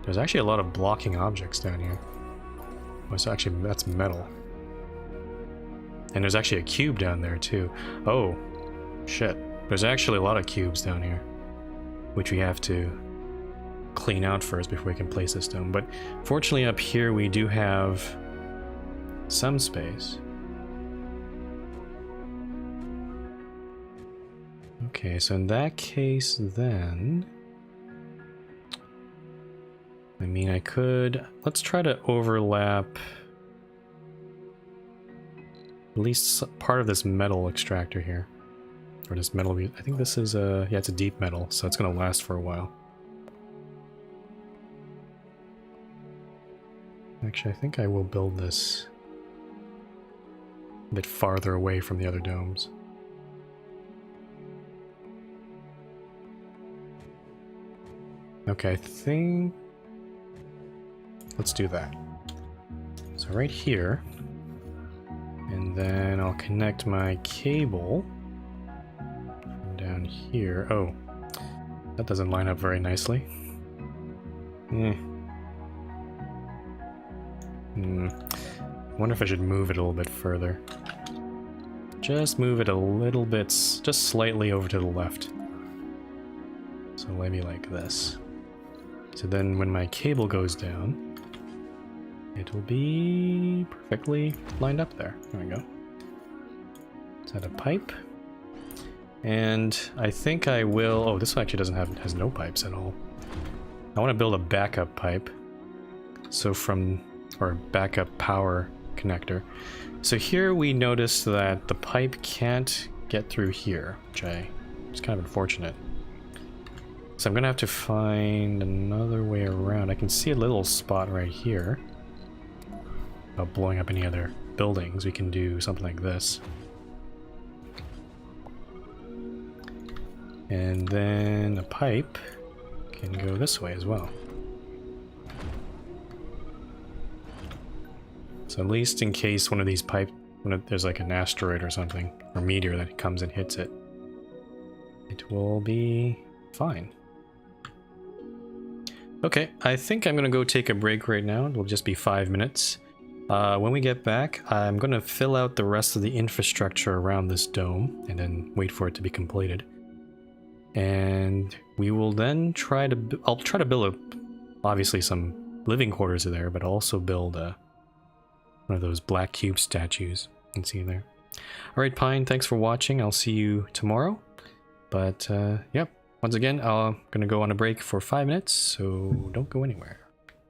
There's actually a lot of blocking objects down here. Oh, it's actually, that's metal. And there's actually a cube down there too. Oh, shit. There's actually a lot of cubes down here, which we have to clean out first before we can place this dome. But fortunately up here we do have some space. Okay, so in that case then, I mean, I could, let's try to overlap at least part of this metal extractor here. Or this metal, I think this is a, yeah, it's a deep metal, so it's gonna last for a while. Actually, I think I will build this a bit farther away from the other domes. Okay, I think... let's do that. So right here, and then I'll connect my cable from down here. Oh, that doesn't line up very nicely. I wonder if I should move it a little bit further. Just move it a little bit, just slightly over to the left. So maybe like this. So then when my cable goes down, it'll be perfectly lined up there. There we go. Is that a pipe? And I think I will... oh, this one actually has no pipes at all. I want to build a backup pipe. So from... or backup power connector. So here we notice that the pipe can't get through here, which is kind of unfortunate. So I'm gonna have to find another way around. I can see a little spot right here. Without blowing up any other buildings, we can do something like this. And then a pipe can go this way as well. So at least in case one of these there's like an asteroid or something, or meteor that comes and hits it, it will be fine. Okay, I think I'm gonna go take a break right now. It'll just be 5 minutes. When we get back, I'm gonna fill out the rest of the infrastructure around this dome, and then wait for it to be completed. And we will then try to... I'll try to build obviously some living quarters there, but also build one of those black cube statues. You can see there. Alright, Pine, thanks for watching. I'll see you tomorrow. But, yep. Once again, I'm gonna go on a break for 5 minutes, so don't go anywhere.